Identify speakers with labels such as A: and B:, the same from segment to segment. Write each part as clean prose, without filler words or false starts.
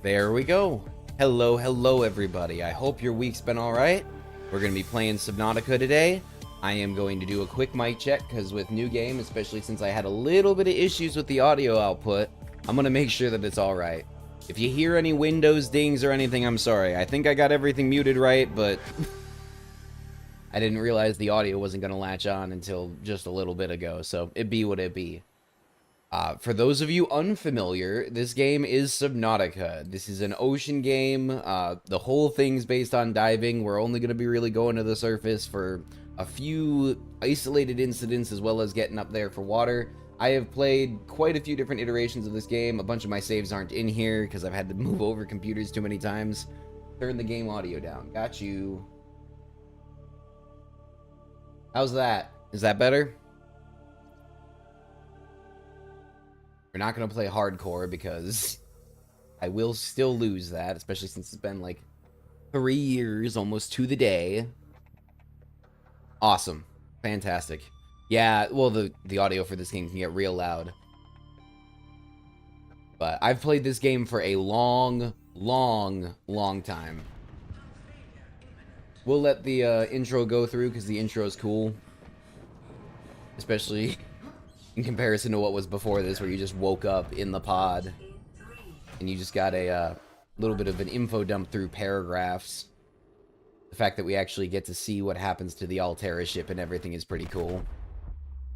A: There we go. Hello everybody. I hope your week's been alright. We're going to be playing Subnautica today. I am going to do a quick mic check because with new game, especially since I had a little bit of issues with the audio output, I'm going to make sure that it's alright. If you hear any Windows dings or anything, I'm sorry. I think I got everything muted right, but I didn't realize the audio wasn't going to latch on until just a little bit ago, so it be what it be. For those of you unfamiliar, this game is Subnautica. This is an ocean game. The whole thing's based on diving. We're only going to be really going to the surface for a few isolated incidents as well as getting up there for water. I have played quite a few different iterations of this game. A bunch of my saves aren't in here because I've had to move over computers too many times. Turn the game audio down. Got you. How's that? Is that better? We're not going to play hardcore because I will still lose that, especially since it's been like 3 years almost to the day. Awesome. Fantastic. Yeah, well, the audio for this game can get real loud. But I've played this game for a long time. We'll let the intro go through because the intro is cool. Especially in comparison to what was before this, where you just woke up in the pod and you just got a little bit of an info dump through paragraphs. The fact that we actually get to see what happens to the Altera ship and everything is pretty cool,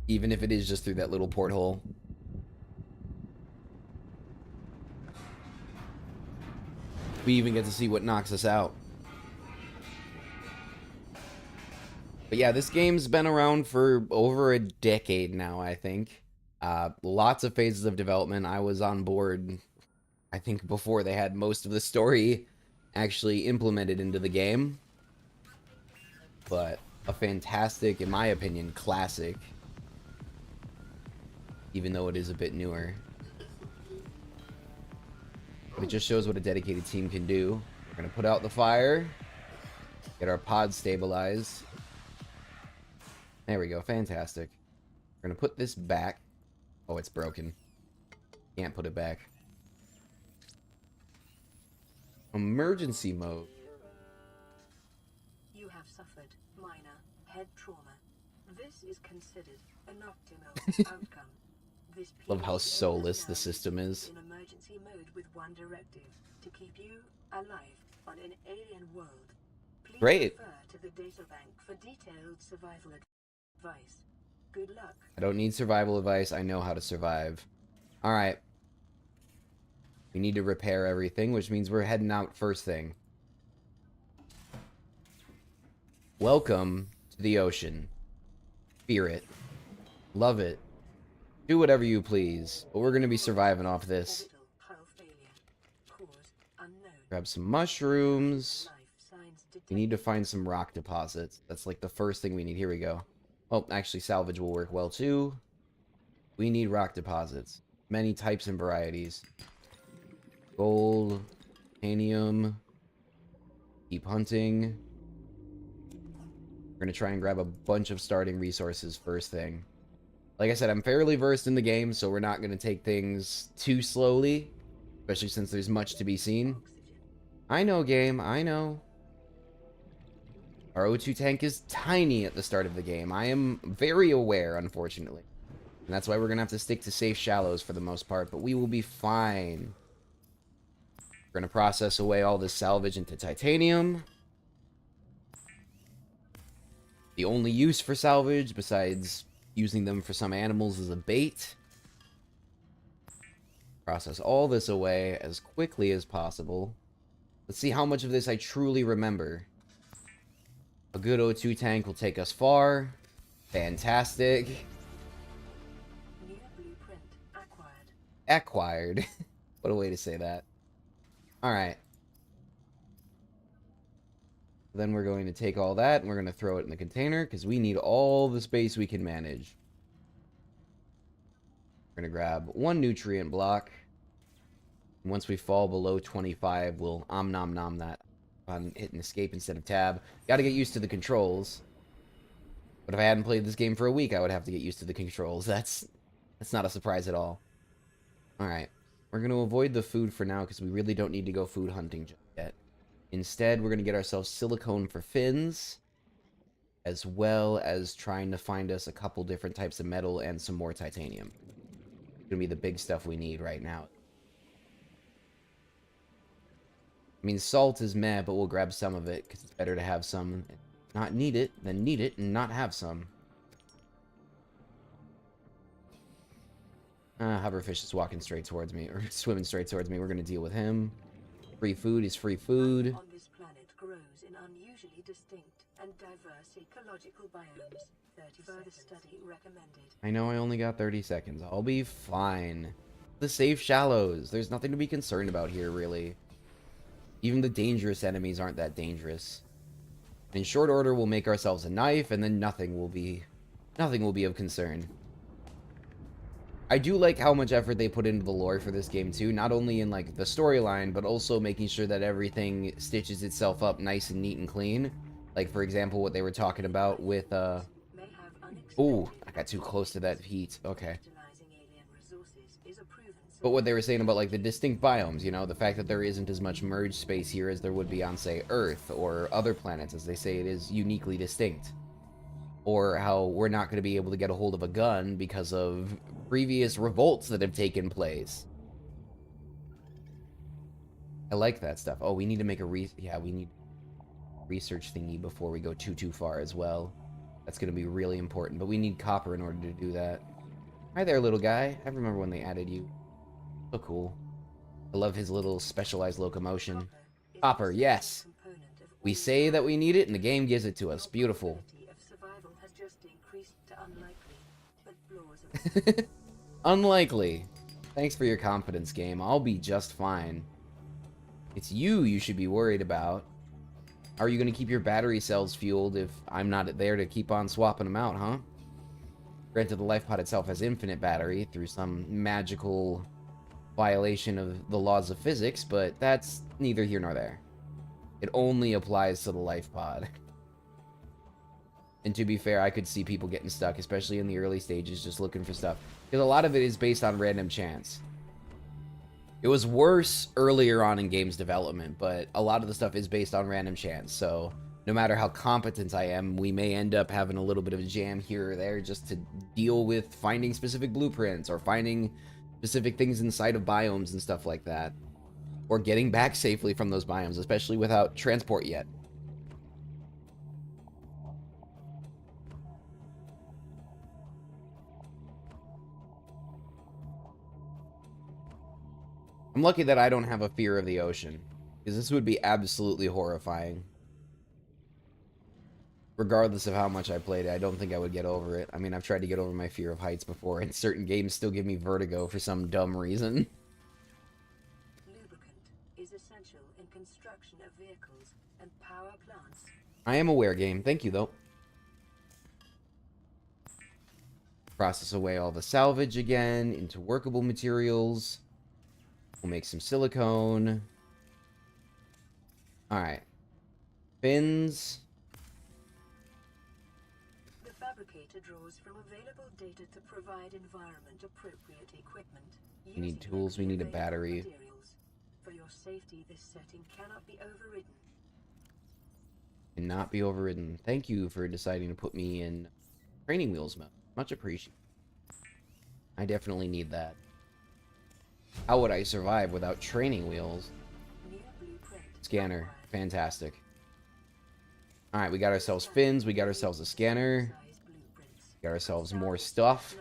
A: even if it is just through that little porthole. We even get to see what knocks us out. But yeah, this game's been around for over a decade now, I think. Lots of phases of development. I was on board, I think, before they had most of the story actually implemented into the game. But a fantastic, in my opinion, classic. Even though it is a bit newer. But it just shows what a dedicated team can do. We're going to put out the fire. Get our pod stabilized. There we go, fantastic. We're gonna put this back. Oh, it's broken. Can't put it back. Emergency mode.
B: You have suffered minor head trauma. This is considered an optimal outcome. This
A: Love how soulless the system is.
B: In emergency mode with one directive: to keep you alive on an alien world. Please
A: Great.
B: refer to the data bank for detailed survival advice. Good luck.
A: I don't need survival advice. I know how to survive. Alright. We need to repair everything, which means we're heading out first thing. Welcome to the ocean. Fear it. Love it. Do whatever you please. But we're going to be surviving off this. Grab some mushrooms. We need to find some rock deposits. That's like the first thing we need. Here we go. Oh, actually, salvage will work well, too. We need rock deposits. Many types and varieties. Gold, titanium. Keep hunting. We're going to try and grab a bunch of starting resources first thing. Like I said, I'm fairly versed in the game, so we're not going to take things too slowly. Especially since there's much to be seen. I know, game. I know. Our O2 tank is tiny at the start of the game. I am very aware, unfortunately. And that's why we're going to have to stick to safe shallows for the most part, but we will be fine. We're going to process away all this salvage into titanium. The only use for salvage, besides using them for some animals, is a bait. Process all this away as quickly as possible. Let's see how much of this I truly remember. A good O2 tank will take us far. Fantastic.
B: New blueprint acquired.
A: Acquired. What a way to say that. Alright. Then we're going to take all that and we're going to throw it in the container because we need all the space we can manage. We're going to grab one nutrient block. And once we fall below 25, we'll nom nom that. On hitting escape instead of tab. Gotta get used to the controls. But if I hadn't played this game for a week, I would have to get used to the controls. That's not a surprise at all. Alright. We're going to avoid the food for now because we really don't need to go food hunting just yet. Instead, we're going to get ourselves silicone for fins, as well as trying to find us a couple different types of metal and some more titanium. It's going to be the big stuff we need right now. I mean, salt is meh, but we'll grab some of it because it's better to have some, not need it, than need it and not have some. Hoverfish is walking straight towards me, or swimming straight towards me. We're going to deal with him. Free food is free food.
B: On this planet grows in unusually distinct and diverse ecological biomes. 30 further study recommended.
A: I know I only got 30 seconds. I'll be fine. The safe shallows. There's nothing to be concerned about here, really. Even the dangerous enemies aren't that dangerous. In short order, we'll make ourselves a knife, and then nothing will be of concern. I do like how much effort they put into the lore for this game too, not only in like the storyline, but also making sure that everything stitches itself up nice and neat and clean. Like for example, what they were talking about with ooh, I got too close to that heat. Okay. But what they were saying about like the distinct biomes, you know, the fact that there isn't as much merged space here as there would be on say Earth or other planets, as they say it is uniquely distinct. Or how we're not going to be able to get a hold of a gun because of previous revolts that have taken place. I like that stuff. Oh, we need to make a we need research thingy before we go too far as well. That's going to be really important, but we need copper in order to do that. Hi there, little guy. I remember when they added you. So cool. I love his little specialized locomotion. Copper, yes. We say that we need it, and the game gives it to us. Beautiful. Unlikely. Thanks for your confidence, game. I'll be just fine. It's you should be worried about. Are you going to keep your battery cells fueled if I'm not there to keep on swapping them out, huh? Granted, the life pod itself has infinite battery through some magical violation of the laws of physics, but that's neither here nor there. It only applies to the life pod. And to be fair, I could see people getting stuck, especially in the early stages, just looking for stuff. Because a lot of it is based on random chance. It was worse earlier on in game's development, but a lot of the stuff is based on random chance. So no matter how competent I am, we may end up having a little bit of a jam here or there just to deal with finding specific blueprints or finding specific things inside of biomes and stuff like that. Or getting back safely from those biomes, especially without transport yet. I'm lucky that I don't have a fear of the ocean, because this would be absolutely horrifying. Regardless of how much I played it, I don't think I would get over it. I mean, I've tried to get over my fear of heights before, and certain games still give me vertigo for some dumb reason.
B: Lubricant is essential in construction of vehicles and power plants.
A: I am aware, game. Thank you, though. Process away all the salvage again into workable materials. We'll make some silicone. Alright. Fins.
B: The fabricator draws from available data to provide environment-appropriate equipment.
A: We need tools, we need a battery.
B: For your safety, this setting cannot be overridden.
A: Cannot be overridden. Thank you for deciding to put me in training wheels mode. Much appreciated. I definitely need that. How would I survive without training wheels? Scanner. Fantastic. Alright, we got ourselves fins. We got ourselves a scanner. Got ourselves more stuff.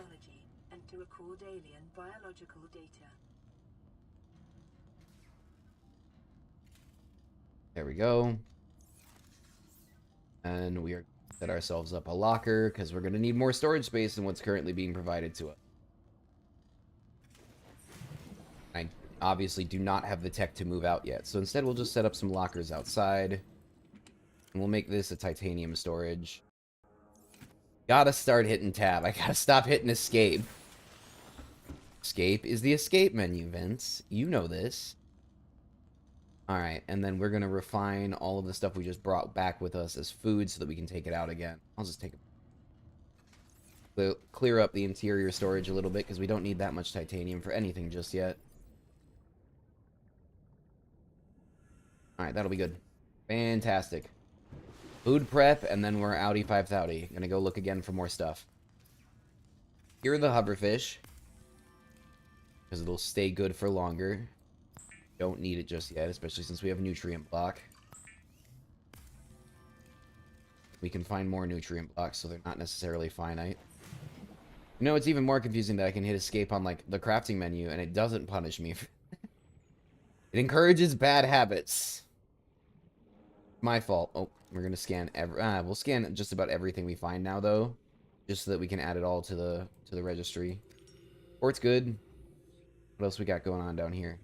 A: There we go. And we are set ourselves up a locker because we're going to need more storage space than what's currently being provided to us. I obviously do not have the tech to move out yet, so instead we'll just set up some lockers outside. And we'll make this a titanium storage. Gotta start hitting tab. I gotta stop hitting escape. Escape is the escape menu, Vince. You know this. Alright, and then we're gonna refine all of the stuff we just brought back with us as food so that we can take it out again. I'll just take it. Clear up the interior storage a little bit because we don't need that much titanium for anything just yet. Alright, that'll be good. Fantastic. Food prep, and then we're outie 5,000. Gonna go look again for more stuff. Here are the hoverfish. Because it'll stay good for longer. Don't need it just yet, especially since we have a nutrient block. We can find more nutrient blocks, so they're not necessarily finite. You know, it's even more confusing that I can hit escape on, like, the crafting menu, and it doesn't punish me. It encourages bad habits. My fault. Oh, we're gonna scan we'll scan just about everything we find now, though, just so that we can add it all to the registry. Port's good. What else we got going on down here?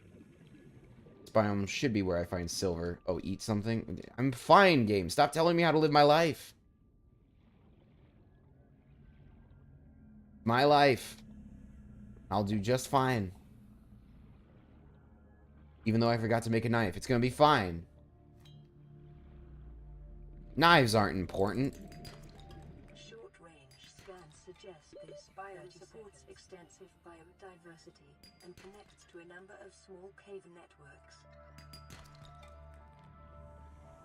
A: This biome should be where I find silver. Oh, eat something? I'm fine, game. Stop telling me how to live my life. My life. I'll do just fine. Even though I forgot to make a knife. It's gonna be fine. Knives aren't important.
B: Short-range scans suggest this biome supports extensive biodiversity and connects to a number of small cave networks.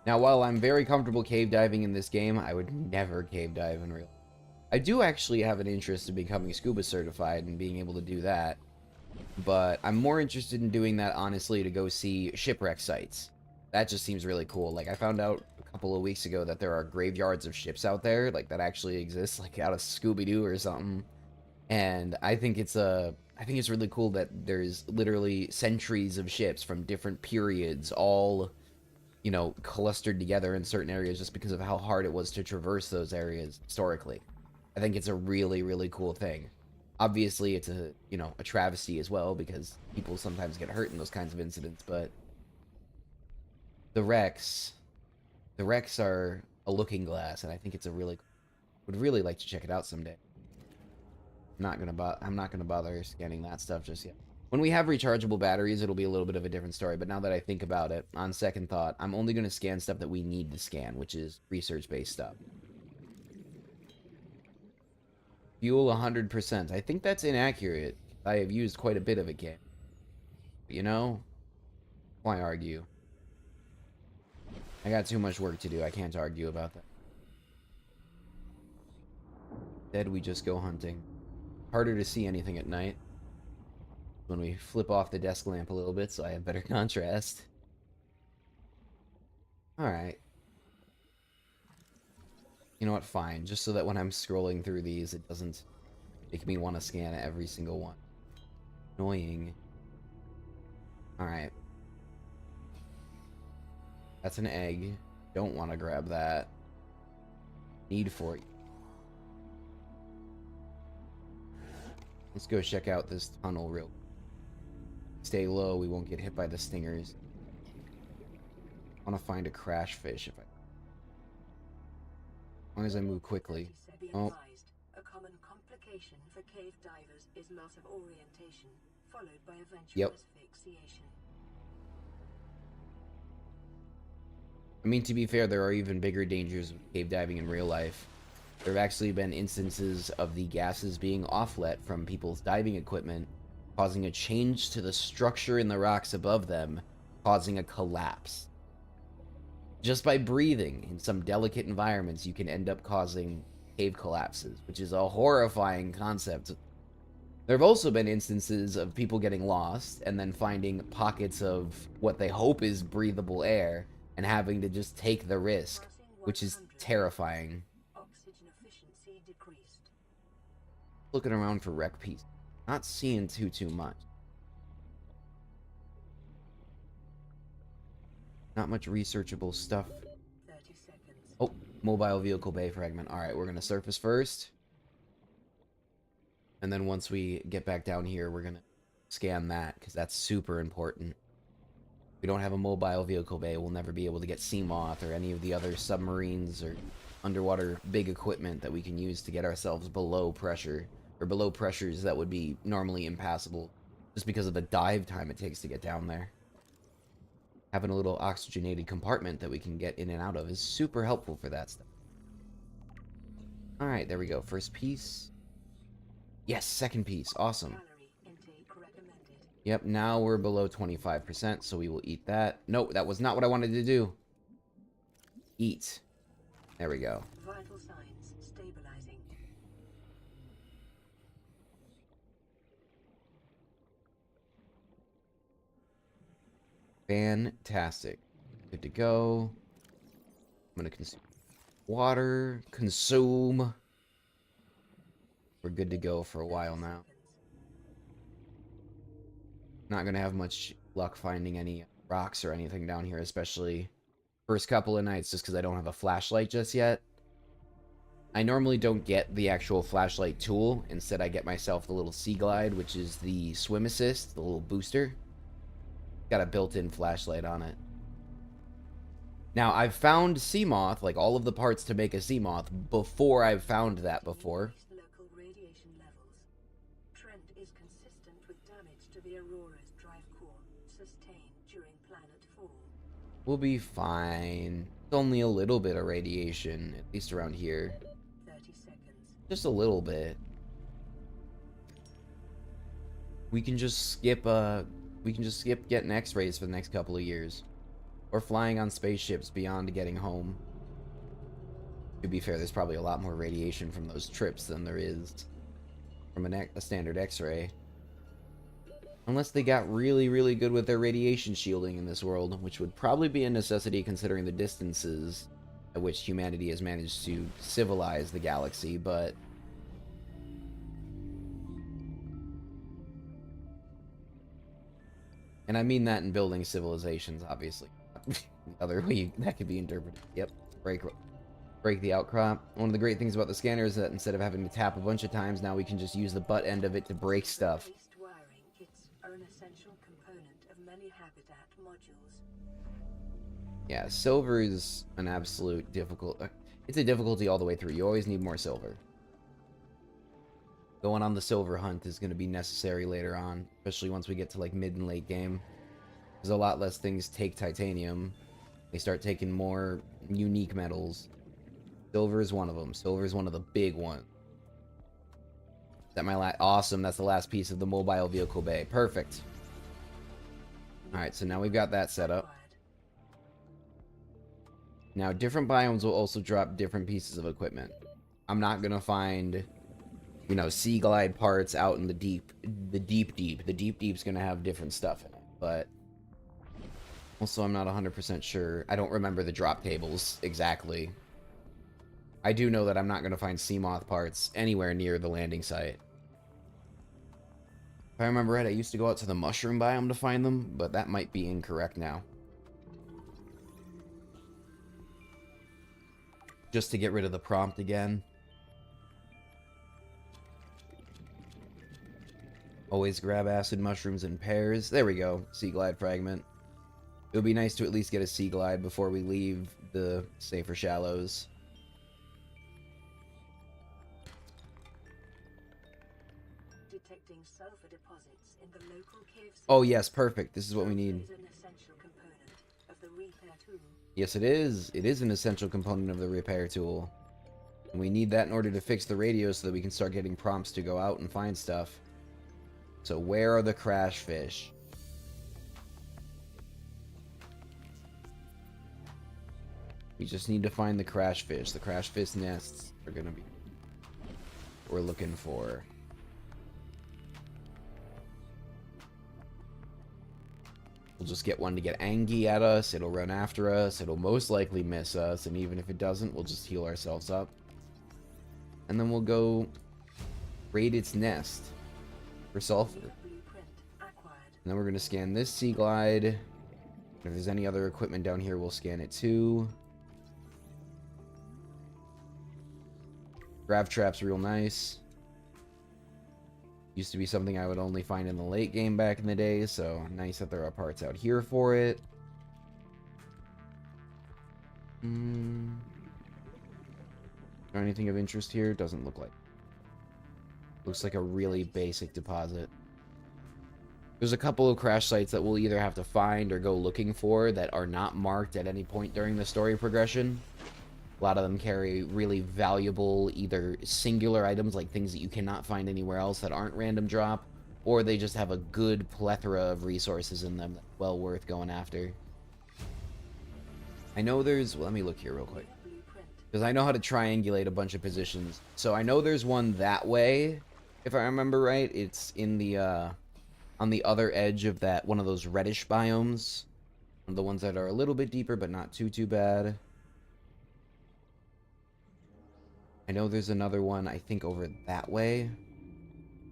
A: Now, while I'm very comfortable cave diving in this game, I would never cave dive in real life. I do actually have an interest in becoming scuba certified and being able to do that. But I'm more interested in doing that, honestly, to go see shipwreck sites. That just seems really cool. Like, I found out a couple of weeks ago that there are graveyards of ships out there, like, that actually exist, like, out of Scooby-Doo or something. And I think it's really cool that there's literally centuries of ships from different periods, all, you know, clustered together in certain areas just because of how hard it was to traverse those areas historically. I think it's a really, really cool thing. Obviously, it's a, you know, a travesty as well, because people sometimes get hurt in those kinds of incidents, but the wrecks are a looking glass, and I think it's a really, would really like to check it out someday. I'm not gonna bother scanning that stuff just yet. When we have rechargeable batteries, it'll be a little bit of a different story, but now that I think about it, on second thought, I'm only gonna scan stuff that we need to scan, which is research-based stuff. Fuel 100%. I think that's inaccurate. I have used quite a bit of it, game. But, you know, why argue? I got too much work to do. I can't argue about that. Instead, we just go hunting. Harder to see anything at night. When we flip off the desk lamp a little bit so I have better contrast. Alright. You know what, fine. Just so that when I'm scrolling through these, it doesn't make me want to scan every single one. Annoying. Alright. That's an egg. Don't want to grab that. Need for it. Let's go check out this tunnel real quick. Stay low, we won't get hit by the stingers. I want to find a crash fish if I... As long as I move quickly. Oh.
B: A common complication for cave divers is loss of orientation, followed by eventual
A: Yep.
B: asphyxiation.
A: I mean, to be fair, there are even bigger dangers with cave diving in real life. There have actually been instances of the gases being offlet from people's diving equipment, causing a change to the structure in the rocks above them, causing a collapse. Just by breathing in some delicate environments, you can end up causing cave collapses, which is a horrifying concept. There have also been instances of people getting lost and then finding pockets of what they hope is breathable air and having to just take the risk, which is terrifying.
B: Oxygen efficiency decreased.
A: Looking around for wreck pieces. Not seeing too much. Not much researchable stuff.
B: 30 seconds.
A: Oh, mobile vehicle bay fragment. Alright, we're gonna surface first. And then once we get back down here, we're gonna scan that, because that's super important. If we don't have a mobile vehicle bay, we'll never be able to get Seamoth or any of the other submarines or underwater big equipment that we can use to get ourselves below pressure, or below pressures that would be normally impassable, just because of the dive time it takes to get down there. Having a little oxygenated compartment that we can get in and out of is super helpful for that stuff. Alright, there we go. First piece. Yes, second piece. Awesome.
B: Calorie intake recommended.
A: Yep, now we're below 25%, so we will eat that. Nope, that was not what I wanted to do. Eat. There we go.
B: Vital signs stabilizing.
A: Fantastic. Good to go. I'm gonna consume water. Consume. We're good to go for a while now. Not gonna have much luck finding any rocks or anything down here, especially first couple of nights, just because I don't have a flashlight just yet. I normally don't get the actual flashlight tool. Instead, I get myself the little Sea Glide, which is the swim assist, the little booster. Got a built-in flashlight on it. Now, I've found sea moth, like all of the parts to make a sea moth, before I've found that before.
B: Local radiation levels. Trend is consistent with damage to the Aurora's drive core sustained during planet fall.
A: We'll be fine. It's only a little bit of radiation, at least around here.
B: 30 seconds.
A: Just a little bit. We can just skip getting X-rays for the next couple of years. Or flying on spaceships beyond getting home. To be fair, there's probably a lot more radiation from those trips than there is from a standard X-ray. Unless they got really, really good with their radiation shielding in this world, which would probably be a necessity considering the distances at which humanity has managed to civilize the galaxy, but... And I mean that in building civilizations, obviously. The other way that could be interpreted. Yep. Break the outcrop. One of the great things about the scanner is that instead of having to tap a bunch of times, now we can just use the butt end of it to break stuff.
B: Waste wiring kits are an essential component of many habitat modules.
A: Yeah, silver is an absolute difficult... it's a difficulty all the way through. You always need more silver. Going on the silver hunt is going to be necessary later on, especially once we get to like mid and late game. Because a lot less things take titanium. They start taking more unique metals. Silver is one of them. Silver is one of the big ones. Is that my awesome, that's the last piece of the mobile vehicle bay. Perfect. Alright, so now we've got that set up. Now, different biomes will also drop different pieces of equipment. I'm not going to find... you know, Sea Glide parts out in the deep. The deep. The deep's gonna have different stuff in it, but also I'm not 100% sure. I don't remember the drop tables exactly. I do know that I'm not gonna find sea moth parts anywhere near the landing site. If I remember right, I used to go out to the mushroom biome to find them, but that might be incorrect now. Just to get rid of the prompt again. Always grab acid mushrooms in pairs. There we go. Sea Glide fragment. It would be nice to at least get a Sea Glide before we leave the safer shallows.
B: Detecting sulfur deposits in the local cave.
A: Oh yes, perfect. This is what we need.
B: Is an essential component of the repair tool.
A: Yes, it is. It is an essential component of the repair tool. And we need that in order to fix the radio so that we can start getting prompts to go out and find stuff. So where are the crash fish? We just need to find the crash fish. The crash fish nests are gonna be what we're looking for. We'll just get one to get angry at us. It'll run after us. It'll most likely miss us. And even if it doesn't, we'll just heal ourselves up. And then we'll go raid its nest for sulfur. And then we're going to scan this Sea Glide. If there's any other equipment down here, we'll scan it too. Grav trap's real nice. Used to be something I would only find in the late game back in the day, so nice that there are parts out here for it. Or anything of interest here? Doesn't look like. Looks like a really basic deposit. There's a couple of crash sites that we'll either have to find or go looking for that are not marked at any point during the story progression. A lot of them carry really valuable, either singular items, like things that you cannot find anywhere else that aren't random drop, or they just have a good plethora of resources in them that's well worth going after. I know there's... Well, let me look here real quick. Because I know how to triangulate a bunch of positions. So I know there's one that way, if I remember right. It's in the, on the other edge of that, one of those reddish biomes. The ones that are a little bit deeper, but not too bad. I know there's another one, I think, over that way.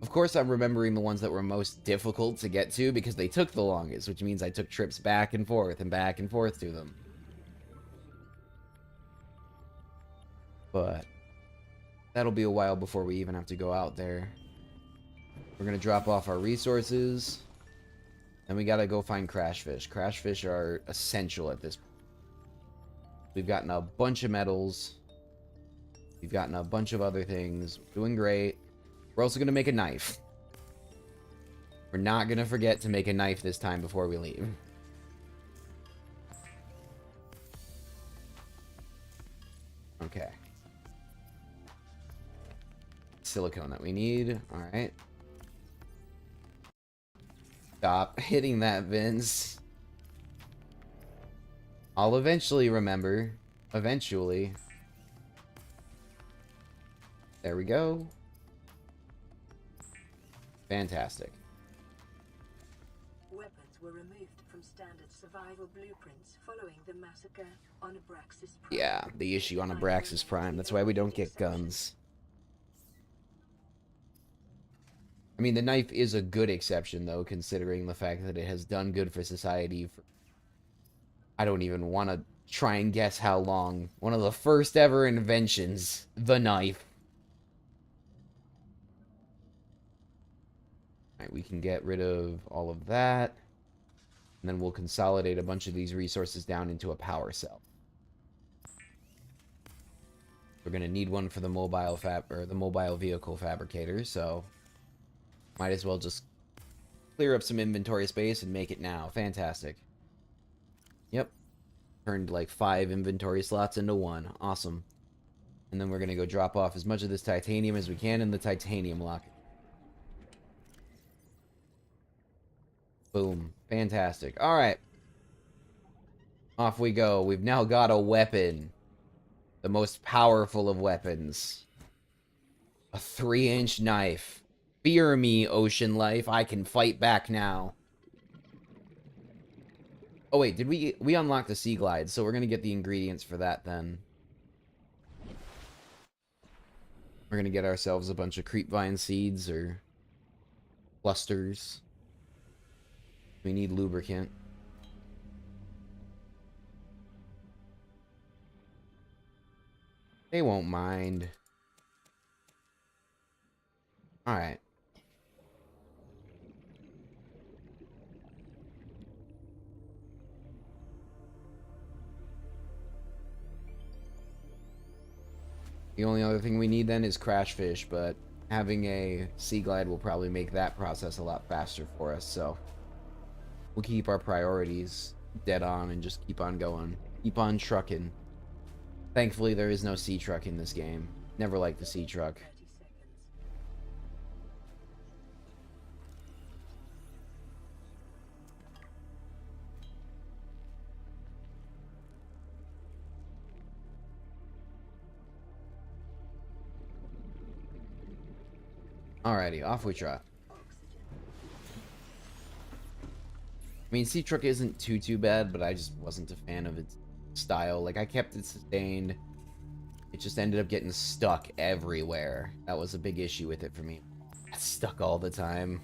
A: Of course, I'm remembering the ones that were most difficult to get to because they took the longest, which means I took trips back and forth to them. But that'll be a while before we even have to go out there. We're going to drop off our resources. Then we got to go find crash fish. Crash fish are essential at this point. We've gotten a bunch of metals. We've gotten a bunch of other things. Doing great. We're also going to make a knife. We're not going to forget to make a knife this time before we leave. Okay. Silicone that we need. Alright. Stop hitting that, Vince. I'll eventually remember. Eventually. There we go. Fantastic.
B: Weapons were removed from standard survival blueprints following the massacre on Abraxas Prime.
A: Yeah, the issue on Abraxas Prime. That's why we don't get guns. I mean, the knife is a good exception, though, considering the fact that it has done good for society for... I don't even want to try and guess how long. One of the first ever inventions. The knife. Alright, we can get rid of all of that. And then we'll consolidate a bunch of these resources down into a power cell. We're going to need one for the mobile vehicle fabricator, so might as well just clear up some inventory space and make it now. Fantastic. Yep. Turned like 5 inventory slots into 1. Awesome. And then we're going to go drop off as much of this titanium as we can in the titanium locker. Boom. Fantastic. Alright. Off we go. We've now got a weapon. The most powerful of weapons. A 3-inch knife. Fear me, ocean life. I can fight back now. Oh wait, did we unlock the sea glide, so we're gonna get the ingredients for that then. We're gonna get ourselves a bunch of creepvine seeds or clusters. We need lubricant. They won't mind. Alright. The only other thing we need then is crash fish, but having a sea glide will probably make that process a lot faster for us, so we'll keep our priorities dead on and just keep on going. Keep on trucking. Thankfully, there is no sea truck in this game. Never liked the sea truck.
B: 30 seconds.
A: Alrighty, off we trot.
B: Oxygen.
A: I mean, sea truck isn't too bad, but I just wasn't a fan of its style. Like, I kept it sustained. It just ended up getting stuck everywhere. That was a big issue with it for me. It's stuck all the time.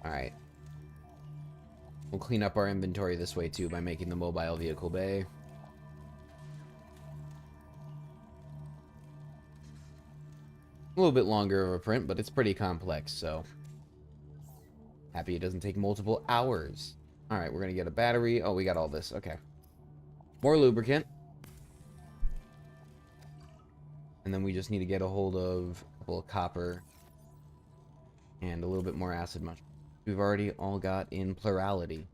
A: Alright. We'll clean up our inventory this way, too, by making the mobile vehicle bay. A little bit longer of a print, but it's pretty complex, so happy it doesn't take multiple hours. Alright, we're gonna get a battery. Oh, we got all this. Okay. More lubricant. And then we just need to get a hold of a couple of copper and a little bit more acid mushroom. We've already all got in plurality.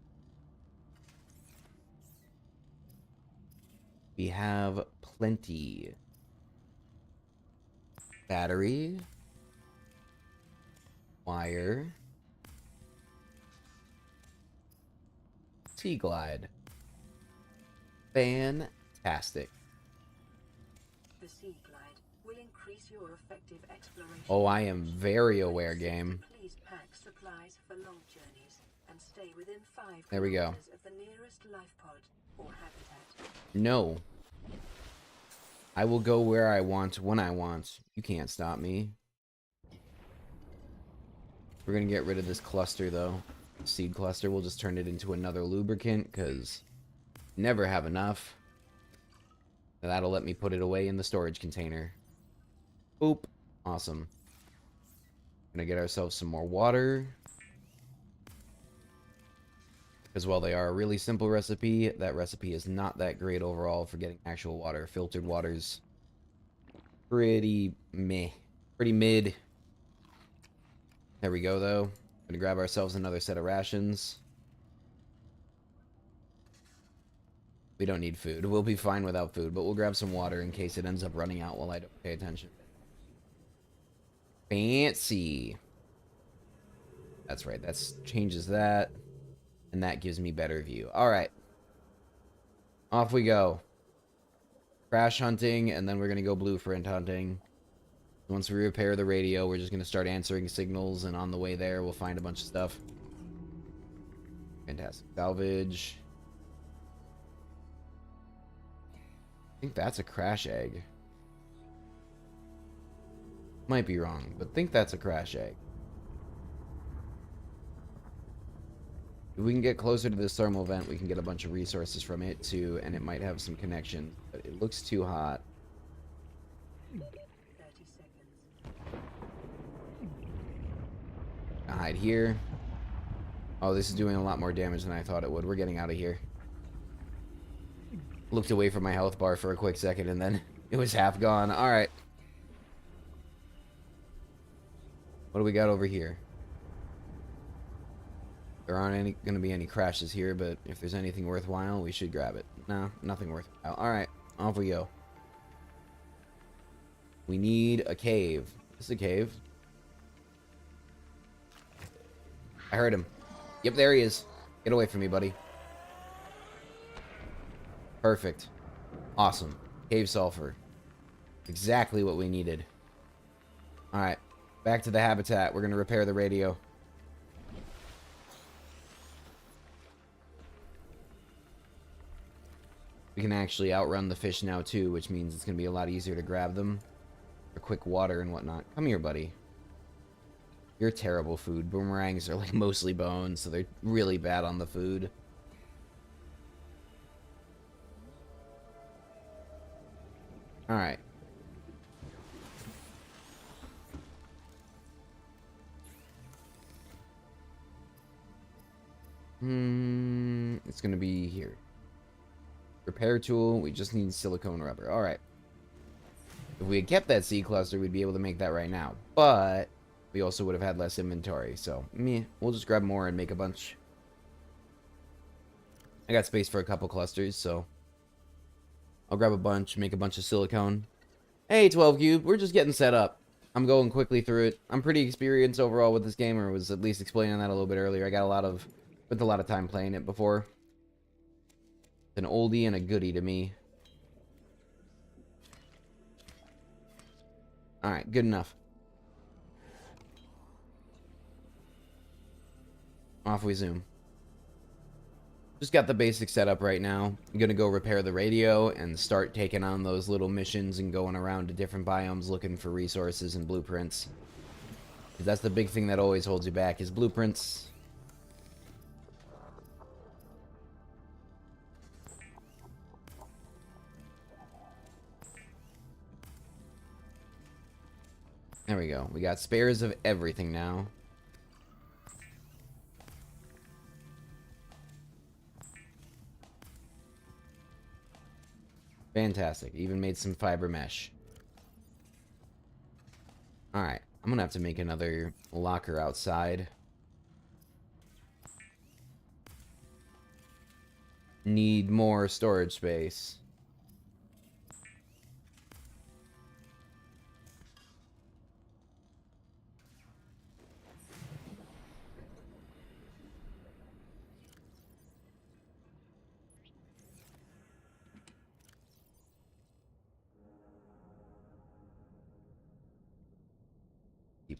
A: We have plenty. Battery. Wire. Sea Glide. Fantastic.
B: The Sea Glide will increase your effective exploration.
A: Oh, I am very aware, game.
B: Please pack supplies for long journeys and stay within 5
A: There we go.
B: kilometers of the nearest life pod or habitat.
A: No. I will go where I want, when I want. You can't stop me. We're gonna get rid of this cluster, though. Seed cluster. We'll just turn it into another lubricant, because never have enough. That'll let me put it away in the storage container. Boop. Awesome. Gonna get ourselves some more water. Because while they are a really simple recipe, that recipe is not that great overall for getting actual water. Filtered water's pretty meh. Pretty mid. There we go, though. Gonna grab ourselves another set of rations. We don't need food. We'll be fine without food, but we'll grab some water in case it ends up running out while I don't pay attention. Fancy. That's right. That changes that. And that gives me better view. Alright. Off we go. Crash hunting, and then we're going to go blueprint hunting. Once we repair the radio, we're just going to start answering signals, and on the way there, we'll find a bunch of stuff. Fantastic. Salvage. I think that's a crash egg. Might be wrong, but think that's a crash egg. If we can get closer to this thermal vent, we can get a bunch of resources from it too, and it might have some connection. But it looks too hot.
B: 30 seconds.
A: I'll hide here. Oh, this is doing a lot more damage than I thought it would. We're getting out of here. Looked away from my health bar for a quick second, and then it was half gone. Alright. What do we got over here? There aren't going to be any crashes here, but if there's anything worthwhile, we should grab it. No, nothing worthwhile. Alright, off we go. We need a cave. This is a cave. I heard him. Yep, there he is. Get away from me, buddy. Perfect. Awesome. Cave sulfur. Exactly what we needed. Alright, back to the habitat. We're going to repair the radio. We can actually outrun the fish now too, which means it's going to be a lot easier to grab them for quick water and whatnot. Come here, buddy. You're terrible food. Boomerangs are like mostly bones, so they're really bad on the food. Alright. It's going to be here. Repair tool, we just need silicone rubber. Alright. If we had kept that seed cluster, we'd be able to make that right now. But we also would have had less inventory. So, meh. We'll just grab more and make a bunch. I got space for a couple clusters, so I'll grab a bunch, make a bunch of silicone. Hey, 12 cube, we're just getting set up. I'm going quickly through it. I'm pretty experienced overall with this game, or was at least explaining that a little bit earlier. I got spent a lot of time playing it before. It's an oldie and a goodie to me. Alright, good enough. Off we zoom. Just got the basic setup right now. I'm gonna go repair the radio and start taking on those little missions and going around to different biomes looking for resources and blueprints. 'Cause that's the big thing that always holds you back, is blueprints. There we go. We got spares of everything now. Fantastic. Even made some fiber mesh. Alright. I'm gonna have to make another locker outside. Need more storage space.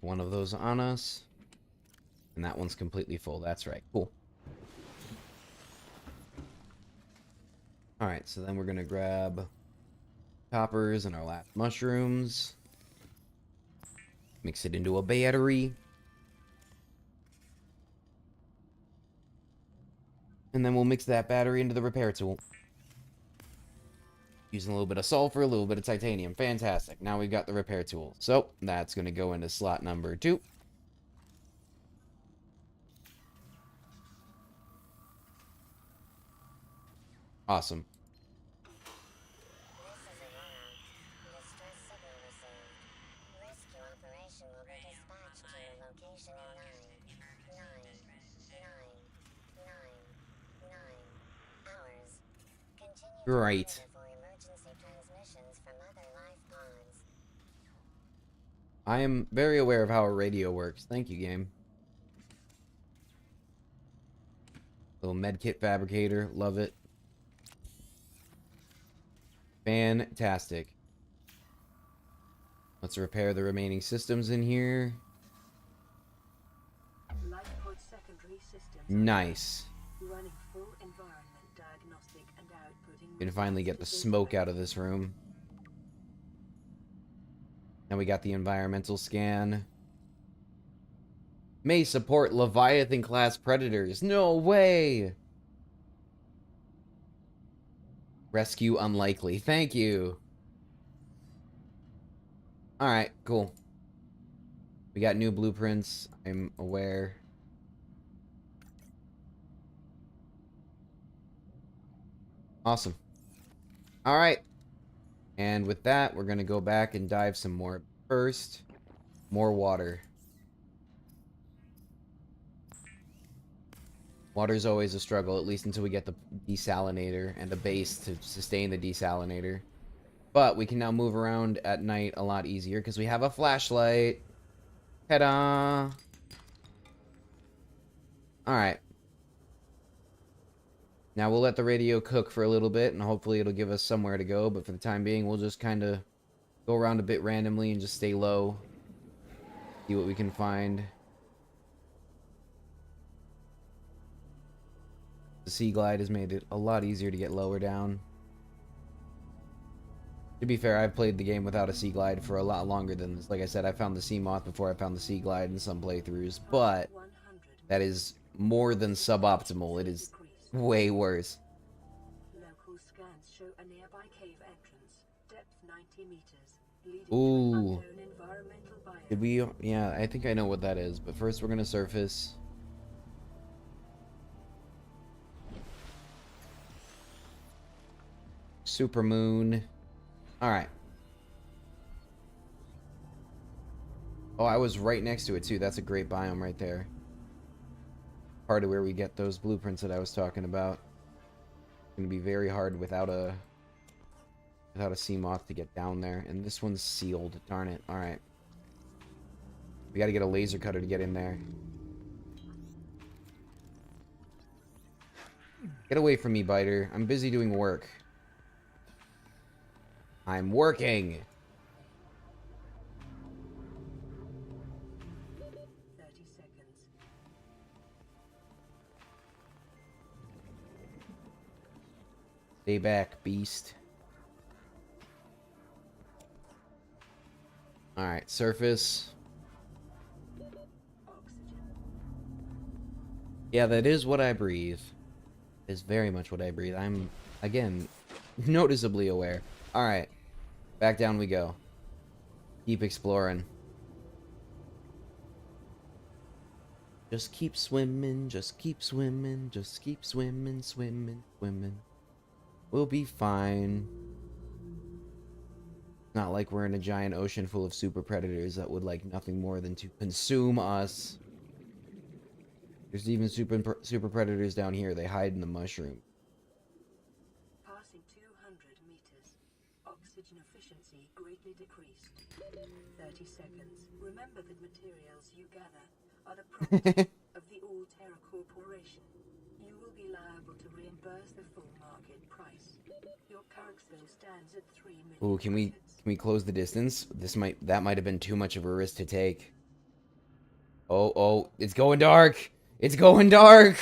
A: one of those on us. And that one's completely full. That's right. Cool. Alright, so then we're going to grab coppers and our last mushrooms. Mix it into a battery. And then we'll mix that battery into the repair tool. Using a little bit of sulfur, a little bit of titanium. Fantastic. Now we've got the repair tool. So, that's going to go into slot number 2. Awesome. Right. I am very aware of how a radio works. Thank you, game. Little medkit fabricator. Love it. Fantastic. Let's repair the remaining systems in here.
B: Lifepod secondary systems
A: Nice.
B: running full environment diagnostic and outputting.
A: We can finally get the smoke out of this room. Now we got the environmental scan. May support Leviathan class predators. No way! Rescue unlikely. Thank you. Alright, cool. We got new blueprints. I'm aware. Awesome. Alright. And with that, we're going to go back and dive some more. First, more water. Water's always a struggle, at least until we get the desalinator and the base to sustain the desalinator. But we can now move around at night a lot easier because we have a flashlight. Ta-da! Alright. Now we'll let the radio cook for a little bit, and hopefully it'll give us somewhere to go. But for the time being, we'll just kind of go around a bit randomly and just stay low. See what we can find. The Sea Glide has made it a lot easier to get lower down. To be fair, I've played the game without a Sea Glide for a lot longer than this. Like I said, I found the Sea Moth before I found the Sea Glide in some playthroughs, but that is more than suboptimal. It is way worse.
B: Local scans show a nearby cave entrance, depth 90 meters, leading
A: Ooh.
B: to an unknown environmental biome.
A: Did we? Yeah, I think I know what that is, but first we're gonna surface. Supermoon. Alright. Oh, I was right next to it too. That's a great biome right there. Part of where we get those blueprints that I was talking about. It's gonna be very hard without a sea moth to get down there. And this one's sealed. Darn it. Alright. We gotta get a laser cutter to get in there. Get away from me, Biter. I'm busy doing work. I'm working.
B: 30 seconds.
A: Stay back, beast. Alright, surface.
B: Oxygen.
A: Yeah, that is what I breathe. Is very much what I breathe. I'm, again, noticeably aware. Alright. Back down we go. Keep exploring. Just keep swimming, just keep swimming, just keep swimming, swimming, swimming. We'll be fine. Not like we're in a giant ocean full of super predators that would like nothing more than to consume us. There's even super predators down here. They hide in the mushroom.
B: Passing 200 meters. Oxygen efficiency greatly decreased. 30 seconds. Remember that materials you gather are the property of the All Terra Corporation. You will be liable to reimburse the full market price. Your current bill stands at 3 million.
A: Ooh, can we close the distance? That might have been too much of a risk to take. Oh, it's going dark. It's going dark.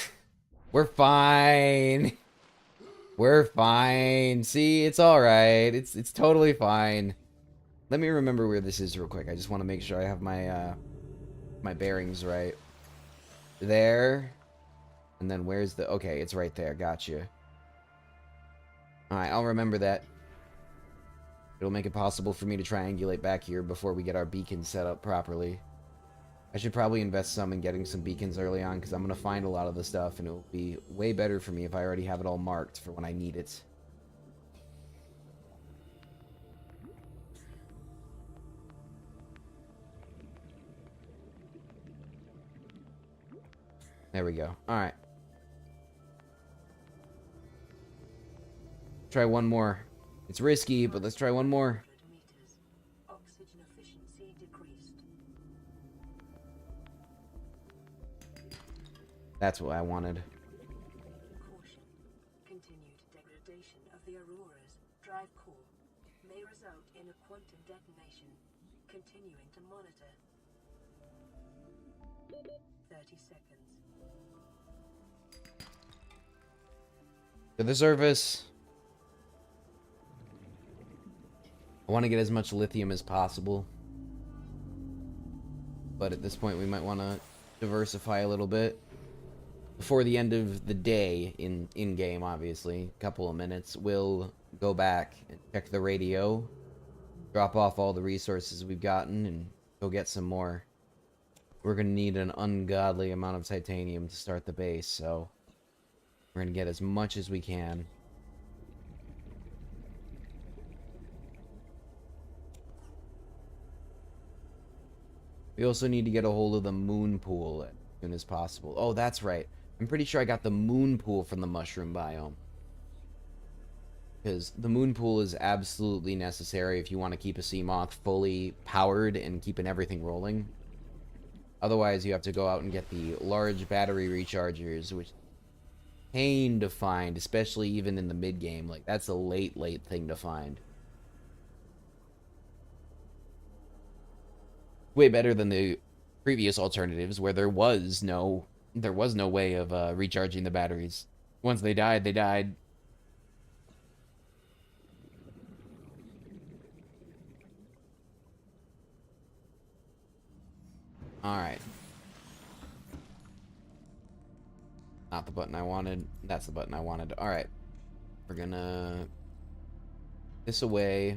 A: We're fine. We're fine. See, it's all right. It's totally fine. Let me remember where this is real quick. I just want to make sure I have my my bearings right. There. And then where's the... Okay, it's right there. Gotcha. Alright, I'll remember that. It'll make it possible for me to triangulate back here before we get our beacon set up properly. I should probably invest some in getting some beacons early on, because I'm going to find a lot of the stuff, and it'll be way better for me if I already have it all marked for when I need it. There we go. Alright. Try one more. It's risky, but let's try one more.
B: Oxygen efficiency decreased.
A: That's what I wanted.
B: Caution. Continued degradation of the Aurora's drive core may result in a quantum detonation. Continuing to monitor. 30 seconds.
A: To the surface. I want to get as much lithium as possible. But at this point we might want to diversify a little bit. Before the end of the day, in-game obviously, a couple of minutes, we'll go back and check the radio, drop off all the resources we've gotten, and go get some more. We're going to need an ungodly amount of titanium to start the base, so we're going to get as much as we can. We also need to get a hold of the moon pool as soon as possible. Oh, that's right. I'm pretty sure I got the moon pool from the mushroom biome. Because the moon pool is absolutely necessary if you want to keep a Seamoth fully powered and keeping everything rolling. Otherwise, you have to go out and get the large battery rechargers, which is a pain to find, especially even in the mid-game. Like, that's a late thing to find. Way better than the previous alternatives where there was no way of recharging the batteries. Once they died, they died. Alright. Not the button I wanted. That's the button I wanted. Alright. We're gonna... this away.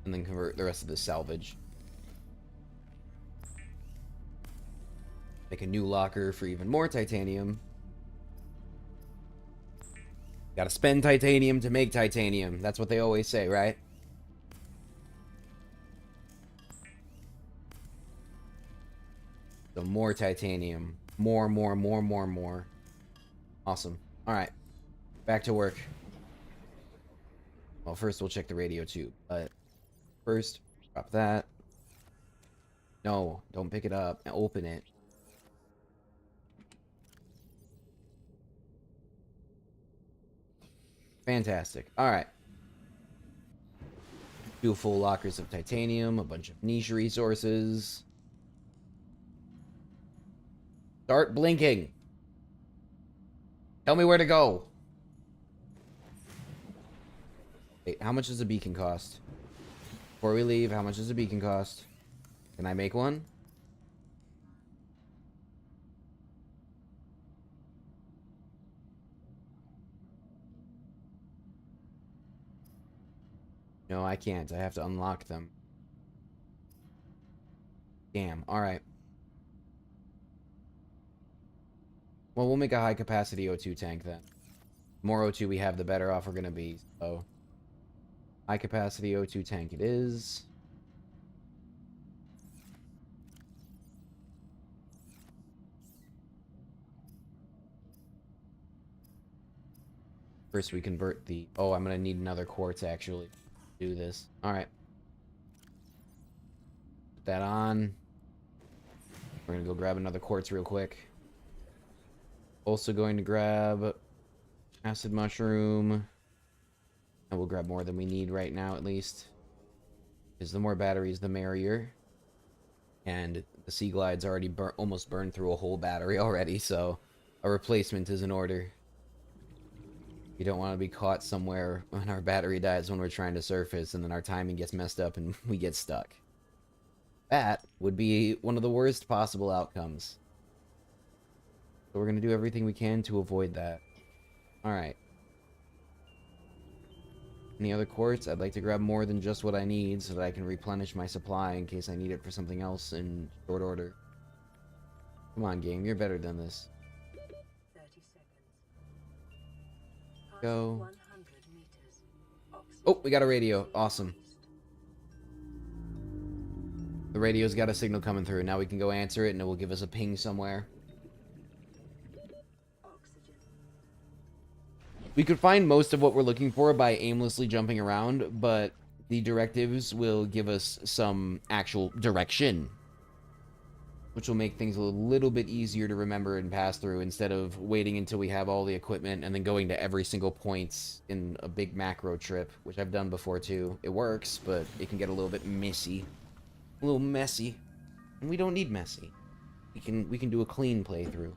A: And then convert the rest of this salvage. Make a new locker for even more titanium. Gotta spend titanium to make titanium. That's what they always say, right? So more titanium. More. Awesome. Alright. Back to work. Well, first we'll check the radio tube. But first, drop that. No, don't pick it up. Open it. Fantastic. Alright. 2 full lockers of titanium, a bunch of niche resources. Start blinking. Tell me where to go. Wait, how much does a beacon cost? Before we leave, how much does a beacon cost? Can I make one? No, I can't. I have to unlock them. Damn. Alright. Well, we'll make a high-capacity O2 tank then. The more O2 we have, the better off we're going to be. So, high-capacity O2 tank it is. First, we convert the... Oh, I'm going to need another quartz, actually, to do this. Alright. Put that on. We're going to go grab another quartz real quick. Also going to grab acid mushroom. And we'll grab more than we need right now, at least. Because the more batteries, the merrier. And the Sea Glide's already almost burned through a whole battery already, so a replacement is in order. You don't want to be caught somewhere when our battery dies when we're trying to surface, and then our timing gets messed up and we get stuck. That would be one of the worst possible outcomes. So we're going to do everything we can to avoid that. Alright. Any other quartz? I'd like to grab more than just what I need so that I can replenish my supply in case I need it for something else in short order. Come on, game. You're better than this.
B: 30 seconds.
A: Go.
B: 100 meters.
A: Oh, we got a radio. Awesome. The radio's got a signal coming through. Now we can go answer it and it will give us a ping somewhere.
B: Oxygen.
A: We could find most of what we're looking for by aimlessly jumping around, but the directives will give us some actual direction, which will make things a little bit easier to remember and pass through instead of waiting until we have all the equipment and then going to every single point in a big macro trip, which I've done before too. It works, but it can get a little bit messy. A little messy. And we don't need messy. We can do a clean playthrough.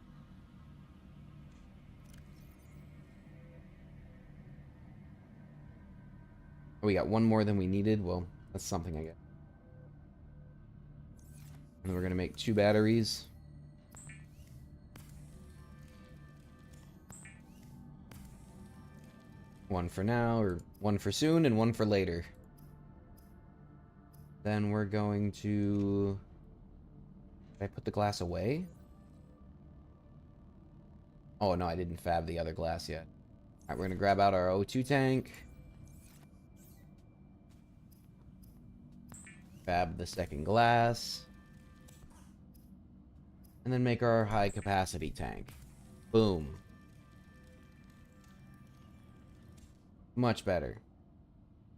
A: We got one more than we needed. Well, that's something, I guess. And then we're going to make 2 batteries. One for now, or one for soon, and one for later. Then we're going to... Did I put the glass away? Oh, no, I didn't fab the other glass yet. Alright, we're going to grab out our O2 tank. Fab the second glass. And then make our high capacity tank. Boom. Much better.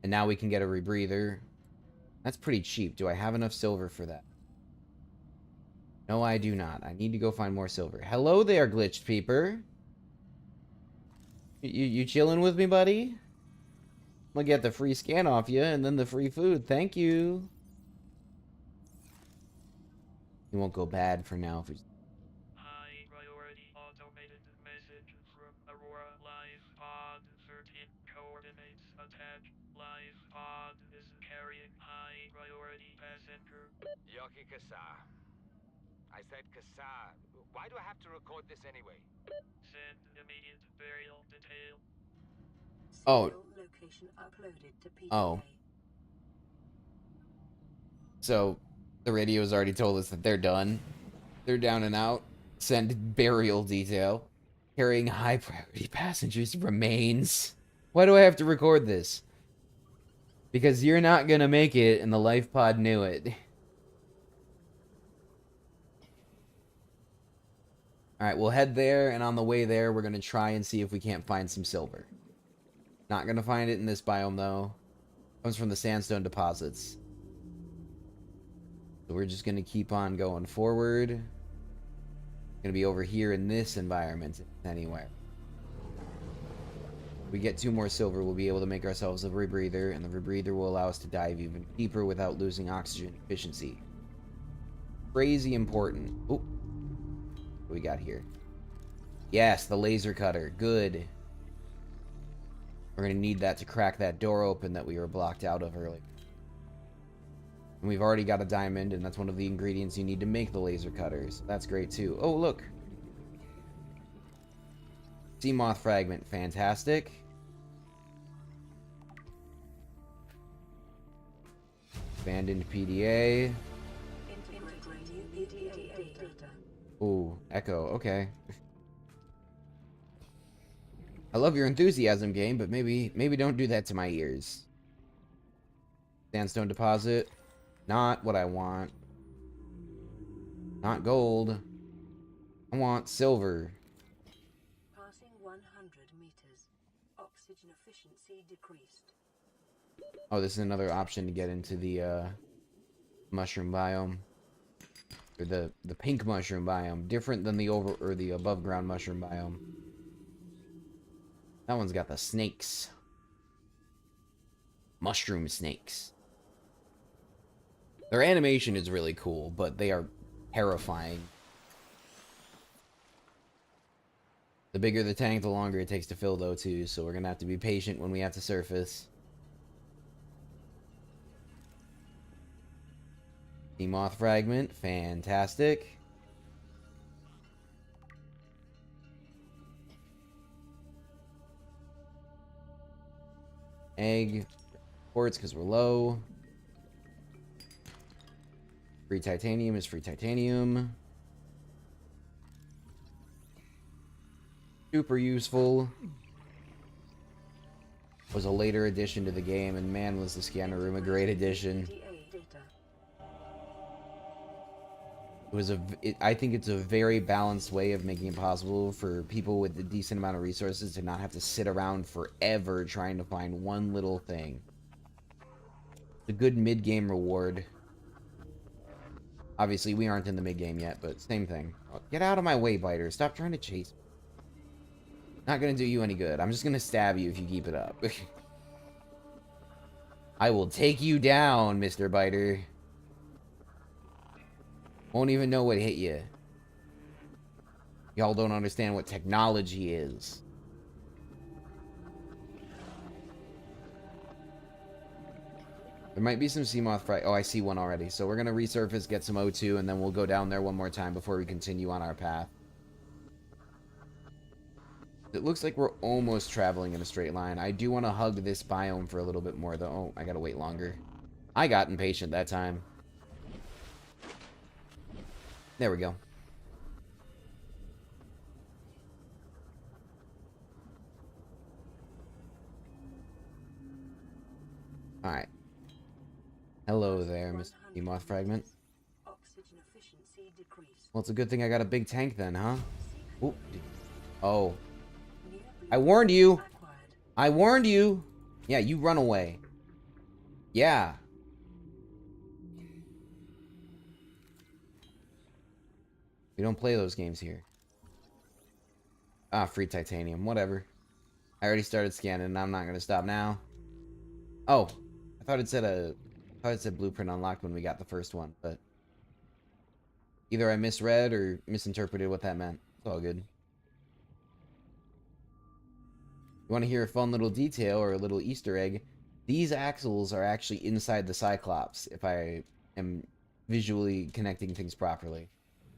A: And now we can get a rebreather. That's pretty cheap. Do I have enough silver for that? No, I do not. I need to go find more silver. Hello there, glitched peeper. You chilling with me, buddy? I'm gonna get the free scan off you and then the free food. Thank you. It won't go bad for now if we...
C: High priority automated message from Aurora Live Pod 13 coordinates attached. Live Pod is carrying high priority passenger.
D: Yoki Kasa. I said Kasa. Why do I have to record this anyway?
C: Send immediate burial detail.
A: Oh.
B: Location uploaded to PDA.
A: Oh. So, the radio's already told us that they're done. They're down and out. Send burial detail. Carrying high priority passengers remains. Why do I have to record this? Because you're not gonna make it, and the life pod knew it. Alright, we'll head there, and on the way there, we're gonna try and see if we can't find some silver. Not gonna find it in this biome, though. Comes from the sandstone deposits. So we're just gonna keep on going forward. Gonna be over here in this environment, anywhere. If we get 2 more silver, we'll be able to make ourselves a rebreather, and the rebreather will allow us to dive even deeper without losing oxygen efficiency. Crazy important. Oh, what we got here? Yes, the laser cutter. Good. We're gonna need that to crack that door open that we were blocked out of earlier. And we've already got a diamond, and that's one of the ingredients you need to make the laser cutters. That's great, too. Oh, look. Sea moth fragment. Fantastic. Abandoned PDA. Ooh, Echo. Okay. I love your enthusiasm, game, but maybe don't do that to my ears. Sandstone deposit. Not what I want. Not gold. I want silver.
B: Passing 100 meters. Oxygen efficiency decreased.
A: Oh, this is another option to get into the mushroom biome. Or the pink mushroom biome. Different than the above ground mushroom biome. That one's got the snakes. Mushroom snakes. Their animation is really cool, but they are terrifying. The bigger the tank, the longer it takes to fill, though, too. So we're going to have to be patient when we have to surface. The moth fragment. Fantastic. Egg. Quartz, because we're low. Free titanium is free titanium. Super useful. Was a later addition to the game, and man, was the scanner room a great addition. I think it's a very balanced way of making it possible for people with a decent amount of resources to not have to sit around forever trying to find one little thing. It's a good mid-game reward. Obviously, we aren't in the mid-game yet, but same thing. Oh, get out of my way, Biter. Stop trying to chase me. Not gonna do you any good. I'm just gonna stab you if you keep it up. I will take you down, Mr. Biter. Won't even know what hit you. Y'all don't understand what technology is. There might be some Seamoth fry. Oh, I see one already. So we're going to resurface, get some O2, and then we'll go down there one more time before we continue on our path. It looks like we're almost traveling in a straight line. I do want to hug this biome for a little bit more, though. Oh, I got to wait longer. I got impatient that time. There we go. Alright. Hello there, Mr. Seamoth Fragment. Well, it's a good thing I got a big tank then, huh? Ooh. Oh. I warned you! I warned you! Yeah, you run away. Yeah. We don't play those games here. Ah, free titanium. Whatever. I already started scanning, and I'm not gonna stop now. Oh. I thought it said blueprint unlocked when we got the first one, but either I misread or misinterpreted what that meant. It's all good. You want to hear a fun little detail or a little Easter egg? These axles are actually inside the Cyclops, if I am visually connecting things properly.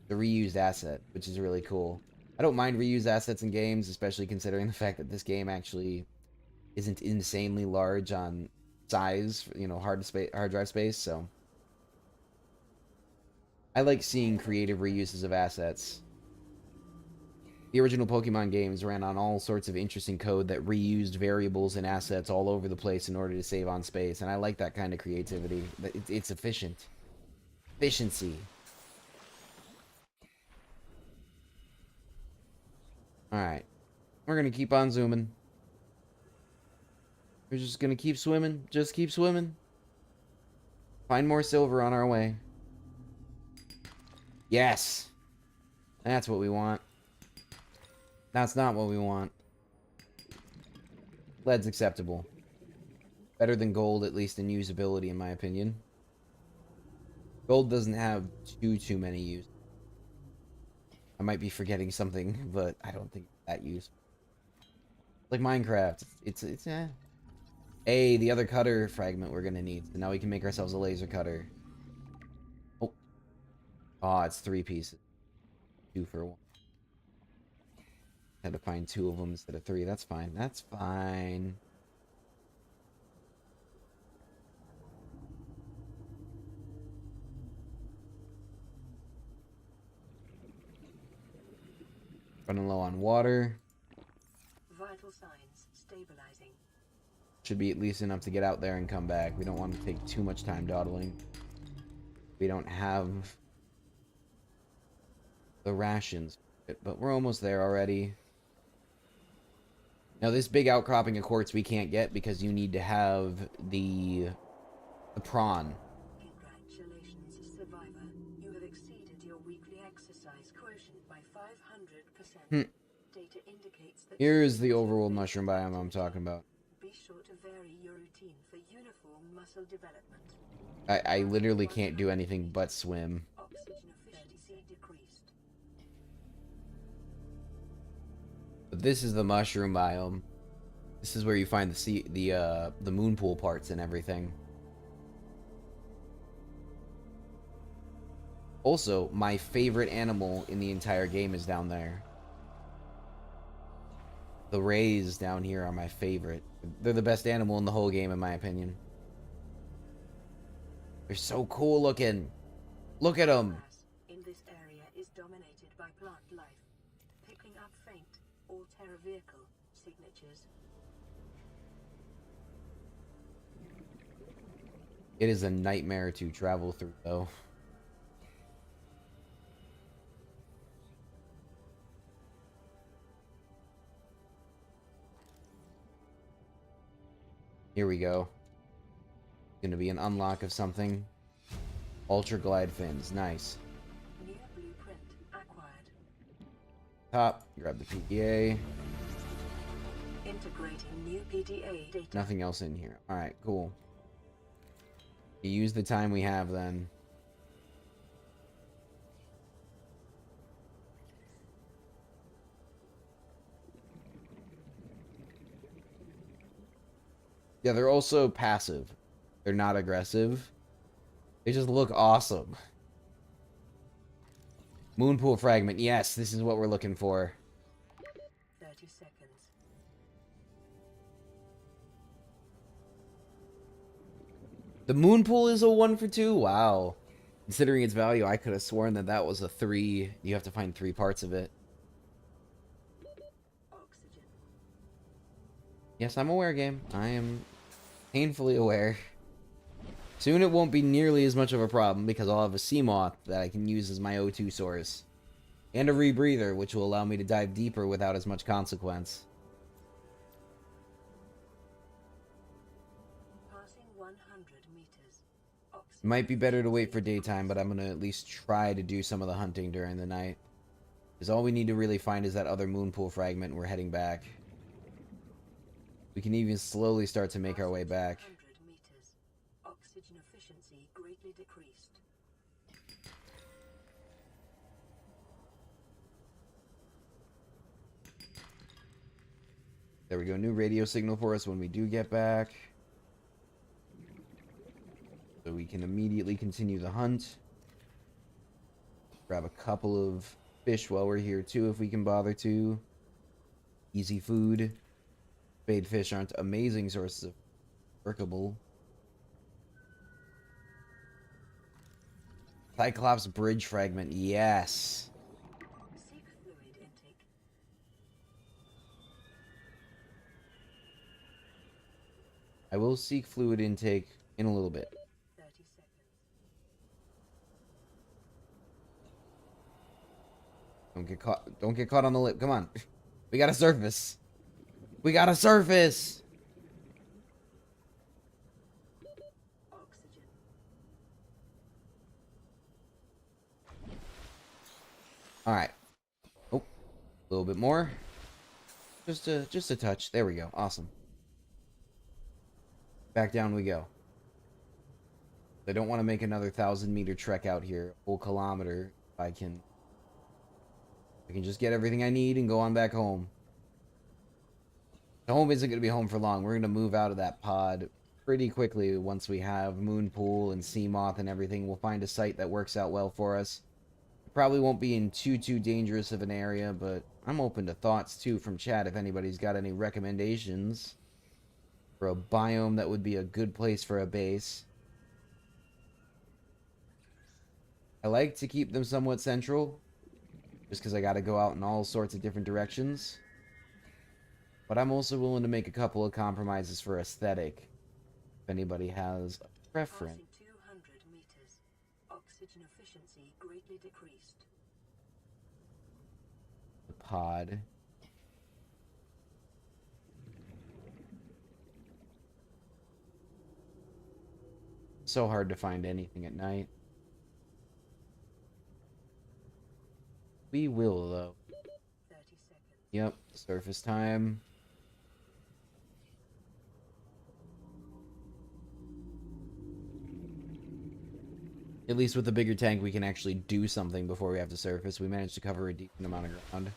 A: The reused asset, which is really cool. I don't mind reused assets in games, especially considering the fact that this game actually isn't insanely large on size, you know, hard drive space, so I like seeing creative reuses of assets. The original Pokemon games ran on all sorts of interesting code that reused variables and assets all over the place in order to save on space, and I like that kind of creativity. It's efficient. Efficiency. Alright. We're gonna keep on zooming. We're just gonna keep swimming. Just keep swimming. Find more silver on our way. Yes! That's what we want. That's not what we want. Lead's acceptable. Better than gold, at least in usability, in my opinion. Gold doesn't have too many uses. I might be forgetting something, but I don't think that use. Like Minecraft, it's eh. Hey, the other cutter fragment we're gonna need. So now we can make ourselves a laser cutter. Oh. Oh, it's 3 pieces. 2 for 1. Had to find 2 of them instead of 3. That's fine. That's fine. Running low on water.
B: Vital signs stabilizing.
A: Should be at least enough to get out there and come back. We don't want to take too much time dawdling. We don't have the rations, but we're almost there already. Now, this big outcropping of quartz we can't get because you need to have the prawn.
B: Congratulations, survivor. You have exceeded your weekly exercise quotient by 500%. Data indicates that
A: Here's the overworld mushroom biome I'm talking about.
B: be sure to vary your routine for uniform muscle development.
A: I literally can't do anything but swim.
B: Oxygen efficiency decreased.
A: But this is the mushroom biome. This is where you find the moon pool parts and everything. Also, my favorite animal in the entire game is down there. The rays down here are my favorite. They're the best animal in the whole game, in my opinion. They're so cool looking. Look at them.
B: Mass in this area is dominated by plant life, picking up faint or terror vehicle signatures.
A: It is a nightmare to travel through, though. Here we go. Gonna be an unlock of something. Ultra glide fins, nice.
B: New blueprint acquired.
A: Top, grab the PDA.
B: Integrating new PDA data.
A: Nothing else in here. Alright, cool. You use the time we have then. Yeah, they're also passive. They're not aggressive. They just look awesome. Moonpool fragment. Yes, this is what we're looking for.
B: 30 seconds.
A: The moonpool is a 1 for 2? Wow. Considering its value, I could have sworn that that was a 3. You have to find 3 parts of it.
B: Oxygen.
A: Yes, I'm aware, game. I am painfully aware. Soon it won't be nearly as much of a problem because I'll have a sea moth that I can use as my O2 source. And a rebreather, which will allow me to dive deeper without as much consequence.
B: Passing 100 meters.
A: It might be better to wait for daytime, but I'm going to at least try to do some of the hunting during the night. Because all we need to really find is that other moonpool fragment and we're heading back. We can even slowly start to make our way back.
B: 100 meters. Oxygen efficiency greatly decreased.
A: There we go, new radio signal for us when we do get back. So we can immediately continue the hunt. Grab a couple of fish while we're here too, if we can bother to. Easy food. Spade fish aren't amazing sources of workable. Cyclops bridge fragment, yes.
B: Seek fluid intake.
A: I will seek fluid intake in a little bit.
B: 30 seconds.
A: Don't get caught on the lip. Come on. We gotta surface. We gotta surface.
B: Oxygen.
A: All right. Oh, a little bit more. Just a touch. There we go. Awesome. Back down we go. I don't want to make another 1,000-meter trek out here. A full kilometer. I can just get everything I need and go on back home. The home isn't going to be home for long. We're going to move out of that pod pretty quickly once we have Moonpool and Sea Moth and everything. We'll find a site that works out well for us. Probably won't be in too dangerous of an area, but I'm open to thoughts too from chat if anybody's got any recommendations for a biome that would be a good place for a base. I like to keep them somewhat central, just because I got to go out in all sorts of different directions. But I'm also willing to make a couple of compromises for aesthetic, if anybody has a preference.
B: Passing 200 meters. Oxygen efficiency greatly decreased.
A: The pod. So hard to find anything at night. We will, though.
B: 30 seconds.
A: Yep, surface time. At least with the bigger tank, we can actually do something before we have to surface. We managed to cover a decent amount of ground.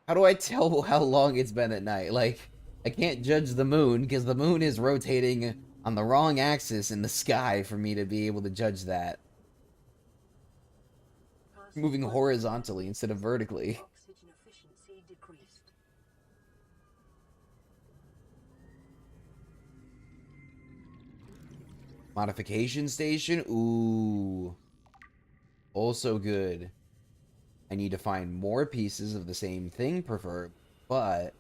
A: How do I tell how long it's been at night? Like, I can't judge the moon because the moon is rotating on the wrong axis in the sky for me to be able to judge that. Moving horizontally instead of vertically.
B: Oxygen efficiency decreased.
A: Modification station? Ooh. Also good. I need to find more pieces of the same thing, preferred, but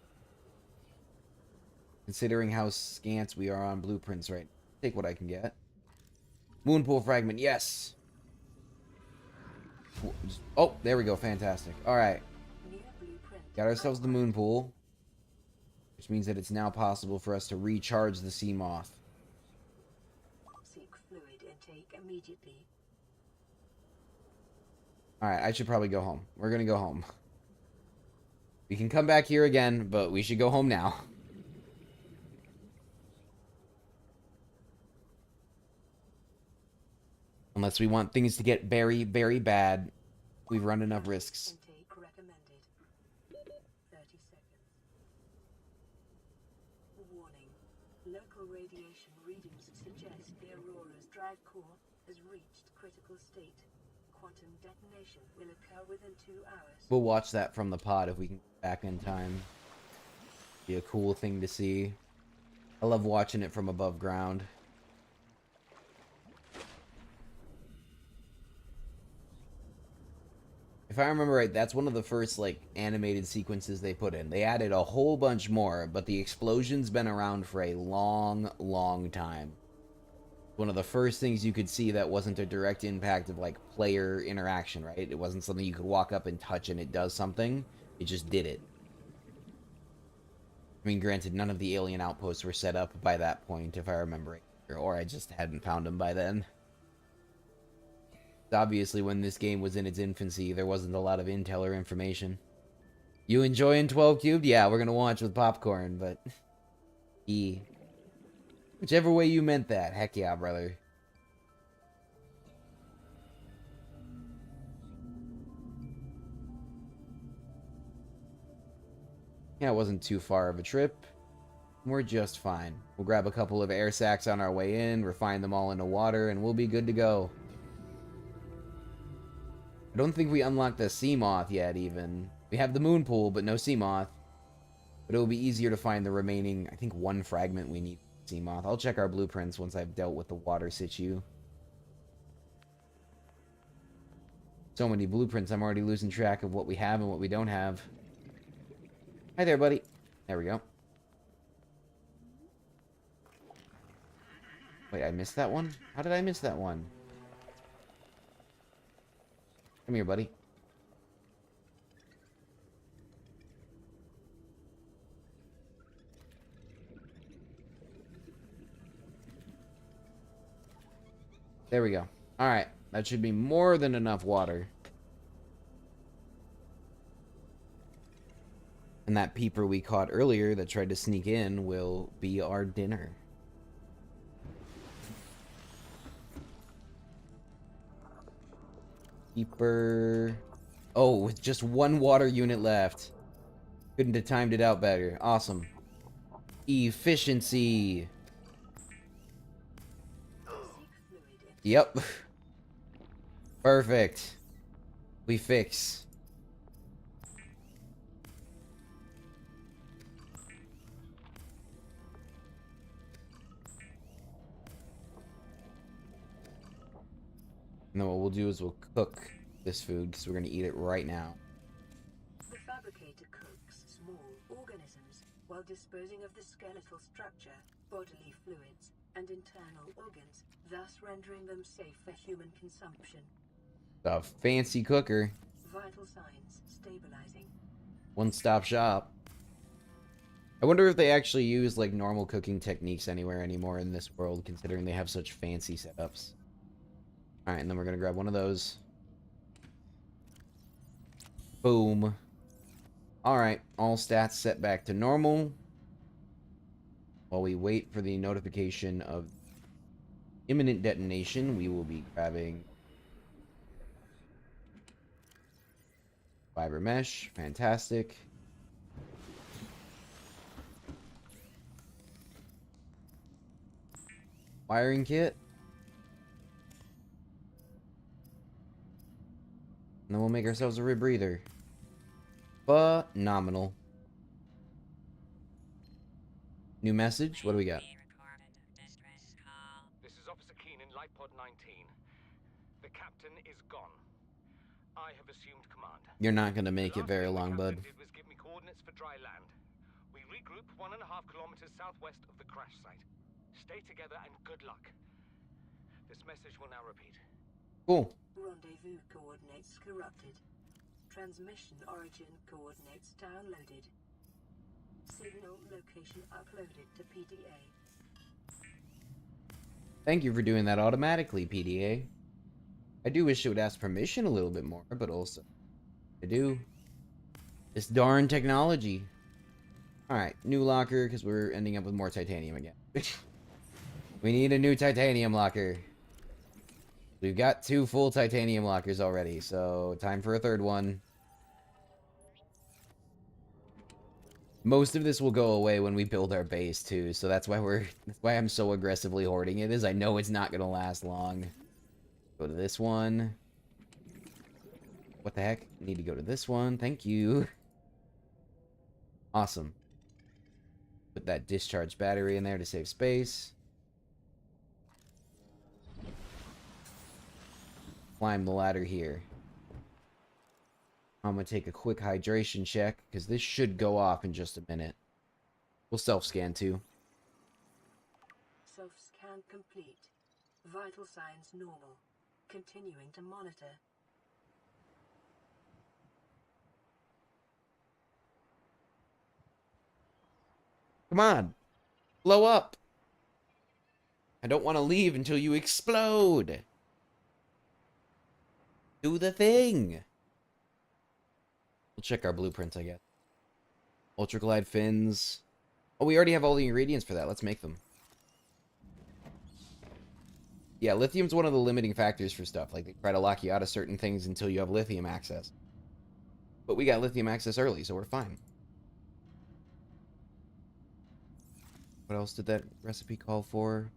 A: considering how scant we are on blueprints right now, take what I can get. Moonpool fragment, yes! Oh, there we go, fantastic. Alright,
B: New blueprint.
A: got ourselves the moonpool, which means that it's now possible for us to recharge the sea moth.
B: Seek fluid intake immediately.
A: Alright, I should probably go home. We're gonna go home. We can come back here again, but we should go home now. Unless we want things to get very, very bad, we've run enough risks.
B: Intake recommended. 30 seconds. Warning. Local radiation readings suggest the Aurora's drive core has reached critical state. Quantum detonation will occur within 2 hours.
A: We'll watch that from the pod if we can get back in time. Be a cool thing to see. I love watching it from above ground. If I remember right, that's one of the first, like, animated sequences they put in. They added a whole bunch more, but the explosion's been around for a long, long time. One of the first things you could see that wasn't a direct impact of, like, player interaction, right? It wasn't something you could walk up and touch and it does something. It just did it. I mean, granted, none of the alien outposts were set up by that point, if I remember it. Or I just hadn't found them by then. Obviously, when this game was in its infancy, there wasn't a lot of intel or information. You enjoying 12 Cubed? Yeah, we're gonna watch with popcorn, but... Whichever way you meant that. Heck yeah, brother. Yeah, it wasn't too far of a trip. We're just fine. We'll grab a couple of air sacs on our way in, refine them all into water, and we'll be good to go. I don't think we unlocked the sea moth yet, even. We have the moon pool, but no sea moth. But it will be easier to find the remaining, I think, 1 fragment we need sea moth. I'll check our blueprints once I've dealt with the water situ. So many blueprints, I'm already losing track of what we have and what we don't have. Hi there, buddy. There we go. Wait, I missed that one? How did I miss that one? Come here, buddy. There we go. Alright, that should be more than enough water. And that peeper we caught earlier that tried to sneak in will be our dinner. Peeper. Oh, with just 1 water unit left. Couldn't have timed it out better. Awesome. Efficiency. Yep. Perfect. We fix. And then what we'll do is we'll cook this food because we're going to eat it right now.
B: The fabricator cooks small organisms while disposing of the skeletal structure, bodily fluids, and internal organs, thus rendering them safe for human consumption.
A: A fancy cooker.
B: Vital signs stabilizing.
A: One-stop shop. I wonder if they actually use, like, normal cooking techniques anywhere anymore in this world, considering they have such fancy setups. Alright, and then we're gonna grab one of those. Boom. Alright, all stats set back to normal. While we wait for the notification of imminent detonation, we will be grabbing fiber mesh. Fantastic. Wiring kit. And then we'll make ourselves a rebreather. Phenomenal. New message? What do we got?
D: This is Officer Keen in Light Pod 19. The captain is gone. I have assumed command.
A: You're not gonna make
D: The
A: it
D: last
A: very
D: thing the
A: long, bud.
D: captain did was give me coordinates for dry land. We regroup 1.5 kilometers southwest of the crash site. Stay together and good luck. This message will now repeat.
A: Cool.
B: Rendezvous coordinates corrupted. Transmission origin coordinates downloaded. Signal location uploaded to PDA.
A: Thank you for doing that automatically, PDA. I do wish it would ask permission a little bit more, but also I do. This darn technology. Alright, new locker, because we're ending up with more titanium again. We need a new titanium locker. We've got 2 full titanium lockers already, so time for a 3rd one. Most of this will go away when we build our base too, so that's why I'm so aggressively hoarding it, is I know it's not gonna last long. Go to this one. What the heck? Need to go to this one. Thank you. Awesome. Put that discharge battery in there to save space. Climb the ladder here. I'm gonna take a quick hydration check, because this should go off in just a minute. We'll self-scan too.
B: Self-scan complete. Vital signs normal. Continuing to monitor.
A: Come on! Blow up! I don't want to leave until you explode! Do the thing! We'll check our blueprints, I guess. Ultraglide fins. Oh, we already have all the ingredients for that. Let's make them. Yeah, lithium's one of the limiting factors for stuff. Like, they try to lock you out of certain things until you have lithium access. But we got lithium access early, so we're fine. What else did that recipe call for?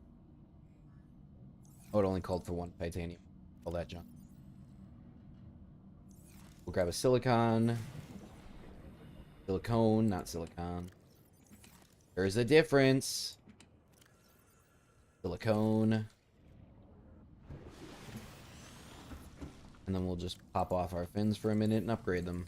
A: Oh, it only called for 1 titanium. All that junk. We'll grab a silicon. Silicone, not silicon. There's a difference. Silicone. And then we'll just pop off our fins for a minute and upgrade them.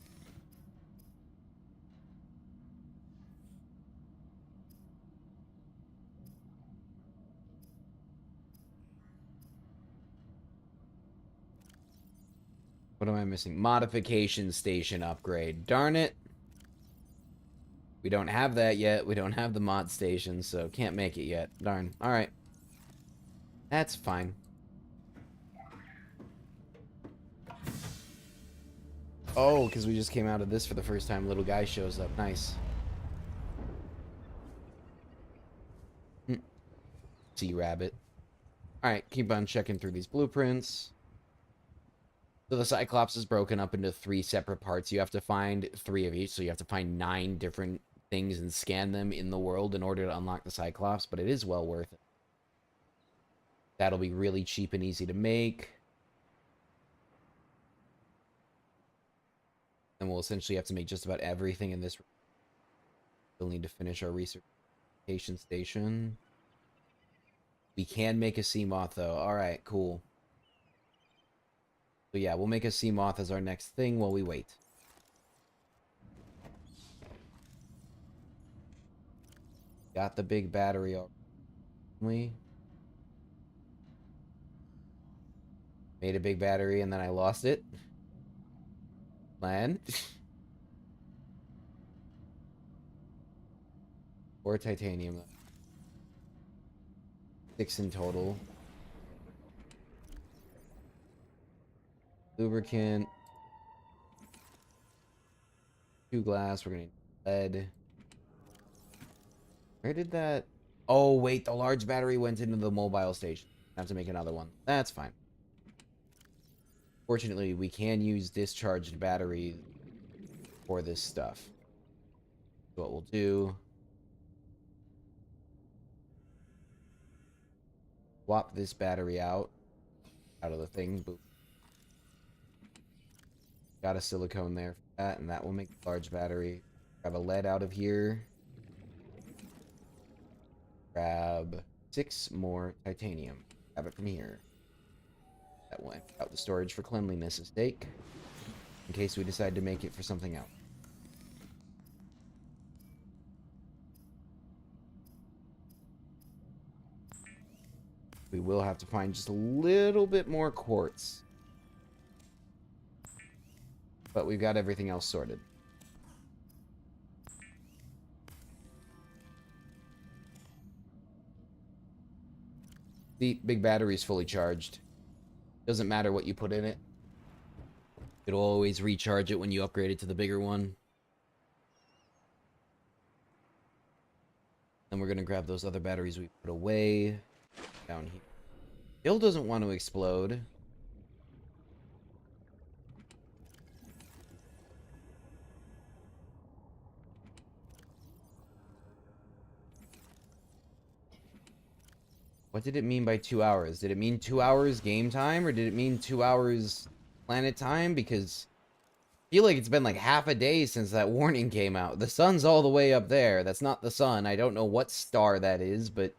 A: What am I missing? Modification station upgrade. Darn it. We don't have that yet. We don't have the mod station, so can't make it yet. Darn. Alright. That's fine. Oh, because we just came out of this for the first time. Little guy shows up. Nice. Sea rabbit. Alright, keep on checking through these blueprints. So the Cyclops is broken up into 3 separate parts. You have to find 3 of each, so you have to find 9 different things and scan them in the world in order to unlock the Cyclops, but it is well worth it. That'll be really cheap and easy to make. And we'll essentially have to make just about everything in this. We'll need to finish our research station. We can make a sea moth, though. Alright, cool. So yeah, we'll make a sea moth as our next thing while we wait. Got the big battery already. Made a big battery and then I lost it. Plan. 4 titanium. 6 in total. Lubricant. 2 glass. We're gonna need lead. Where did that... Oh, wait, the large battery went into the mobile station. I have to make another one. That's fine. Fortunately, we can use discharged battery for this stuff. So what we'll do... swap this battery out of the thing. Boop. Got a silicone there for that, and that will make a large battery. Grab a lead out of here. Grab 6 more titanium. Grab it from here. That went out the storage for cleanliness' sake, in case we decide to make it for something else. We will have to find just a little bit more quartz. But we've got everything else sorted. The big battery's fully charged. Doesn't matter what you put in it. It'll always recharge it when you upgrade it to the bigger one. Then we're going to grab those other batteries we put away down here. Still doesn't want to explode. What did it mean by 2 hours? Did it mean 2 hours game time, or did it mean 2 hours planet time? Because I feel like it's been like half a day since that warning came out. The sun's all the way up there. That's not the sun. I don't know what star that is, but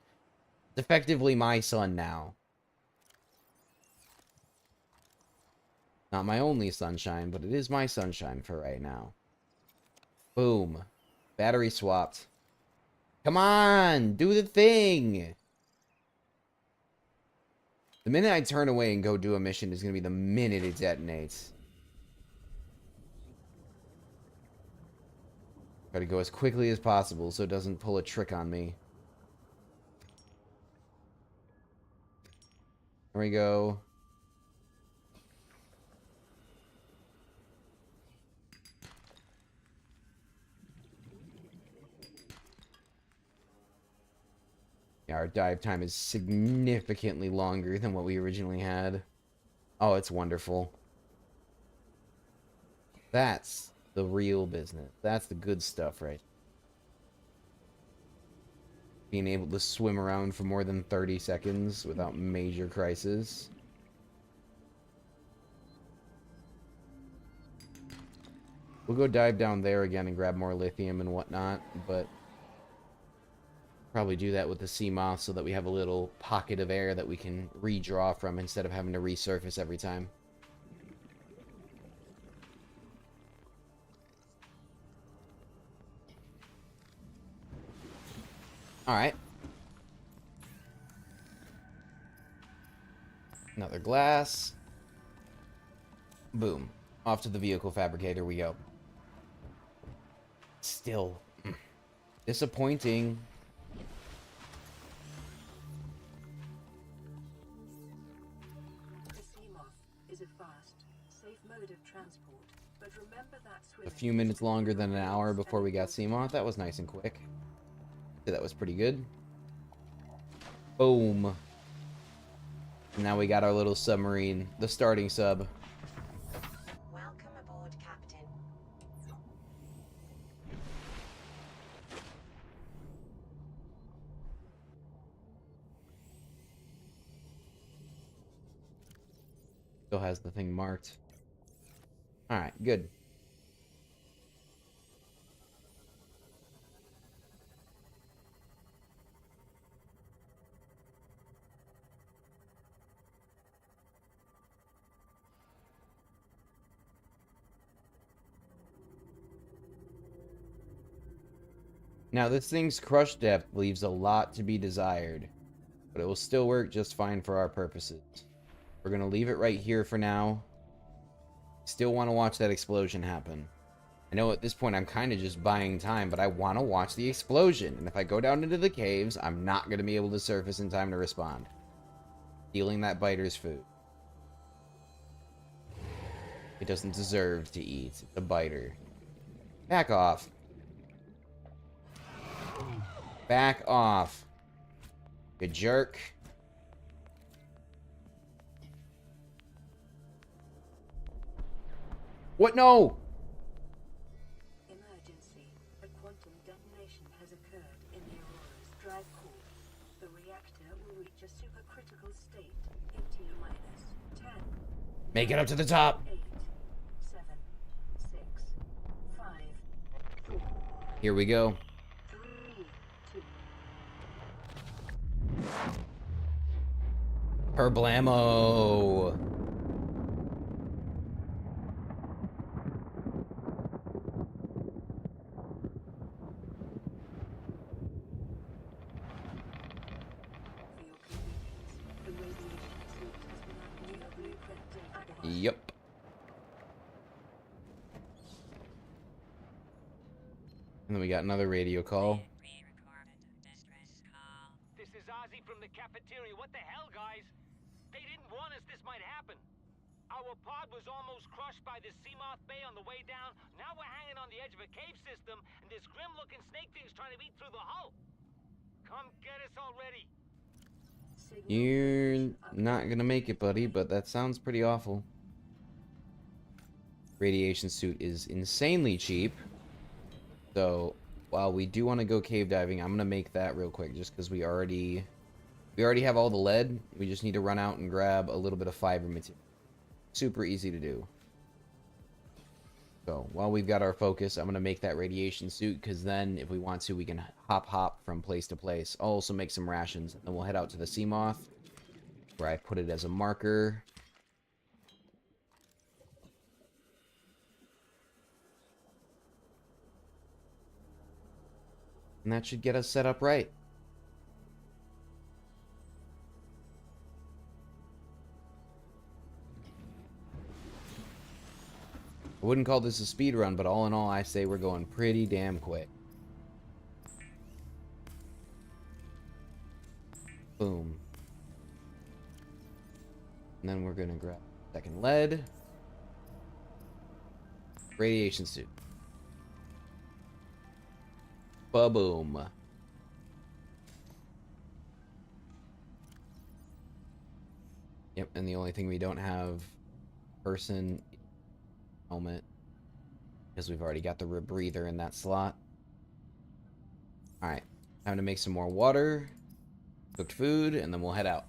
A: it's effectively my sun now. Not my only sunshine, but it is my sunshine for right now. Boom. Battery swapped. Come on! Do the thing! The minute I turn away and go do a mission is going to be the minute it detonates. Try to go as quickly as possible so it doesn't pull a trick on me. There we go. Yeah, our dive time is significantly longer than what we originally had. Oh, it's wonderful. That's the real business. That's the good stuff, right? Being able to swim around for more than 30 seconds without major crisis. We'll go dive down there again and grab more lithium and whatnot, but probably do that with the sea moth so that we have a little pocket of air that we can redraw from instead of having to resurface every time. Alright. Another glass. Boom. Off to the vehicle fabricator we go. Still disappointing. A few minutes longer than an hour before we got Seamoth. That was nice and quick. Yeah, that was pretty good. Boom. And now we got our little submarine, the starting sub.
E: Welcome aboard, Captain.
A: Still has the thing marked. Alright, good. Now, this thing's crush depth leaves a lot to be desired, but it will still work just fine for our purposes. We're going to leave it right here for now. Still want to watch that explosion happen. I know at this point I'm kind of just buying time, but I want to watch the explosion. And if I go down into the caves, I'm not going to be able to surface in time to respond. Stealing that biter's food. It doesn't deserve to eat. It's a biter. Back off. Back off. Good jerk. What? No!
B: Emergency. A quantum detonation has occurred in the Aurora's drive core. The reactor will reach a supercritical state in T-minus 10,
A: Make it up to the top.
B: 8, 7, 6, 5, 4,
A: Here we go.
B: 3, 2.
A: Herblamo.
B: For your convenience, the radiation suit has been new blueprint acquired.
A: Yep. And then we got another radio call.
D: This is Ozzy from the cafeteria. What the hell, guys? They didn't warn us this might happen. Our pod was almost crushed by this Seamoth Bay on the way down. Now we're hanging on the edge of a cave system, and this grim-looking snake thing's trying to eat through the hull. Come get us already.
B: Signal
A: You're
B: operation
A: not gonna make it, buddy, but that sounds pretty awful. Radiation suit is insanely cheap. So, while we do want to go cave diving, I'm gonna make that real quick, just because we already have all the lead. We just need to run out and grab a little bit of fiber material. Super easy to do. So, while we've got our focus, I'm gonna make that radiation suit, because then, if we want to, we can hop from place to place. I'll also make some rations, and then we'll head out to the Seamoth, where I put it as a marker. And that should get us set up right. I wouldn't call this a speed run, but all in all, I say we're going pretty damn quick. Boom. And then we're gonna grab second lead. Radiation suit. Ba-boom. Yep, and the only thing we don't have person helmet, because we've already got the rebreather in that slot. Alright, time to make some more water, cooked food, and then we'll head out.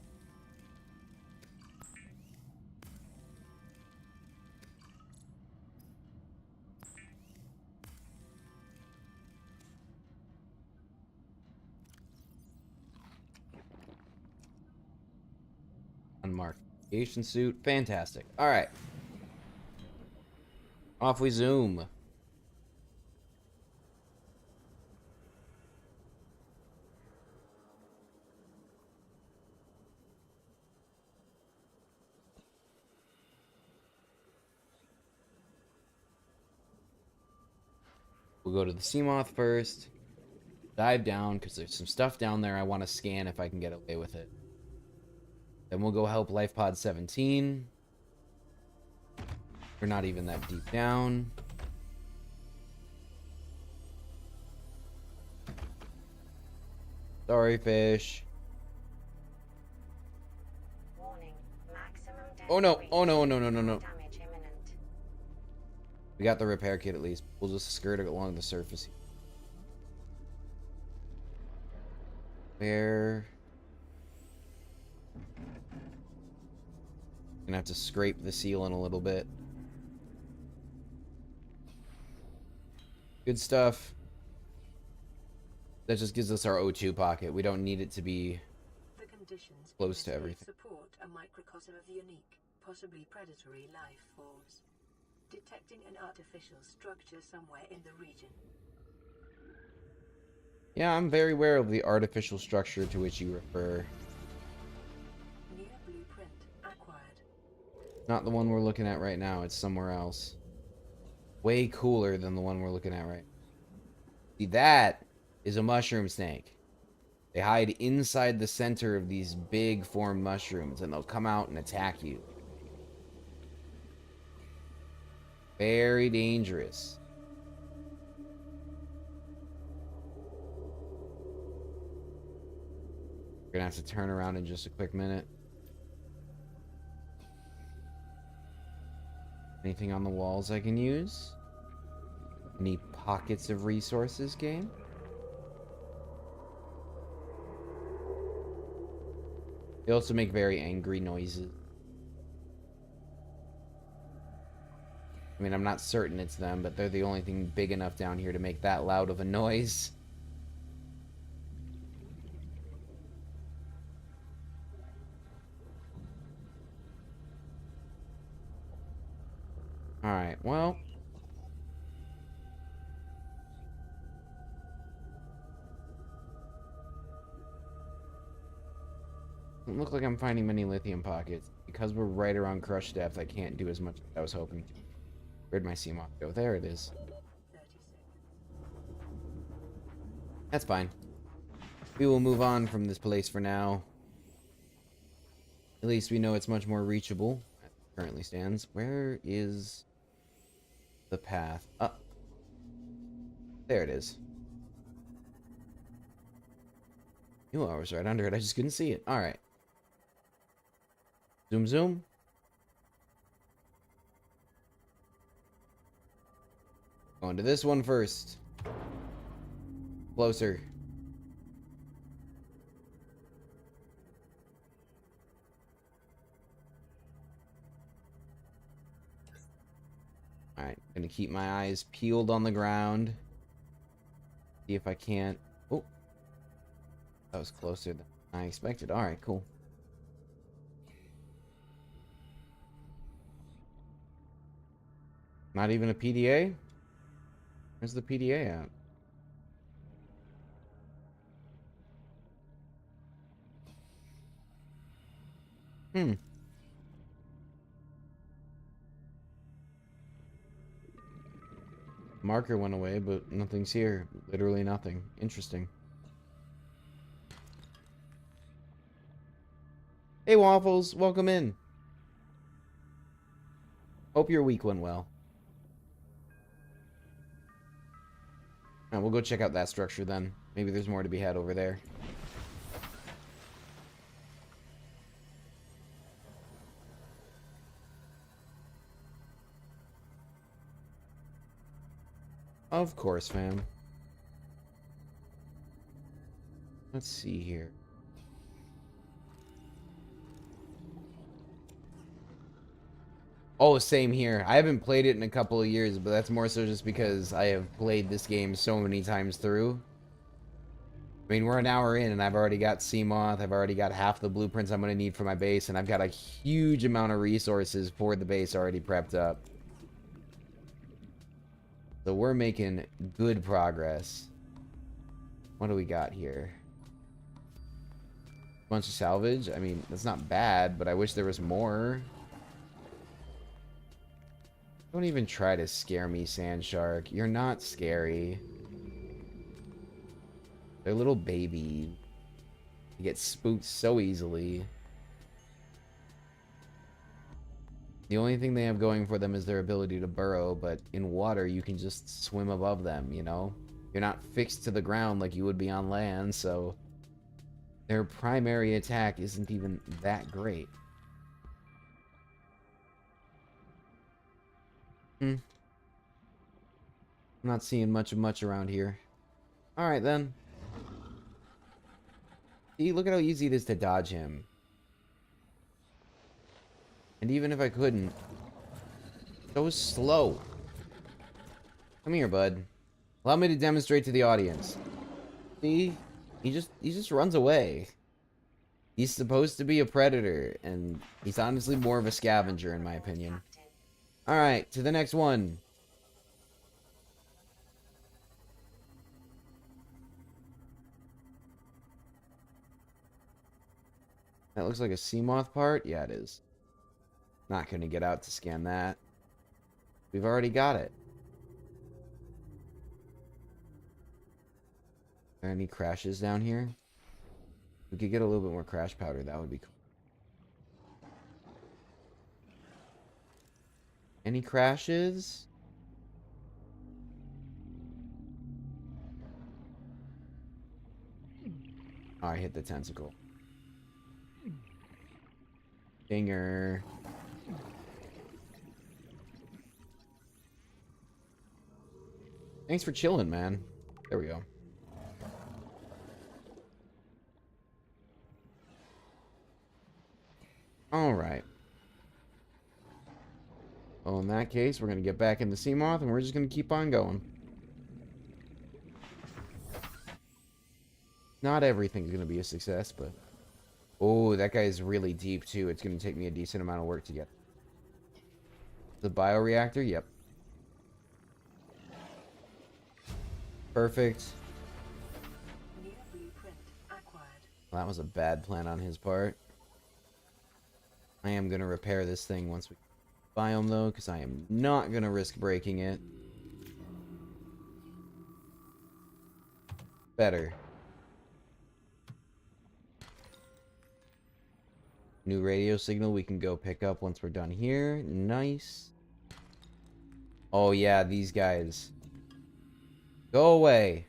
A: Unmarked aviation suit, fantastic. Alright. Off we zoom. We'll go to the Seamoth first. Dive down, because there's some stuff down there I want to scan if I can get away with it. Then we'll go help Life Pod 17. We're not even that deep down. Sorry, fish.
E: Warning. Maximum
A: Oh no,
E: depth
A: oh no,
E: reached.
A: no, no, no, no.
E: Damage imminent.
A: We got the repair kit at least. We'll just skirt it along the surface. Where? Gonna have to scrape the ceiling a little bit. Good stuff. That just gives us our O2 pocket. We don't need it to be
B: The conditions
A: close
B: in
A: to
B: this
A: everything.
B: place support a microcosm of unique, possibly predatory life forms. Detecting an artificial structure somewhere in the region.
A: Yeah, I'm very aware of the artificial structure to which you refer.
B: New blueprint acquired.
A: Not the one we're looking at right now. It's somewhere else. Way cooler than the one we're looking at right now. See, that is a mushroom snake. They hide inside the center of these big formed mushrooms, and they'll come out and attack you. Very dangerous. We're gonna have to turn around in just a quick minute. Anything on the walls I can use? Any pockets of resources, game? They also make very angry noises. I mean, I'm not certain it's them, but they're the only thing big enough down here to make that loud of a noise. Alright, well. Doesn't look like I'm finding many lithium pockets. Because we're right around crush depth, I can't do as much as I was hoping to. Where'd my sea moth go? There it is.
B: 30 seconds.
A: That's fine. We will move on from this place for now. At least we know it's much more reachable as it currently stands. Where is the path? Oh. There it is. Knew I was right under it. I just couldn't see it. Alright. Zoom, zoom. Going to this one first. Closer. Alright, gonna keep my eyes peeled on the ground. See if I can't. Oh, that was closer than I expected. Alright, cool. Not even a PDA? Where's the PDA at? Marker went away, but nothing's here. Literally nothing. Interesting. Hey Waffles, welcome in. Hope your week went well. Alright, we'll go check out that structure then. Maybe there's more to be had over there. Of course, fam. Let's see here. Oh, same here. I haven't played it in a couple of years, but that's more so just because I have played this game so many times through. I mean, we're an hour in, and I've already got Seamoth. I've already got half the blueprints I'm going to need for my base, and I've got a huge amount of resources for the base already prepped up. So we're making good progress. What do we got here? Bunch of salvage. I mean, that's not bad, but I wish there was more. Don't even try to scare me, Sand Shark. You're not scary. They're little babies. You get spooked so easily. The only thing they have going for them is their ability to burrow, but in water you can just swim above them, you know? You're not fixed to the ground like you would be on land, so their primary attack isn't even that great. I'm not seeing much around here. Alright then. See, look at how easy it is to dodge him. And even if I couldn't, so slow. Come here, bud. Allow me to demonstrate to the audience. See? He just runs away. He's supposed to be a predator, and he's honestly more of a scavenger in my opinion. Alright, to the next one. That looks like a Seamoth part? Yeah, it is. Not gonna get out to scan that. We've already got it. Are there any crashes down here? We could get a little bit more crash powder. That would be cool. Any crashes? Oh, I hit the tentacle. Dinger. Thanks for chilling, man. There we go. All right. Well, in that case, we're going to get back into Seamoth, and we're just going to keep on going. Not everything's going to be a success, but... Oh, that guy's really deep, too. It's going to take me a decent amount of work to get. The bioreactor? Yep. Perfect.
B: New blueprint acquired.
A: Well, that was a bad plan on his part. I am going to repair this thing once we biome, though, because I am not going to risk breaking it. Better. New radio signal we can go pick up once we're done here. Nice. Oh, yeah, these guys. Go away.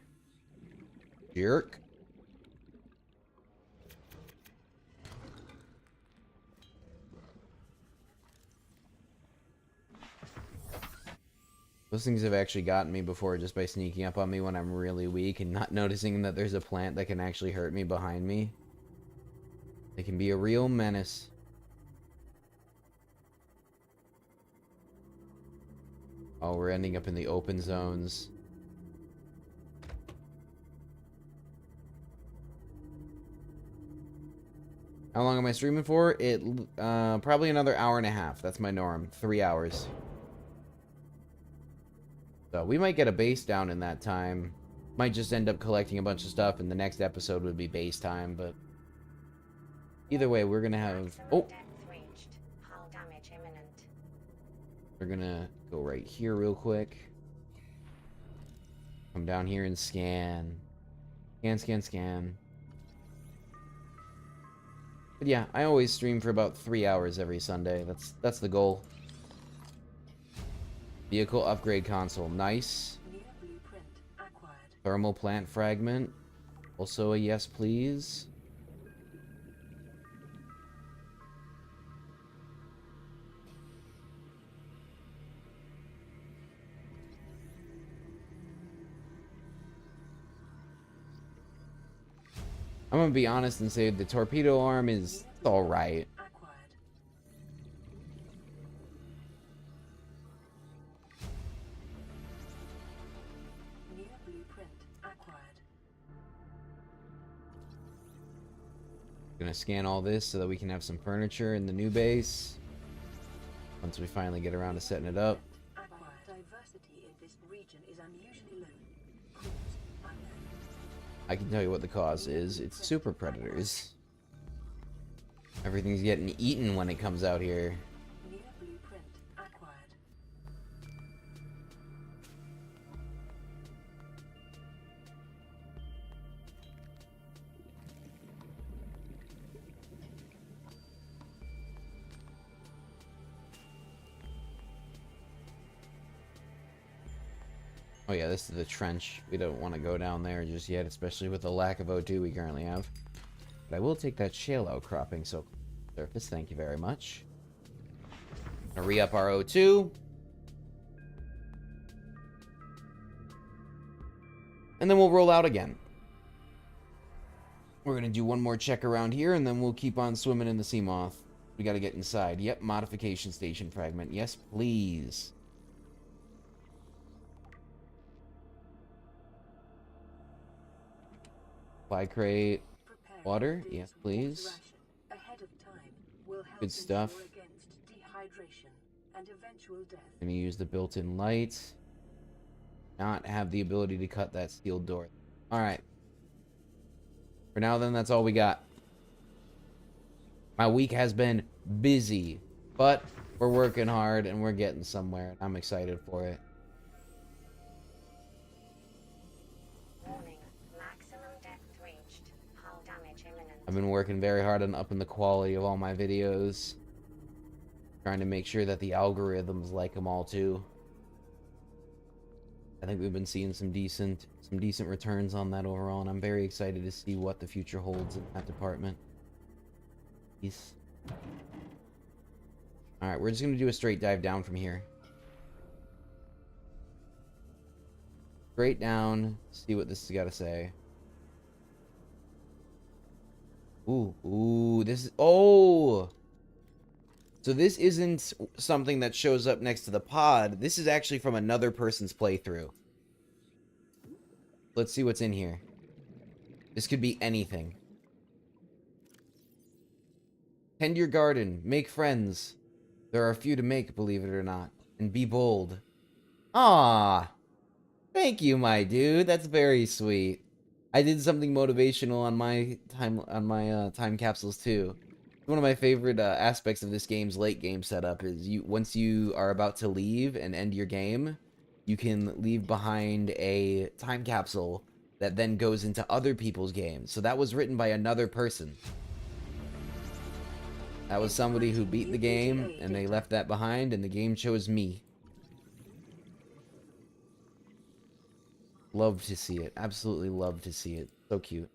A: Jerk. Those things have actually gotten me before just by sneaking up on me when I'm really weak and not noticing that there's a plant that can actually hurt me behind me. They can be a real menace. Oh, we're ending up in the open zones. How long am I streaming for? Probably another hour and a half. That's my norm. 3 hours. So we might get a base down in that time. Might just end up collecting a bunch of stuff, and the next episode would be base time, but... Either way, we're gonna have...
E: Maximum
A: Oh!
E: depth reached. Hull damage imminent.
A: We're gonna go right here real quick. Come down here and scan. Scan. But yeah, I always stream for about 3 hours every Sunday. That's the goal. Vehicle upgrade console. Nice.
B: New blueprint acquired.
A: Thermal plant fragment. Also a yes, please. I'm gonna be honest and say the torpedo arm is alright.
B: Acquired. New blueprint acquired.
A: Gonna scan all this so that we can have some furniture in the new base. Once we finally get around to setting it up.
B: Acquired. Diversity in this region is unusually low. Cause unknown.
A: I can tell you what the cause is. It's super predators. Everything's getting eaten when it comes out here.
B: New blueprint acquired.
A: Oh yeah, this is the trench. We don't want to go down there just yet, especially with the lack of O2 we currently have. But I will take that shale outcropping, so surface, thank you very much. Gonna re-up our O2. And then we'll roll out again. We're gonna do one more check around here, and then we'll keep on swimming in the Seamoth. We gotta get inside. Yep, modification station fragment. Yes, please. Supply crate.
B: Prepare
A: Water?
B: for
A: Yes,
B: this
A: please.
B: water ration ahead of time will help
A: Good stuff.
B: ensure against dehydration and eventual death.
A: Gonna use the built-in light. Not have the ability to cut that steel door. Alright. For now then, that's all we got. My week has been busy, but we're working hard and we're getting somewhere. I'm excited for it.
E: Warning. Maximum depth reached. Hull damage imminent.
A: I've been working very hard on upping the quality of all my videos. Trying to make sure that the algorithms like them all too. I think we've been seeing some decent returns on that overall, and I'm very excited to see what the future holds in that department. Peace. Alright, we're just going to do a straight dive down from here. Straight down, see what this has got to say. Ooh, this is... Oh! So this isn't something that shows up next to the pod. This is actually from another person's playthrough. Let's see what's in here. This could be anything. Tend your garden. Make friends. There are a few to make, believe it or not. And be bold. Ah, thank you, my dude. That's very sweet. I did something motivational on my time capsules too. One of my favorite aspects of this game's late game setup is once you are about to leave and end your game, you can leave behind a time capsule that then goes into other people's games. So that was written by another person. That was somebody who beat the game, and they left that behind, and the game chose me. Love to see it. Absolutely love to see it. So cute.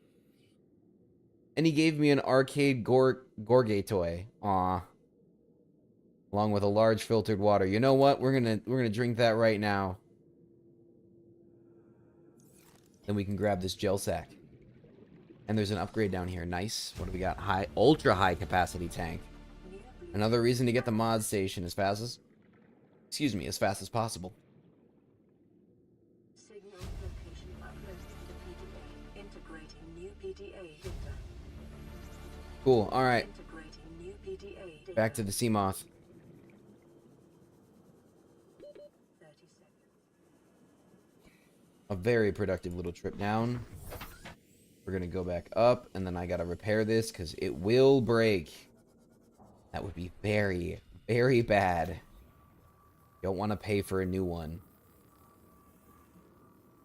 A: And he gave me an arcade Gorge toy. Aw. Along with a large filtered water. You know what? We're gonna drink that right now. Then we can grab this gel sack. And there's an upgrade down here. Nice. What do we got? Ultra high capacity tank. Another reason to get the mod station as fast as possible.
B: Signal location uploaded to PDA. Integrating new PDA data.
A: Cool. All right.
B: Integrating new PDA data.
A: Back to the Seamoth.
B: 30 seconds.
A: A very productive little trip down. We're gonna go back up, and then I gotta repair this because it will break. That would be very, very bad. Don't want to pay for a new one.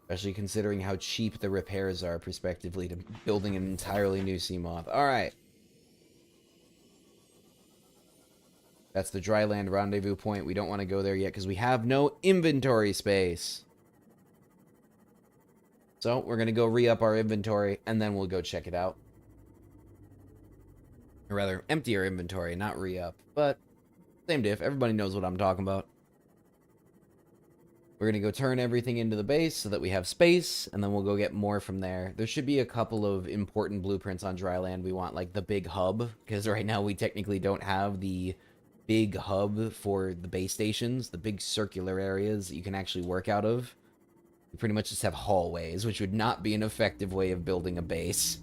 A: Especially considering how cheap the repairs are, prospectively, to building an entirely new Seamoth. Alright. That's the dry land rendezvous point. We don't want to go there yet because we have no inventory space. So, we're going to go re-up our inventory, and then we'll go check it out. Or rather, empty our inventory, not re-up. But, same diff. Everybody knows what I'm talking about. We're going to go turn everything into the base so that we have space, and then we'll go get more from there. There should be a couple of important blueprints on dry land. We want, like, the big hub, because right now we technically don't have the big hub for the base stations, the big circular areas that you can actually work out of. We pretty much just have hallways, which would not be an effective way of building a base.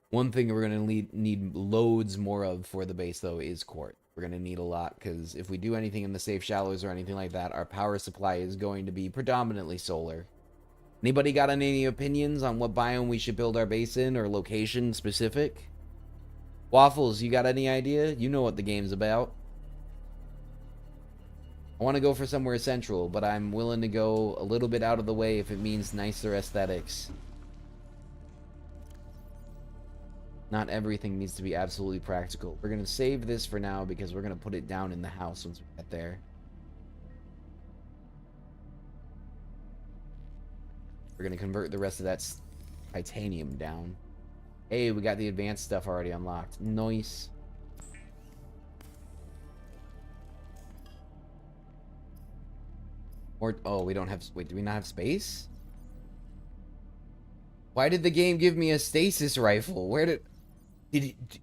A: One thing we're going to need loads more of for the base, though, is quartz. We're going to need a lot, because if we do anything in the safe shallows or anything like that, our power supply is going to be predominantly solar. Anybody got any opinions on what biome we should build our base in, or location specific? Waffles, you got any idea? You know what the game's about. I want to go for somewhere central, but I'm willing to go a little bit out of the way if it means nicer aesthetics. Not everything needs to be absolutely practical. We're going to save this for now because we're going to put it down in the house once we get there. We're going to convert the rest of that titanium down. Hey, we got the advanced stuff already unlocked. Nice. Oh, we don't have... Wait, do we not have space? Why did the game give me a stasis rifle? Where did...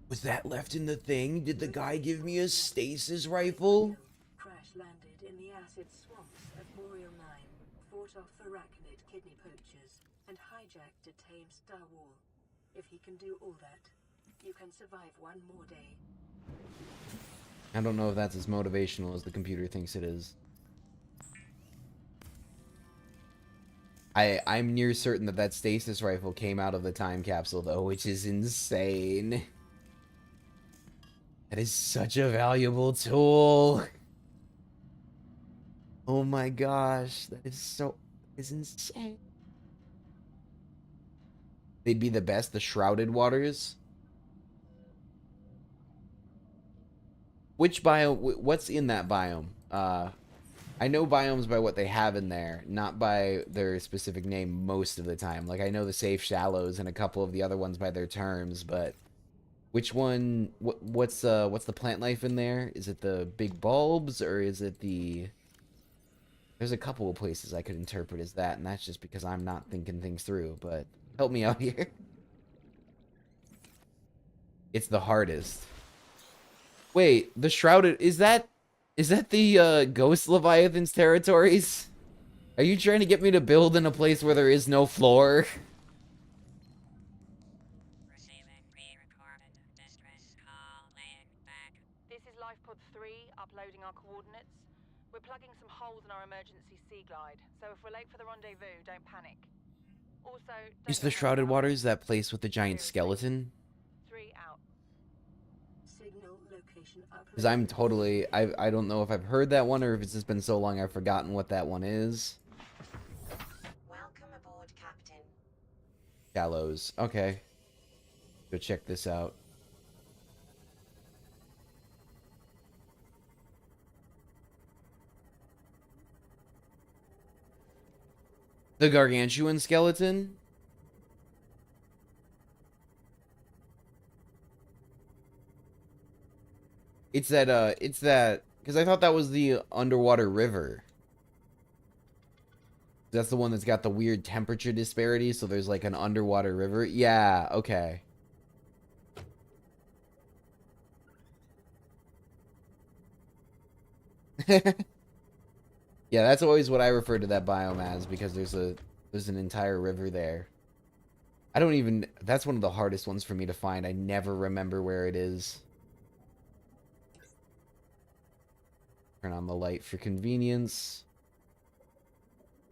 A: Was that left in the thing? Did the guy give me a stasis rifle?
B: Crash landed in the acid swamps of Boreal 9, fought off arachnid kidney poachers, and hijacked a tame Star Wall. If he can do all that, you can survive one more day.
A: I don't know if that's as motivational as the computer thinks it is. I'm near certain that that stasis rifle came out of the time capsule, though, which is insane. That is such a valuable tool. Oh my gosh, that is insane. They'd be the best, the shrouded waters. Which biome? What's in that biome? I know biomes by what they have in there, not by their specific name most of the time. Like, I know the safe shallows and a couple of the other ones by their terms, but which one, what's the plant life in there? Is it the big bulbs, or is it the... There's a couple of places I could interpret as that, and that's just because I'm not thinking things through, but help me out here. It's the hardest. Wait, the Shrouded... Is that the Ghost Leviathan's territories? Are you trying to get me to build in a place where there is no floor?
E: Receiving pre-recorded distress call laying back.
F: This is Lifepod 3, uploading our coordinates. We're plugging some holes in our emergency sea glide, so if we're late for the rendezvous, don't panic. Also,
A: Is the Shrouded Waters that place with the giant skeleton?
F: 3 out.
B: Signal location uploaded.
A: Because I'm totally... I don't know if I've heard that one or if it's just been so long I've forgotten what that one is.
E: Welcome aboard, Captain.
A: Shallows. Okay. Go check this out. The gargantuan skeleton? It's that, because I thought that was the underwater river. That's the one that's got the weird temperature disparity, so there's like an underwater river. Yeah, okay. Yeah, that's always what I refer to that biome as, because there's an entire river there. I don't even... That's one of the hardest ones for me to find. I never remember where it is. Turn on the light for convenience.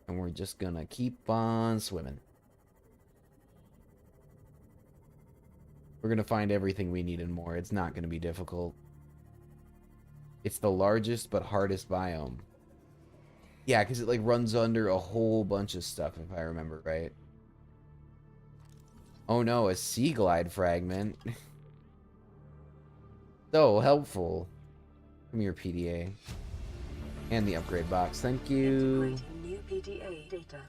A: And we're just gonna keep on swimming. We're gonna find everything we need and more. It's not gonna be difficult. It's the largest but hardest biome. Yeah, because it like runs under a whole bunch of stuff, if I remember right. Oh no, a sea glide fragment. So helpful. Come here, PDA. And the upgrade box. Thank you.
B: Integrating new PDA data.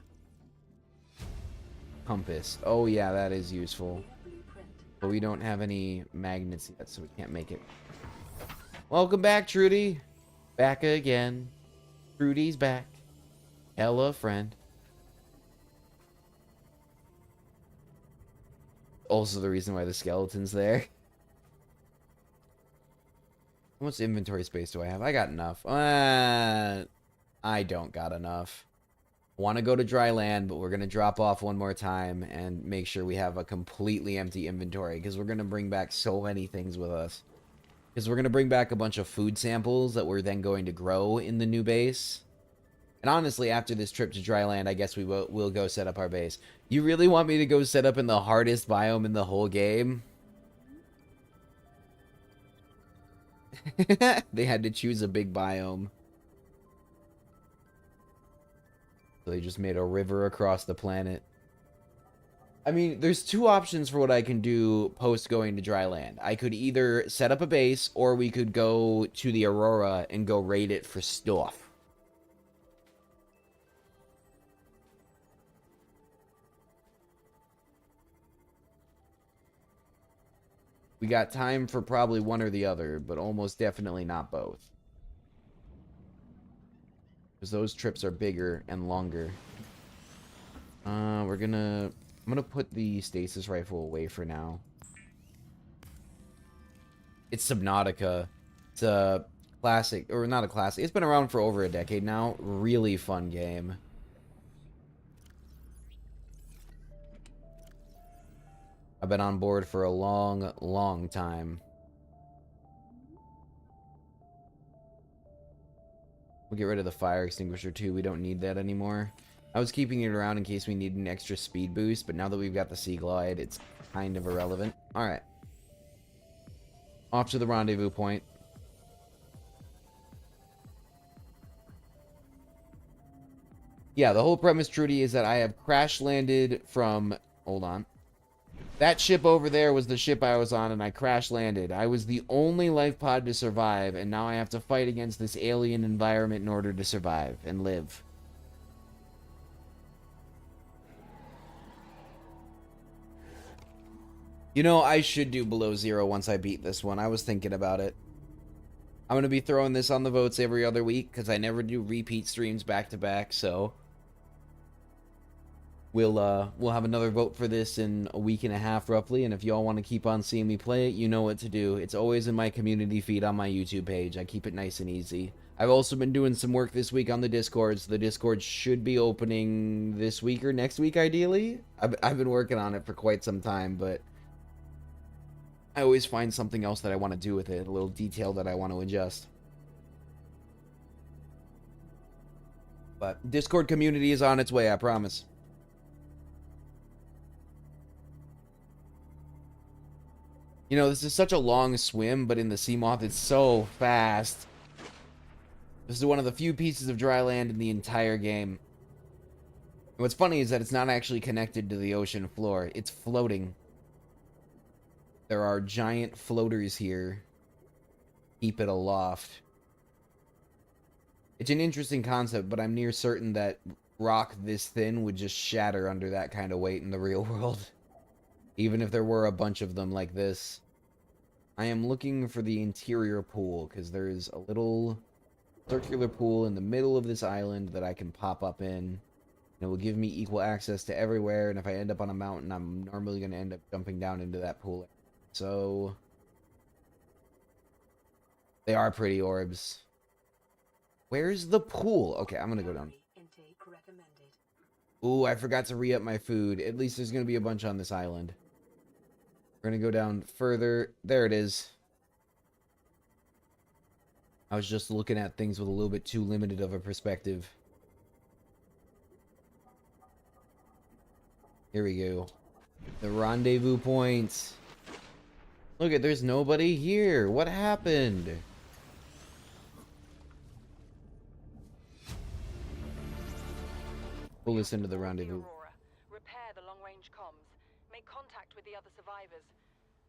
A: Compass. Oh yeah, that is useful.
B: New blueprint.
A: But we don't have any magnets yet, so we can't make it. Welcome back, Trudy. Back again. Trudy's back. Hello, friend. Also the reason why the skeleton's there. How much inventory space do I have? I got enough. I don't got enough. Want to go to dry land, but we're going to drop off one more time and make sure we have a completely empty inventory, because we're going to bring back so many things with us. Because we're going to bring back a bunch of food samples that we're then going to grow in the new base. And honestly, after this trip to dry land, I guess we'll go set up our base. You really want me to go set up in the hardest biome in the whole game? They had to choose a big biome. So they just made a river across the planet. I mean, there's two options for what I can do post going to dry land. I could either set up a base, or we could go to the Aurora and go raid it for stuff. We got time for probably one or the other, but almost definitely not both. Because those trips are bigger and longer. I'm gonna put the stasis rifle away for now. It's Subnautica. It's a classic, or not a classic. It's been around for over a decade now. Really fun game. I've been on board for a long, long time. We'll get rid of the fire extinguisher too. We don't need that anymore. I was keeping it around in case we need an extra speed boost, but now that we've got the Sea Glide, it's kind of irrelevant. Alright. Off to the rendezvous point. Yeah, the whole premise, Trudy, is that I have crash landed from... Hold on. That ship over there was the ship I was on, and I crash landed. I was the only life pod to survive, and now I have to fight against this alien environment in order to survive and live. You know, I should do below zero once I beat this one. I was thinking about it. I'm going to be throwing this on the votes every other week because I never do repeat streams back to back, so we'll have another vote for this in a week and a half roughly, and if y'all want to keep on seeing me play it, you know what to do. It's always in my community feed on my YouTube page. I keep it nice and easy. I've also been doing some work this week on the Discord, so the Discord should be opening this week or next week ideally. I've been working on it for quite some time, but I always find something else that I want to do with it, a little detail that I want to adjust. But Discord community is on its way, I promise. You know, this is such a long swim, but in the Seamoth it's so fast. This is one of the few pieces of dry land in the entire game. And what's funny is that it's not actually connected to the ocean floor. It's floating. There are giant floaters here. Keep it aloft. It's an interesting concept, but I'm near certain that rock this thin would just shatter under that kind of weight in the real world. Even if there were a bunch of them like this. I am looking for the interior pool, because there's a little circular pool in the middle of this island that I can pop up in. And it will give me equal access to everywhere, and if I end up on a mountain, I'm normally going to end up jumping down into that pool. So, they are pretty orbs. Where's the pool? Okay, I'm going to go down. Ooh, I forgot to re-up my food. At least there's going to be a bunch on this island. We're going to go down further. There it is. I was just looking at things with a little bit too limited of a perspective. Here we go. The rendezvous points. Look at, there's nobody here. What happened? We'll listen to the rendezvous.
F: Repair the long-range comms. Make contact with the other survivors.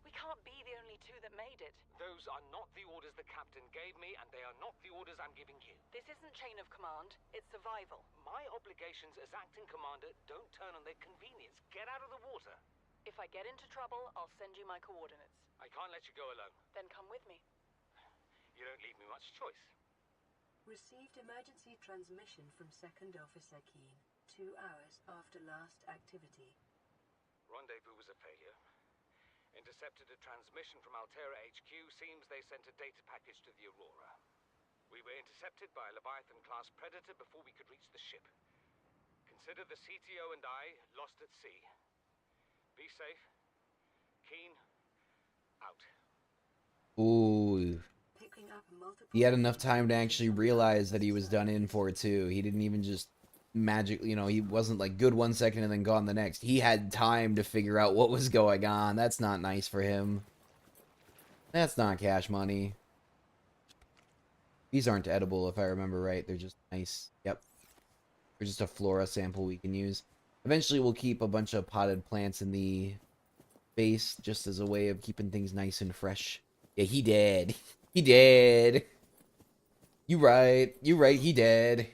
F: We can't be the only two that made it.
D: Those are not the orders the captain gave me, and they are not the orders I'm giving you.
F: This isn't chain of command, it's survival.
D: My obligations as acting commander don't turn on their convenience. Get out of the water.
F: If I get into trouble, I'll send you my coordinates.
D: I can't let you go alone.
F: Then come with me.
D: You don't leave me much choice.
B: Received emergency transmission from Second Officer Keane, 2 hours after last activity.
D: Rendezvous was a failure. Intercepted a transmission from Altera HQ. Seems they sent a data package to the Aurora. We were intercepted by a Leviathan-class Predator before we could reach the ship. Consider the CTO and I lost at sea. Be safe. Keen. Out.
A: Ooh. He had enough time to actually realize that he was done in for it too. He didn't even just magically, you know, he wasn't like good 1 second and then gone the next. He had time to figure out what was going on. That's not nice for him. That's not cash money. These aren't edible if I remember right. They're just nice. Yep. They're just a flora sample we can use. Eventually we'll keep a bunch of potted plants in the base just as a way of keeping things nice and fresh. Yeah, he did. He did. You right. You right, he did.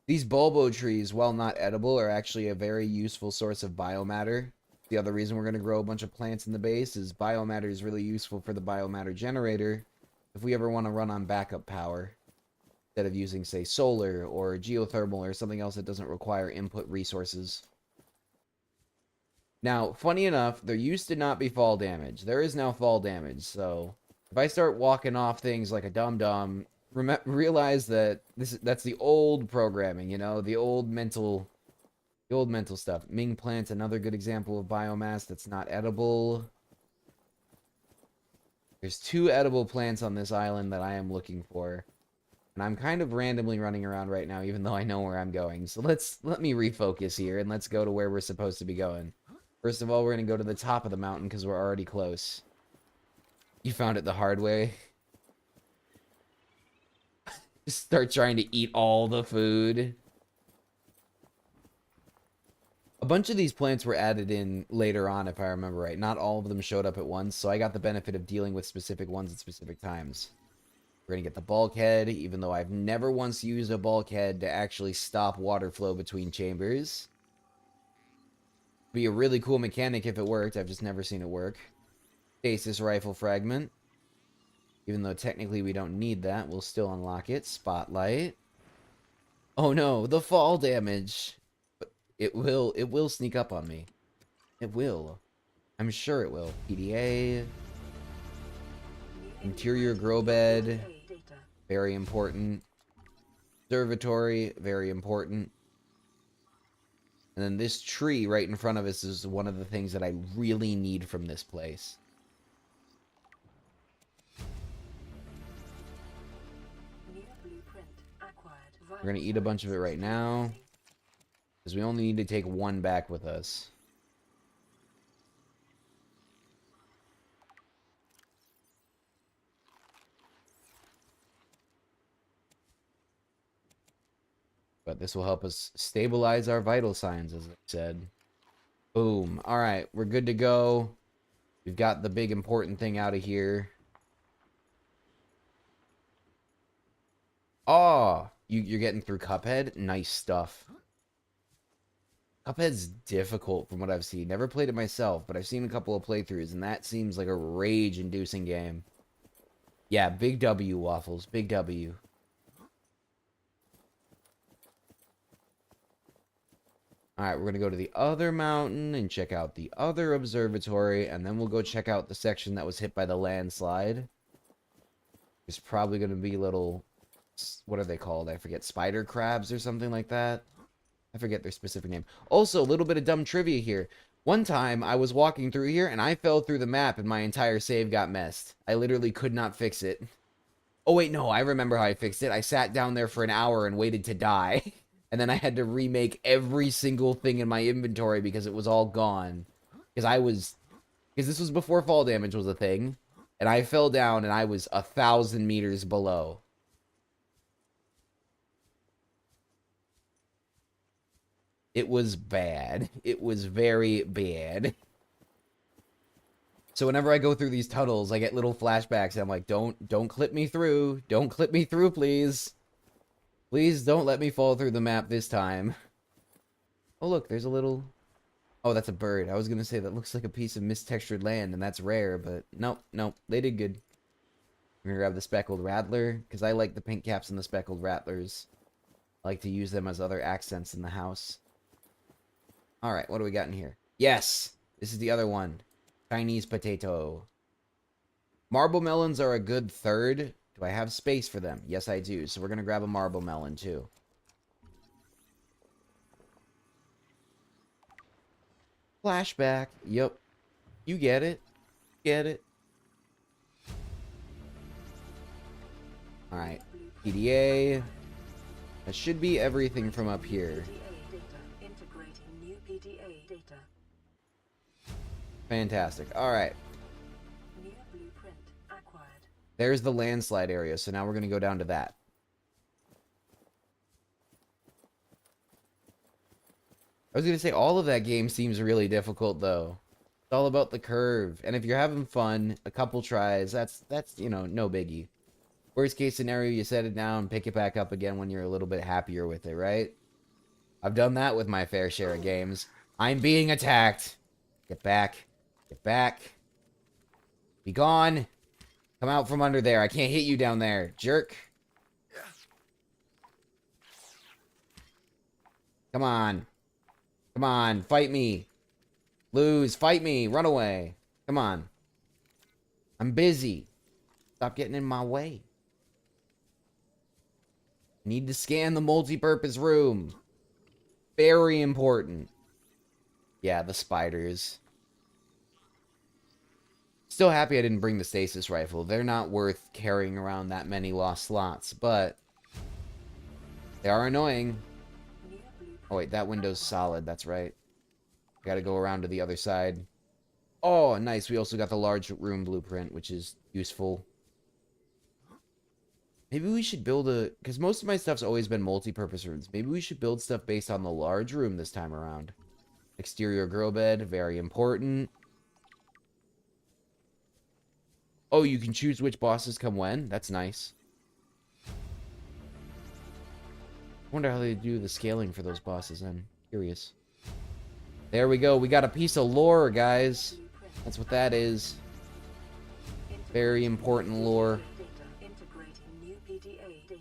A: These bulbo trees, while not edible, are actually a very useful source of biomatter. The other reason we're going to grow a bunch of plants in the base is biomatter is really useful for the biomatter generator if we ever want to run on backup power instead of using, say, solar or geothermal or something else that doesn't require input resources. Now, funny enough, there used to not be fall damage. There is now fall damage, so if I start walking off things like a dum-dum, realize that that's the old programming, you know, the old mental stuff. Ming plant's another good example of biomass that's not edible. There's 2 edible plants on this island that I am looking for. And I'm kind of randomly running around right now, even though I know where I'm going. So let me refocus here, and let's go to where we're supposed to be going. First of all, we're going to go to the top of the mountain, because we're already close. You found it the hard way. start trying to eat all the food. A bunch of these plants were added in later on, if I remember right. Not all of them showed up at once, so I got the benefit of dealing with specific ones at specific times. We're going to get the bulkhead, even though I've never once used a bulkhead to actually stop water flow between chambers. Be a really cool mechanic if it worked. I've just never seen it work. Stasis rifle fragment. Even though technically we don't need that, we'll still unlock it. Spotlight. Oh no, the fall damage. But it will sneak up on me. It will. I'm sure it will. PDA. Interior grow bed. Very important. Observatory. Very important. And then this tree right in front of us is one of the things that I really need from this place. We're going to eat a bunch of it right now, because we only need to take one back with us. But this will help us stabilize our vital signs, as I said. Boom. Alright, we're good to go. We've got the big important thing out of here. Oh, you're getting through Cuphead? Nice stuff. Cuphead's difficult from what I've seen. Never played it myself, but I've seen a couple of playthroughs, and that seems like a rage-inducing game. Yeah, big W, Waffles. Big W. Alright, we're going to go to the other mountain and check out the other observatory, and then we'll go check out the section that was hit by the landslide. There's probably going to be little... What are they called? I forget. Spider crabs or something like that? I forget their specific name. Also, a little bit of dumb trivia here. One time, I was walking through here, and I fell through the map, and my entire save got messed. I literally could not fix it. Oh, wait, no. I remember how I fixed it. I sat down there for an hour and waited to die. And then I had to remake every single thing in my inventory because it was all gone. Because this was before fall damage was a thing. And I fell down, and I was 1,000 meters below. It was bad. It was very bad. So whenever I go through these tunnels, I get little flashbacks, and I'm like, don't clip me through. Don't clip me through, please. Please don't let me fall through the map this time. Oh, look, there's a little... Oh, that's a bird. I was going to say that looks like a piece of mistextured land, and that's rare, but nope, they did good. I'm going to grab the speckled rattler, because I like the pink caps and the speckled rattlers. I like to use them as other accents in the house. Alright, what do we got in here? Yes! This is the other one. Chinese potato. Marble melons are a good third. Do I have space for them? Yes, I do. So we're going to grab a marble melon, too. Flashback. Yep. You get it. Get it. Alright. PDA. That should be everything from up here. Fantastic. Alright. There's the landslide area, so now we're going to go down to that. I was going to say, all of that game seems really difficult, though. It's all about the curve. And if you're having fun, a couple tries, that's you know, no biggie. Worst case scenario, you set it down, pick it back up again when you're a little bit happier with it, right? I've done that with my fair share of games. I'm being attacked. Get back. Get back. Be gone. Come out from under there. I can't hit you down there. Jerk. Come on. Come on. Fight me. Lose. Fight me. Run away. Come on. I'm busy. Stop getting in my way. Need to scan the multi-purpose room. Very important. Yeah, the spiders. Still happy I didn't bring the stasis rifle. They're not worth carrying around that many lost slots, but they are annoying. Oh wait, that window's solid, that's right. Gotta go around to the other side. Oh, nice. We also got the large room blueprint, which is useful. Maybe we should build a... Because most of my stuff's always been multi-purpose rooms. Maybe we should build stuff based on the large room this time around. Exterior grow bed, very important. Oh, you can choose which bosses come when? That's nice. I wonder how they do the scaling for those bosses then. Curious. There we go. We got a piece of lore, guys. That's what that is. Very important lore.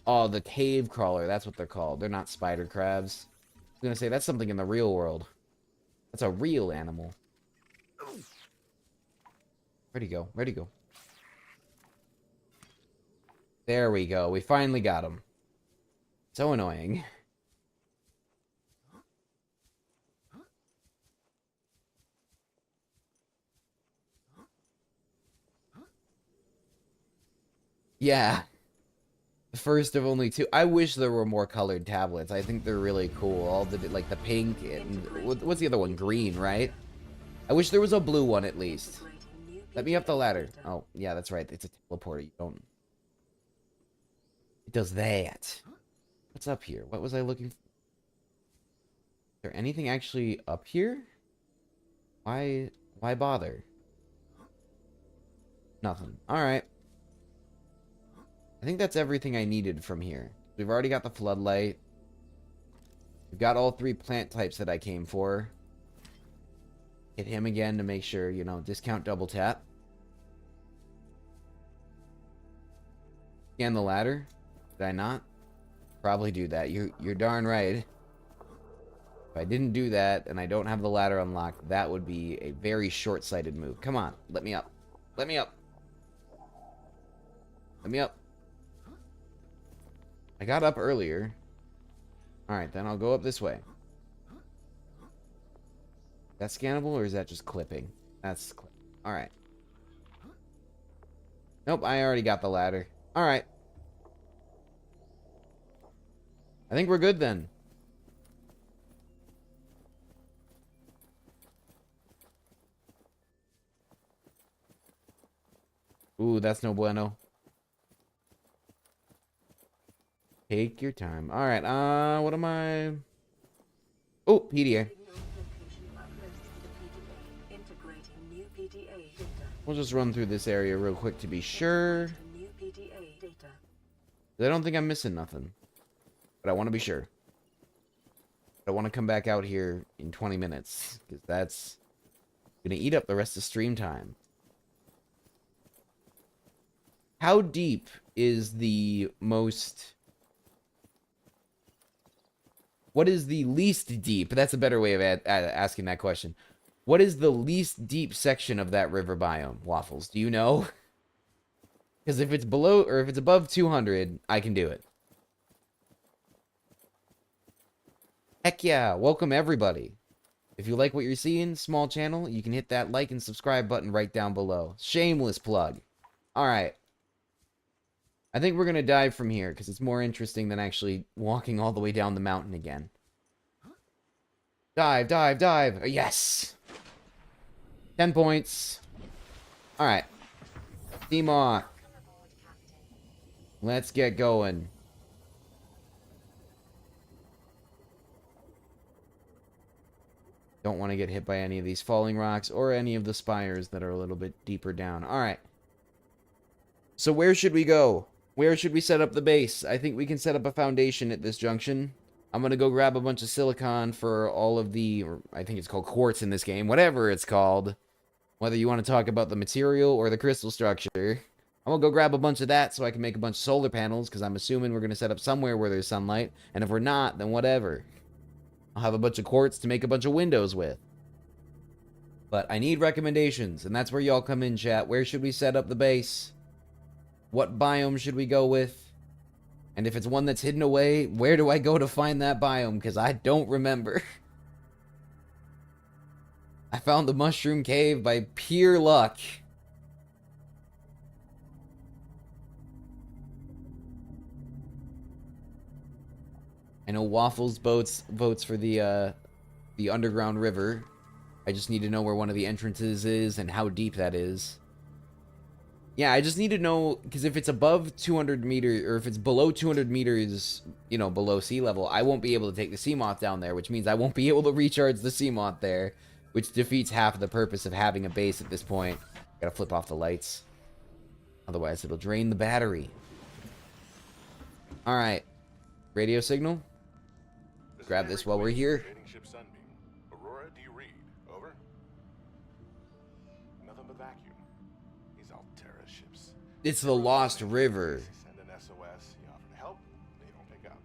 A: Oh, the cave crawler. That's what they're called. They're not spider crabs. I was going to say, that's something in the real world. That's a real animal. Where'd he go? Where'd he go? There we go. We finally got him. So annoying. Yeah. The first of only two. I wish there were more colored tablets. I think they're really cool. All the, like, the pink and... What's the other one? Green, right? I wish there was a blue one at least. Let me up the ladder. Oh, yeah, that's right. It's a teleporter. You don't... It does that. What's up here? What was I looking for? Is there anything actually up here? Why bother? Nothing. Alright. I think that's everything I needed from here. We've already got the floodlight. We've got all 3 plant types that I came for. Hit him again to make sure, you know, discount double tap. Scan the ladder. Did I not? Probably do that. You're darn right. If I didn't do that and I don't have the ladder unlocked, that would be a very short-sighted move. Come on, let me up. Let me up. Let me up. I got up earlier. Alright, then I'll go up this way. Is that scannable or is that just clipping? That's clipping. Alright. Nope, I already got the ladder. Alright. I think we're good then. Ooh, that's no bueno. Take your time. Alright, what am I... Oh, PDA. We'll just run through this area real quick to be sure. I don't think I'm missing nothing. But I want to be sure. I want to come back out here in 20 minutes. Because that's going to eat up the rest of stream time. How deep is the most... What is the least deep? That's a better way of asking that question. What is the least deep section of that river biome, Waffles? Do you know? Because if it's below, or if it's above 200, I can do it. Heck yeah, welcome everybody. If you like what you're seeing, small channel, you can hit that like and subscribe button right down below. Shameless plug. Alright. I think we're going to dive from here, because it's more interesting than actually walking all the way down the mountain again. Dive, dive, dive! Yes! 10 points. Alright. Team off. Let's get going. Don't want to get hit by any of these falling rocks, or any of the spires that are a little bit deeper down. Alright. So where should we go? Where should we set up the base? I think we can set up a foundation at this junction. I'm going to go grab a bunch of silicon for all of the... Or I think it's called quartz in this game. Whatever it's called. Whether you want to talk about the material or the crystal structure. I'm going to go grab a bunch of that so I can make a bunch of solar panels. Because I'm assuming we're going to set up somewhere where there's sunlight. And if we're not, then whatever. I'll have a bunch of quartz to make a bunch of windows with. But I need recommendations. And that's where y'all come in, chat. Where should we set up the base? What biome should we go with? And if it's one that's hidden away, where do I go to find that biome? Because I don't remember. I found the mushroom cave by pure luck. I know Waffles votes for the underground river. I just need to know where one of the entrances is and how deep that is. Yeah, I just need to know, because if it's above 200 meters, or if it's below 200 meters, you know, below sea level, I won't be able to take the Seamoth down there, which means I won't be able to recharge the Seamoth there, which defeats half of the purpose of having a base at this point. Gotta flip off the lights. Otherwise, it'll drain the battery. Alright. Radio signal. Grab this while we're here.
G: Trading ship Sunbeam. Aurora, do you read? Over. Nothing but vacuum. These Altera ships.
A: It's the Lost River.
G: Send an SOS. You offer to help. They don't pick up.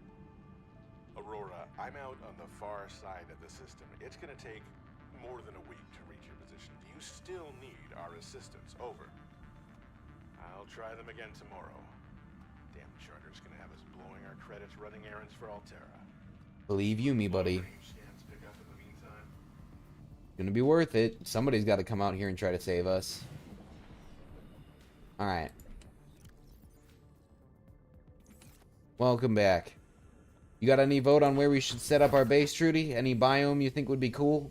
G: Aurora, I'm out on the far side of the system. It's gonna take more than a week to reach your position. Do you still need our assistance? Over. I'll try them again tomorrow. Damn charter's gonna have us blowing our credits running errands for Altera.
A: Believe you me, buddy.
G: Scans pick up in the meantime.
A: Gonna be worth it. Somebody's got to come out here and try to save us. Alright. Welcome back. You got any vote on where we should set up our base, Trudy? Any biome you think would be cool?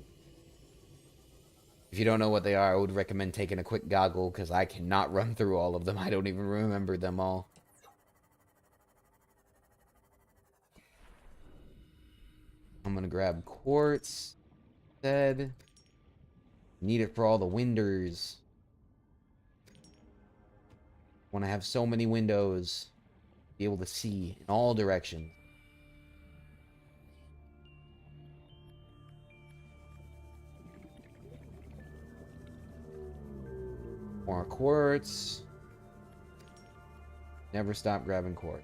A: If you don't know what they are, I would recommend taking a quick goggle, because I cannot run through all of them. I don't even remember them all. I'm gonna grab quartz. Instead. Need it for all the windows. Want to have so many windows. Be able to see in all directions. More quartz. Never stop grabbing quartz.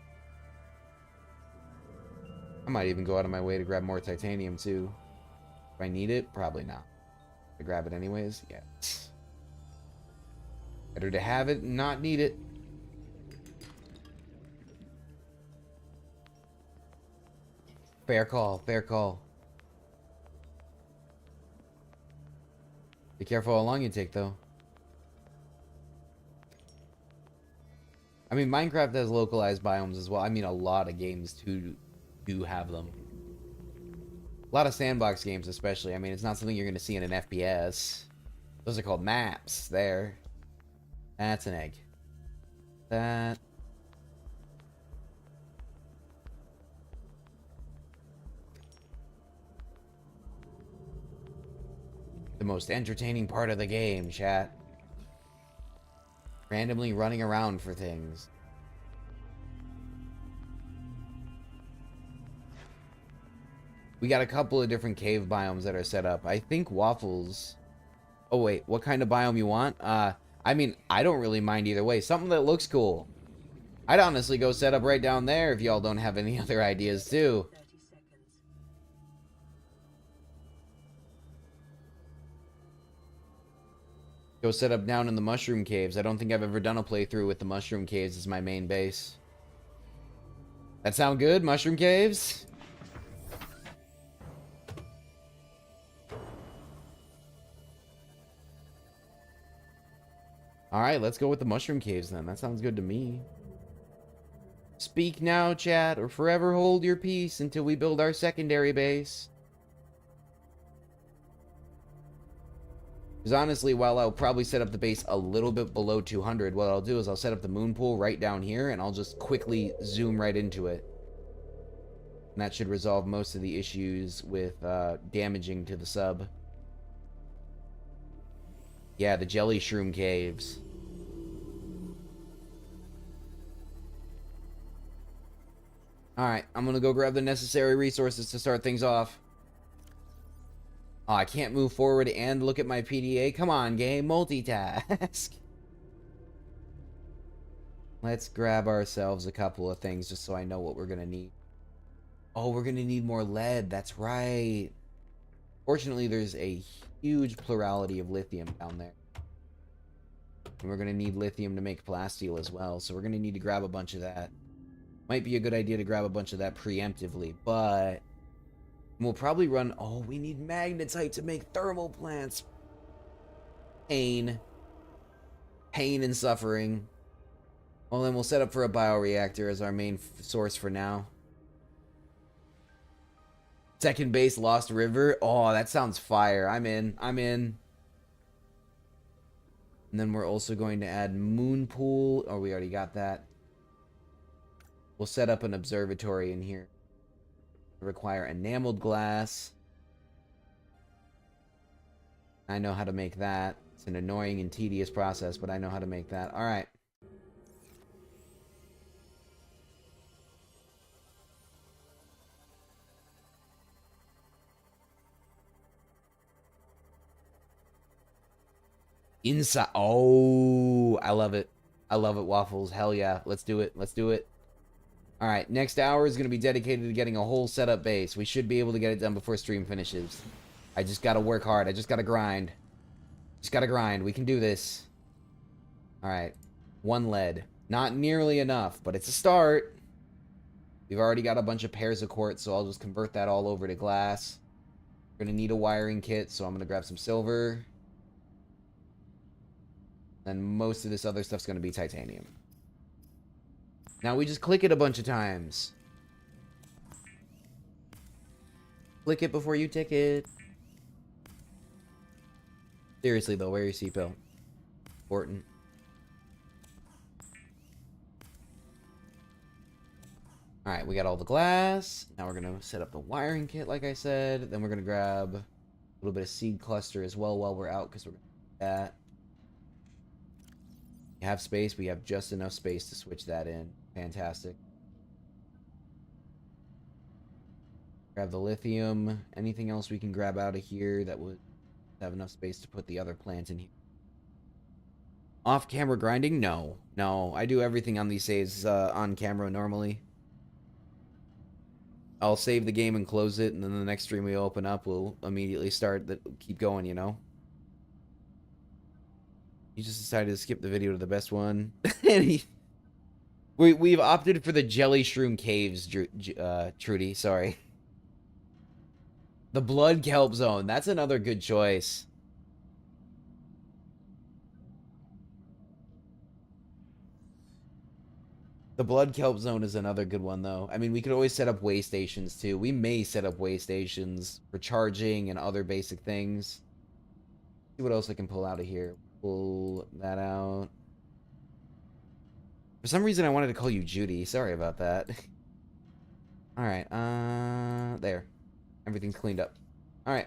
A: I might even go out of my way to grab more titanium too. If I need it, probably not. I grab it anyways, yeah. Better to have it and not need it. Fair call, fair call. Be careful how long you take though. I mean, Minecraft has localized biomes as well. I mean, a lot of games do have them. A lot of sandbox games especially. I mean, it's not something you're going to see in an FPS. Those are called maps there. That's an egg. That. The most entertaining part of the game, chat. Randomly running around for things. We got a couple of different cave biomes that are set up. I think Waffles... Oh wait, what kind of biome you want? I mean, I don't really mind either way. Something that looks cool. I'd honestly go set up right down there if y'all don't have any other ideas too.
B: 30 seconds.
A: Go set up down in the mushroom caves. I don't think I've ever done a playthrough with the mushroom caves as my main base. That sound good? Mushroom caves? Alright, let's go with the mushroom caves then. That sounds good to me. Speak now, chat, or forever hold your peace until we build our secondary base. Because honestly, while I'll probably set up the base a little bit below 200, what I'll do is I'll set up the moon pool right down here, and I'll just quickly zoom right into it. And that should resolve most of the issues with damaging to the sub. Yeah, the jelly shroom caves. Alright, I'm gonna go grab the necessary resources to start things off. Oh, I can't move forward and look at my PDA. Come on, game. Multitask. Let's grab ourselves a couple of things just so I know what we're gonna need. Oh, we're gonna need more lead. That's right. Fortunately, there's a huge plurality of lithium down there. And we're gonna need lithium to make plasteel as well. So we're gonna need to grab a bunch of that. Might be a good idea to grab a bunch of that preemptively, but... we'll probably run... oh, we need magnetite to make thermal plants. Pain. Pain and suffering. Well, then we'll set up for a bioreactor as our main source for now. Second base, Lost River. Oh, that sounds fire. I'm in. I'm in. And then we're also going to add moon pool. Oh, we already got that. We'll set up an observatory in here. Require enameled glass. I know how to make that. It's an annoying and tedious process, but I know how to make that. All right. Inside. Oh, I love it. I love it, Waffles. Hell yeah. Let's do it. Let's do it. All right. Next hour is going to be dedicated to getting a whole setup base. We should be able to get it done before stream finishes. I just got to work hard. I just got to grind. Just got to grind. We can do this. All right. 1 lead. Not nearly enough, but it's a start. We've already got a bunch of pairs of quartz, so I'll just convert that all over to glass. We're going to need a wiring kit, so I'm going to grab some silver. And most of this other stuff's going to be titanium. Now we just click it a bunch of times. Click it before you tick it. Seriously though, wear your seatbelt. Important. Alright, we got all the glass. Now we're going to set up the wiring kit like I said. Then we're going to grab a little bit of seed cluster as well while we're out because we're going to do that. We have space. We have just enough space to switch that in. Fantastic. Grab the lithium. Anything else we can grab out of here that would have enough space to put the other plant in here? Off-camera grinding? No. No. I do everything on these saves on camera normally. I'll save the game and close it, and then the next stream we open up, we'll immediately start keep going, you know? You just decided to skip the video to the best one. We've opted for the Jelly Shroom Caves, Trudy. Sorry. The Blood Kelp Zone. That's another good choice. The Blood Kelp Zone is another good one, though. I mean, we could always set up way stations, too. We may set up way stations for charging and other basic things. See what else I can pull out of here. Pull that out. For some reason, I wanted to call you Judy. Sorry about that. Alright, there. Everything's cleaned up. Alright.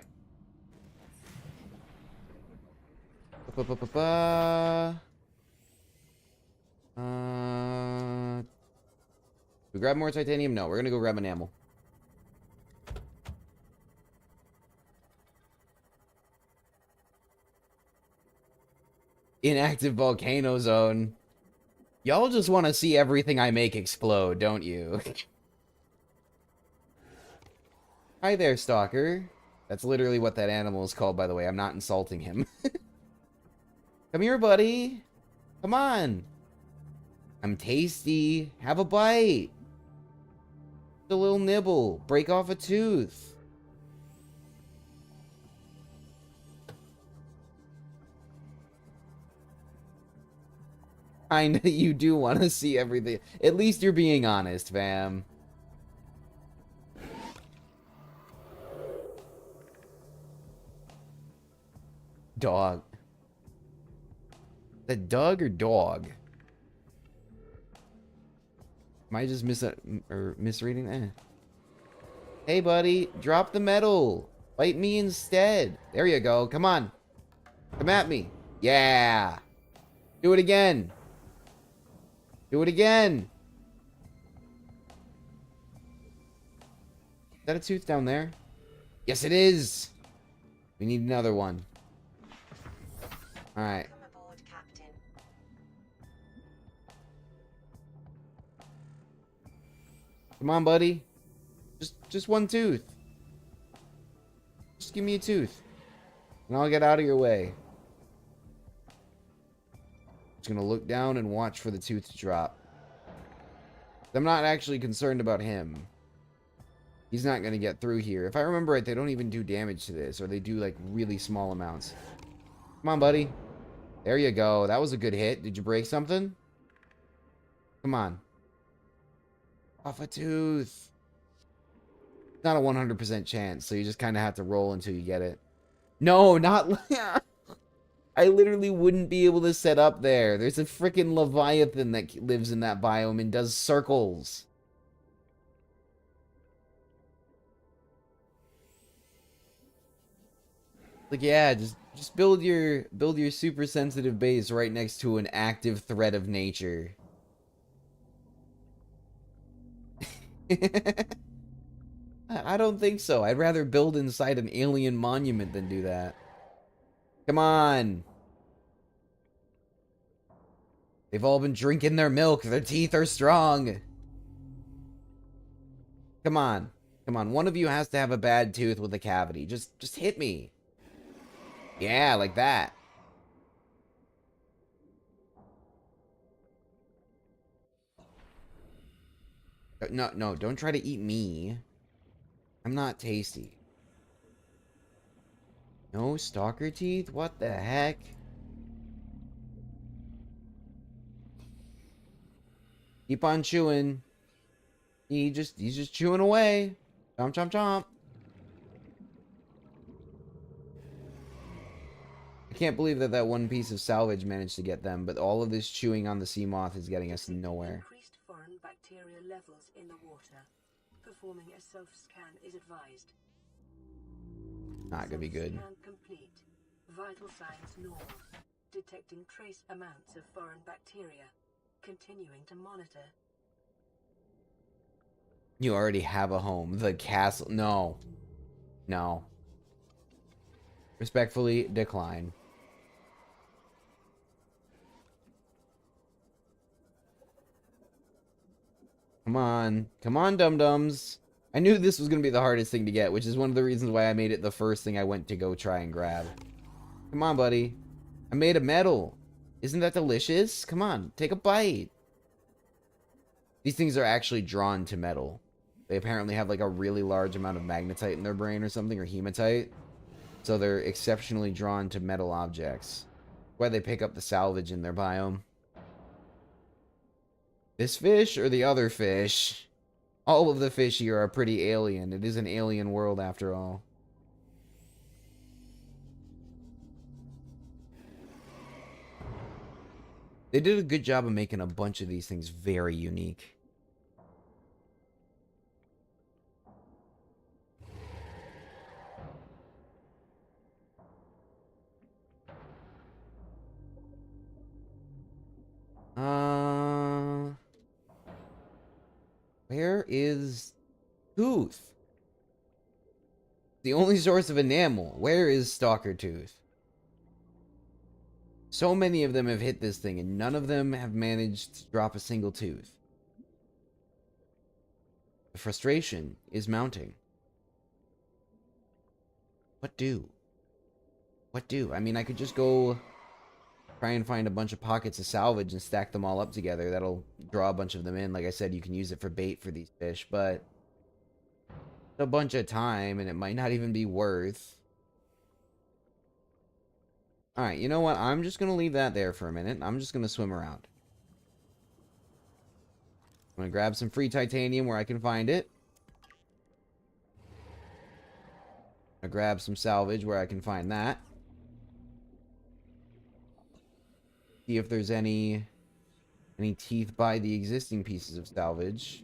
A: We grab more titanium? No, we're gonna go grab enamel. Inactive volcano zone. Y'all just want to see everything I make explode, don't you? Hi there, Stalker. That's literally what that animal is called, by the way. I'm not insulting him. Come here, buddy. Come on. I'm tasty. Have a bite. Just a little nibble. Break off a tooth. I know you do want to see everything. At least you're being honest, fam. Dog. Is that Doug or dog? Am I just misreading that? Hey, buddy. Drop the metal. Bite me instead. There you go. Come on. Come at me. Yeah. Do it again. Do it again. Is that a tooth down there? Yes, it is. We need another one. All right.
E: Welcome aboard, Captain.
A: Come on, buddy. Just one tooth. Just give me a tooth. And I'll get out of your way. Just gonna look down and watch for the tooth to drop. I'm not actually concerned about him. He's not gonna get through here. If I remember right, they don't even do damage to this, or they do like really small amounts. Come on, buddy. There you go. That was a good hit. Did you break something? Come on. Off a tooth. Not a 100% chance, so you just kind of have to roll until you get it. No, not... I literally wouldn't be able to set up there. There's a freaking Leviathan that lives in that biome and does circles. Like, yeah, just build your super sensitive base right next to an active threat of nature. I don't think so. I'd rather build inside an alien monument than do that. Come on. They've all been drinking their milk. Their teeth are strong. Come on. Come on. One of you has to have a bad tooth with a cavity. Just hit me. Yeah, like that. No, no, don't try to eat me. I'm not tasty. No stalker teeth? What the heck? Keep on chewing. He's just chewing away. Chomp, chomp, chomp. I can't believe that that one piece of salvage managed to get them, but all of this chewing on the sea moth is getting us nowhere.
B: Increased foreign bacteria levels in the water. Performing a self-scan is advised.
A: Not gonna be good.
B: Self-scan complete. Vital signs normal. Detecting trace amounts of foreign bacteria. Continuing to monitor.
A: You already have a home. The castle. No. No. Respectfully decline. Come on. Come on, dum-dums. I knew this was going to be the hardest thing to get, which is one of the reasons why I made it the first thing I went to go try and grab. Come on, buddy. I made a medal. Isn't that delicious? Come on, take a bite. These things are actually drawn to metal. They apparently have like a really large amount of magnetite in their brain or something, or hematite. So they're exceptionally drawn to metal objects. Why they pick up the salvage in their biome. This fish or the other fish? All of the fish here are pretty alien. It is an alien world after all. They did a good job of making a bunch of these things very unique. Where is Tooth? The only source of enamel. Where is Stalker Tooth? So many of them have hit this thing, and none of them have managed to drop a single tooth. The frustration is mounting. What do? What do? I mean, I could just go try and find a bunch of pockets of salvage and stack them all up together. That'll draw a bunch of them in. Like I said, you can use it for bait for these fish, but it's a bunch of time, and it might not even be worth. Alright, you know what? I'm just going to leave that there for a minute. I'm just going to swim around. I'm going to grab some free titanium where I can find it. I'm going to grab some salvage where I can find that. See if there's any teeth by the existing pieces of salvage.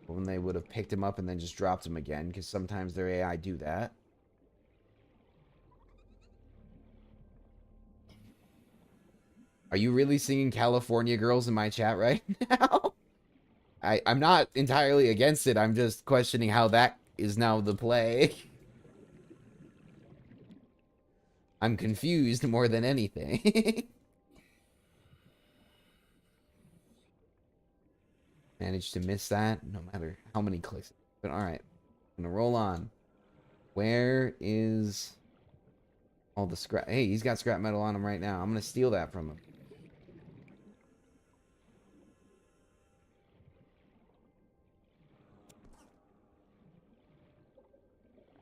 A: When they would have picked them up and then just dropped them again, because sometimes their AI do that. Are you really singing California Girls in my chat right now? I'm not entirely against it. I'm just questioning how that is now the play. I'm confused more than anything. Managed to miss that, no matter how many clicks. But alright, I'm gonna roll on. Where is all the scrap? Hey, he's got scrap metal on him right now. I'm gonna steal that from him.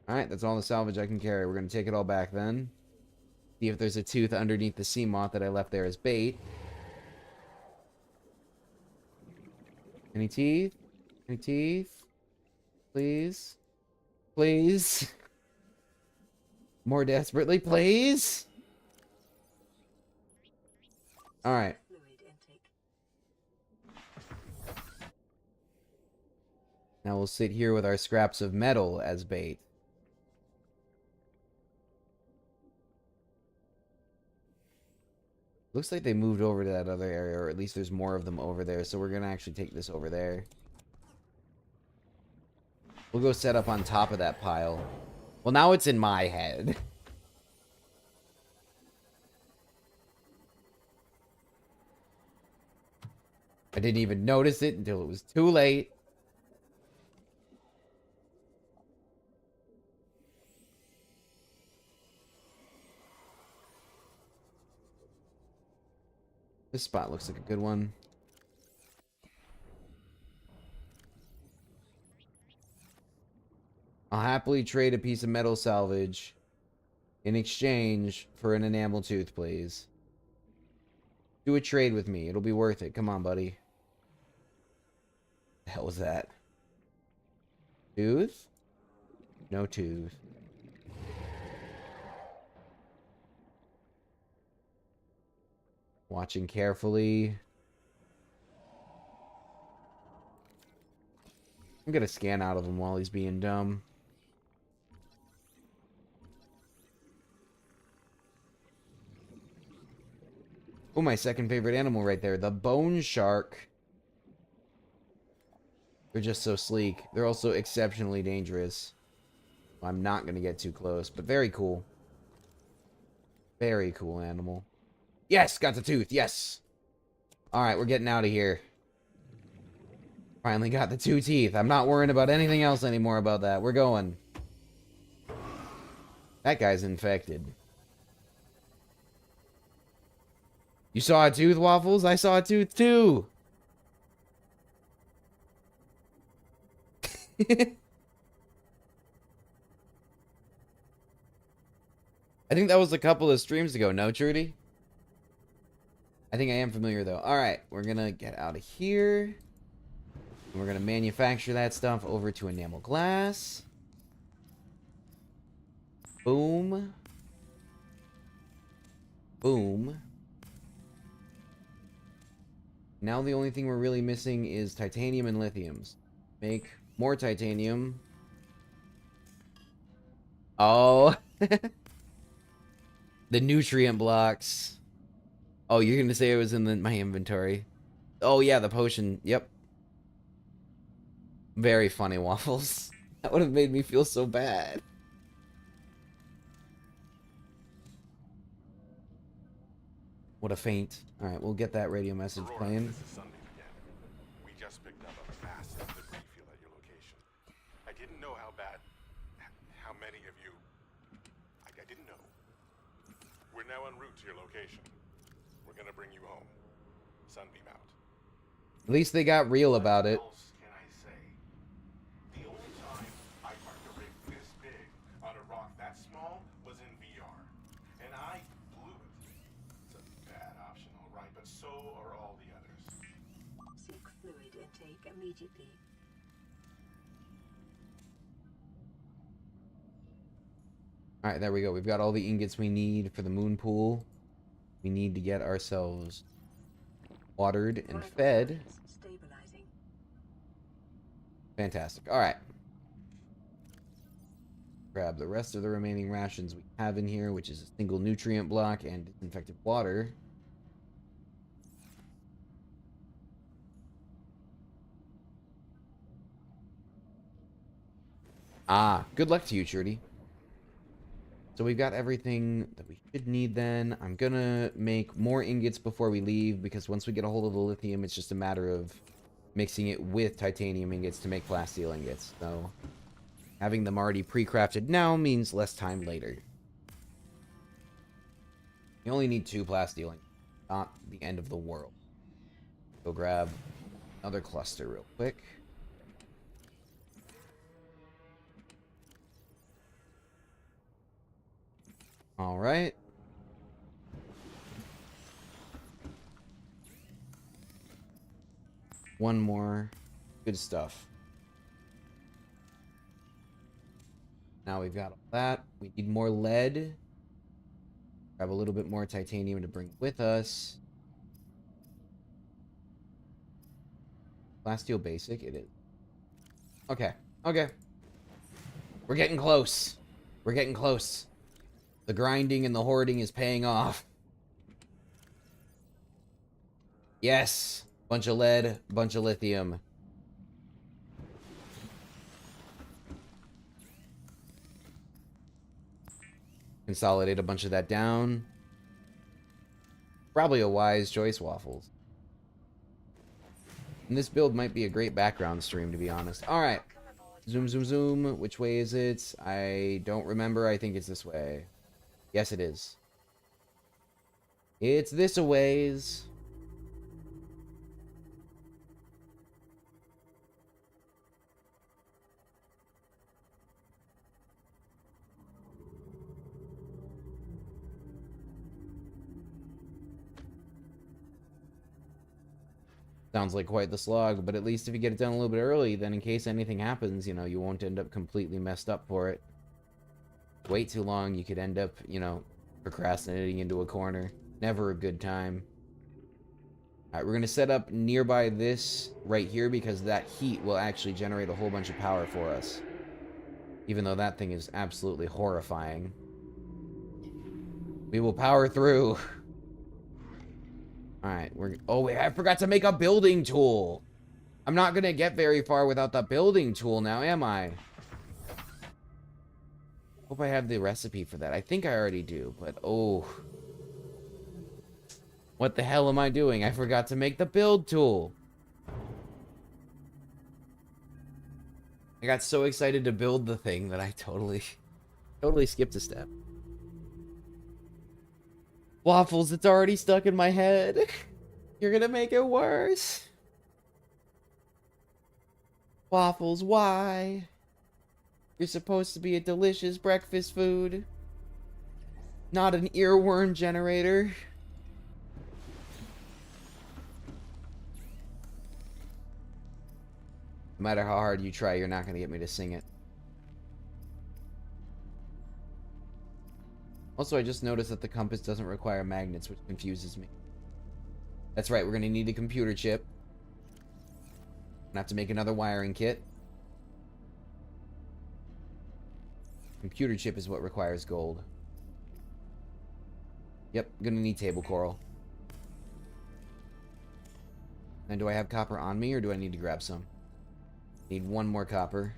A: Alright, that's all the salvage I can carry. We're gonna take it all back then. See if there's a tooth underneath the sea moth that I left there as bait. Any teeth? Any teeth? Please? Please? More desperately, please? All right.
B: Fluid intake.
A: Now we'll sit here with our scraps of metal as bait. Looks like they moved over to that other area, or at least there's more of them over there, so we're gonna actually take this over there. We'll go set up on top of that pile. Well, now it's in my head. I didn't even notice it until it was too late. This spot looks like a good one. I'll happily trade a piece of metal salvage in exchange for an enamel tooth, please. Do a trade with me. It'll be worth it. Come on, buddy. The hell was that? Tooth? No tooth. Watching carefully. I'm gonna scan out of him while he's being dumb. Oh, my second favorite animal right there. The bone shark. They're just so sleek. They're also exceptionally dangerous. I'm not gonna get too close, but very cool. Very cool animal. Yes, got the tooth. Yes. All right, we're getting out of here. Finally got the 2 teeth. I'm not worrying about anything else anymore about that. We're going. That guy's infected. You saw a tooth, Waffles? I saw a tooth too. I think that was a couple of streams ago. No, Trudy? I think I am familiar, though. All right, we're going to get out of here. We're going to manufacture that stuff over to enamel glass. Boom. Boom. Now the only thing we're really missing is titanium and lithiums. Make more titanium. Oh. The nutrient blocks. Oh, you're going to say it was in my inventory. Oh, yeah, the potion. Yep. Very funny, Waffles. That would have made me feel so bad. What a feint. Alright, we'll get that radio message
G: Aurora,
A: playing.
G: this is Sunday again. We just picked up a massive debris field at your location. I didn't know how many of you... I didn't know. We're now en route to your location. We're gonna bring you home. Sunbeam out.
A: At least they got real about it.
G: What else can I say? The only time I parked a rig this big on a rock that small was in VR. And I blew it. It's a bad option, alright, but so are all the others.
B: Seek fluid intake immediately.
A: Alright, there we go. We've got all the ingots we need for the moon pool. We need to get ourselves watered and fed.
B: Stabilizing.
A: Fantastic. Alright. Grab the rest of the remaining rations we have in here, which is a single nutrient block and disinfected water. Ah, good luck to you, Trudy. So we've got everything that we should need then. I'm gonna make more ingots before we leave, because once we get a hold of the lithium, it's just a matter of mixing it with titanium ingots to make plasteel ingots. So having them already pre-crafted now means less time later. You only need 2 plasteel ingots, not the end of the world. Go grab another cluster real quick. All right. One more. Good stuff. Now we've got all that. We need more lead. Grab a little bit more titanium to bring with us. Plasteel basic? It is. Okay. Okay. We're getting close. We're getting close. The grinding and the hoarding is paying off. Yes. Bunch of lead, bunch of lithium. Consolidate a bunch of that down. Probably a wise choice, Waffles. And this build might be a great background stream, to be honest. Alright. Zoom, zoom, zoom. Which way is it? I don't remember. I think it's this way. Yes, it is. It's this a ways. Sounds like quite the slog, but at least if you get it done a little bit early, then in case anything happens, you know, you won't end up completely messed up for it. Wait too long, you could end up, you know, procrastinating into a corner. Never a good time. Alright, we're going to set up nearby this right here because that heat will actually generate a whole bunch of power for us. Even though that thing is absolutely horrifying. We will power through. Alright, oh wait, I forgot to make a building tool. I'm not gonna get very far without the building tool now, am I? Hope I have the recipe for that. I think I already do, but oh. What the hell am I doing? I forgot to make the build tool. I got so excited to build the thing that I totally skipped a step. Waffles, it's already stuck in my head. You're gonna make it worse. Waffles, why? You're supposed to be a delicious breakfast food. Not an earworm generator. No matter how hard you try, you're not gonna get me to sing it. Also, I just noticed that the compass doesn't require magnets, which confuses me. That's right, we're going to need a computer chip. Gonna have to make another wiring kit. Computer chip is what requires gold. Yep, gonna need table coral. And do I have copper on me, or do I need to grab some? Need one more copper.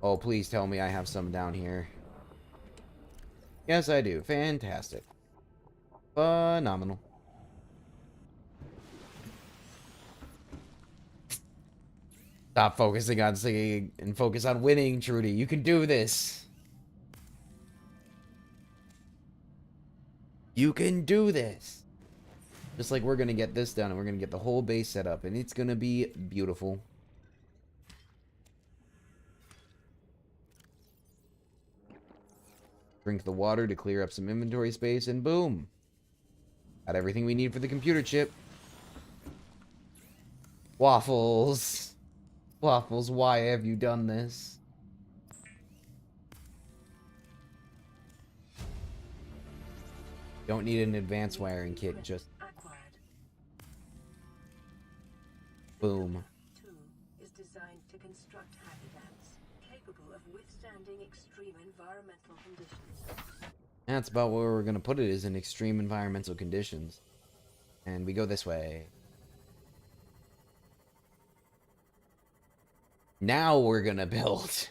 A: Oh, please tell me I have some down here. Yes, I do. Fantastic. Phenomenal. Stop focusing on singing and focus on winning, Trudy. You can do this. You can do this. Just like we're going to get this done, and we're going to get the whole base set up, and it's going to be beautiful. Drink the water to clear up some inventory space, and boom. Got everything we need for the computer chip. Waffles. Waffles, why have you done this? Don't need an advanced wiring kit, just boom.
B: 2 is designed to construct habitats capable of withstanding extreme environmental conditions.
A: That's about where we're going to put it, is in extreme environmental conditions. And we go this way. Now we're going to build.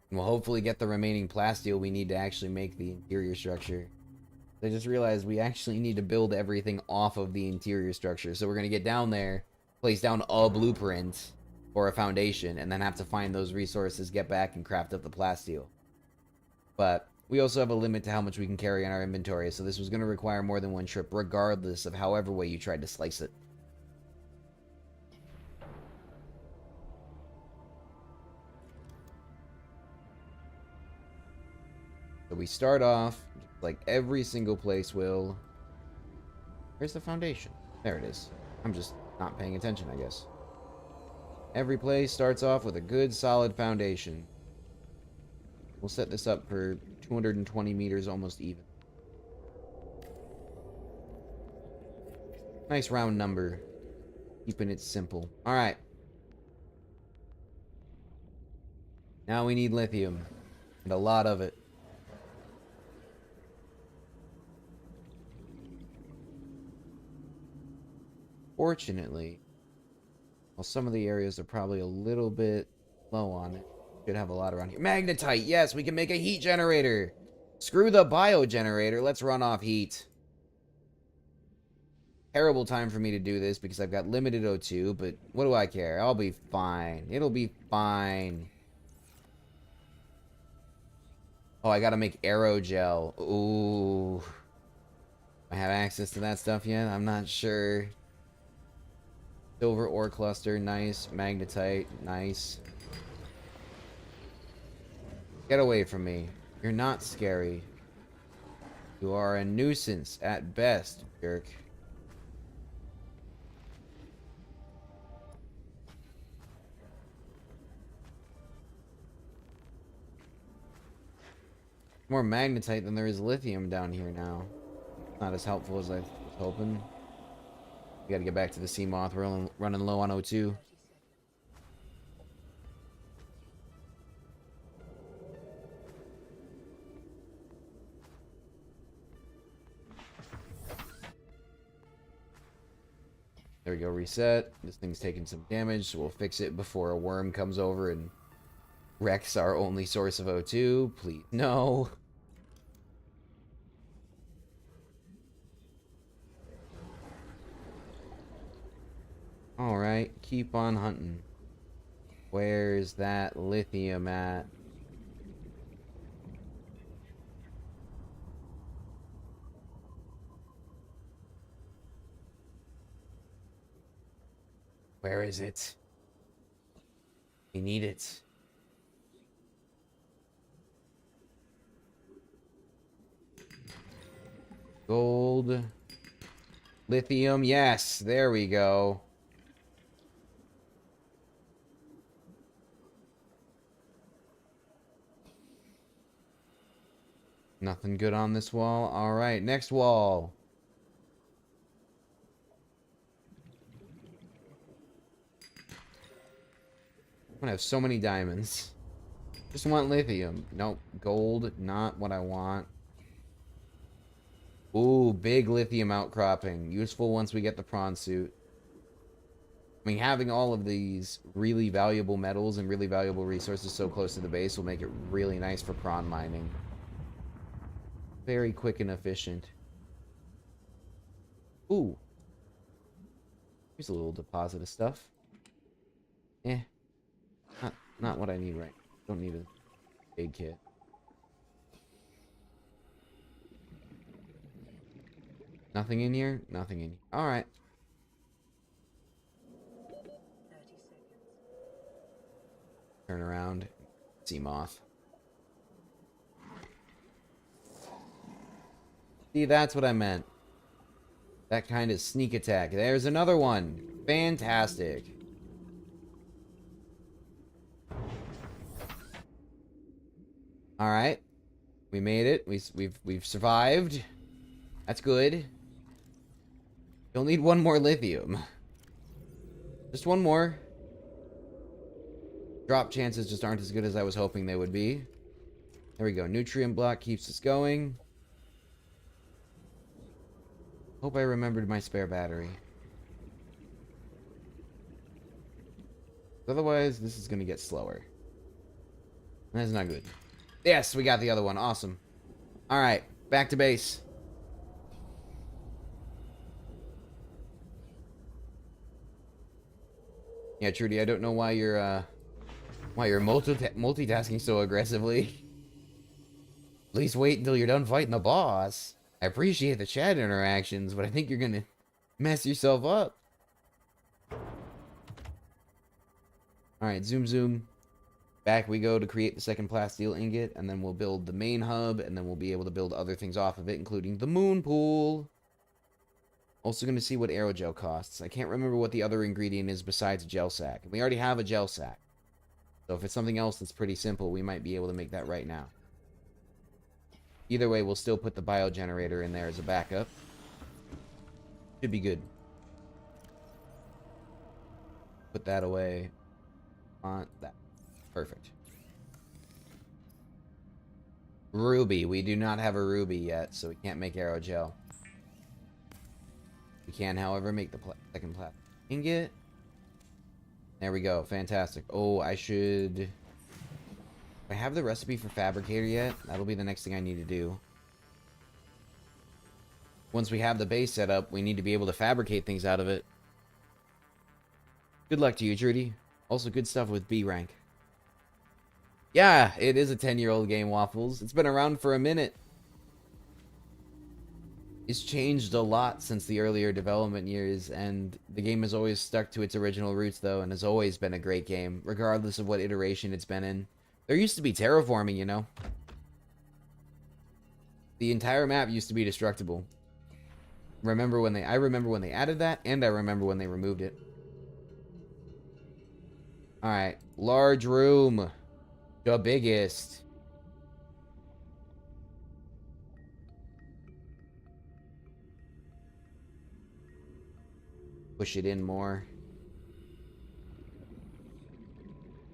A: And we'll hopefully get the remaining plasteel we need to actually make the interior structure. I just realized we actually need to build everything off of the interior structure. So we're going to get down there, place down a blueprint or a foundation, and then have to find those resources, get back, and craft up the plasteel. But we also have a limit to how much we can carry in our inventory, so this was going to require more than one trip, regardless of however way you tried to slice it. So we start off, like every single place will... Where's the foundation? There it is. I'm just not paying attention, I guess. Every place starts off with a good, solid foundation. We'll set this up for 220 meters, almost even. Nice round number. Keeping it simple. Alright. Now we need lithium. And a lot of it. Fortunately, well, some of the areas are probably a little bit low on it. Should have a lot around here. Magnetite! Yes, we can make a heat generator! Screw the biogenerator. Let's run off heat. Terrible time for me to do this because I've got limited O2, but what do I care? I'll be fine. It'll be fine. Oh, I gotta make aerogel. Ooh. I have access to that stuff yet? I'm not sure. Silver ore cluster, nice. Magnetite, nice. Get away from me. You're not scary. You are a nuisance at best, jerk. More magnetite than there is lithium down here now. Not as helpful as I was hoping. We gotta get back to the sea moth. We're running low on O2. There we go, reset. This thing's taking some damage, so we'll fix it before a worm comes over and wrecks our only source of O2. Please, no. Alright, keep on hunting. Where's that lithium at? Where is it? We need it. Gold. Lithium, yes, there we go. Nothing good on this wall. Alright, next wall. I'm gonna have so many diamonds. Just want lithium. Nope. Gold, not what I want. Ooh, big lithium outcropping. Useful once we get the prawn suit. I mean, having all of these really valuable metals and really valuable resources so close to the base will make it really nice for prawn mining. Very quick and efficient. Ooh. Here's a little deposit of stuff. Eh. Not what I need right now. Don't need a big kit. Nothing in here? Nothing in here. Alright.
B: 30 seconds.
A: Turn around. Sea moth. See, that's what I meant. That kind of sneak attack. There's another one. Fantastic. All right, we made it. We've survived. That's good. You'll need one more lithium. Just one more. Drop chances just aren't as good as I was hoping they would be. There we go. Nutrient block keeps us going. Hope I remembered my spare battery. Otherwise, this is gonna get slower. That's not good. Yes, we got the other one. Awesome. Alright, back to base. Yeah, Trudy, I don't know why you're multitasking so aggressively. Please wait until you're done fighting the boss. I appreciate the chat interactions, but I think you're gonna mess yourself up. Alright, zoom zoom. Back we go to create the second plasteel ingot, and then we'll build the main hub, and then we'll be able to build other things off of it, including the moon pool. Also going to see what aerogel costs. I can't remember what the other ingredient is besides gel sack. We already have a gel sack. So if it's something else that's pretty simple, we might be able to make that right now. Either way, we'll still put the biogenerator in there as a backup. Should be good. put that away. On that. Perfect. Ruby. We do not have a ruby yet, so we can't make aerogel. We can, however, make the second plastic ingot. There we go. Fantastic. Oh, I should... Do I have the recipe for fabricator yet? That'll be the next thing I need to do. Once we have the base set up, we need to be able to fabricate things out of it. Good luck to you, Trudy. Also, good stuff with B rank. Yeah, it is a 10-year-old game, Waffles. It's been around for a minute. It's changed a lot since the earlier development years, and the game has always stuck to its original roots, though, and has always been a great game, regardless of what iteration it's been in. There used to be terraforming, you know? The entire map used to be destructible. I remember when they added that, and I remember when they removed it. Alright, large room. The biggest. Push it in more.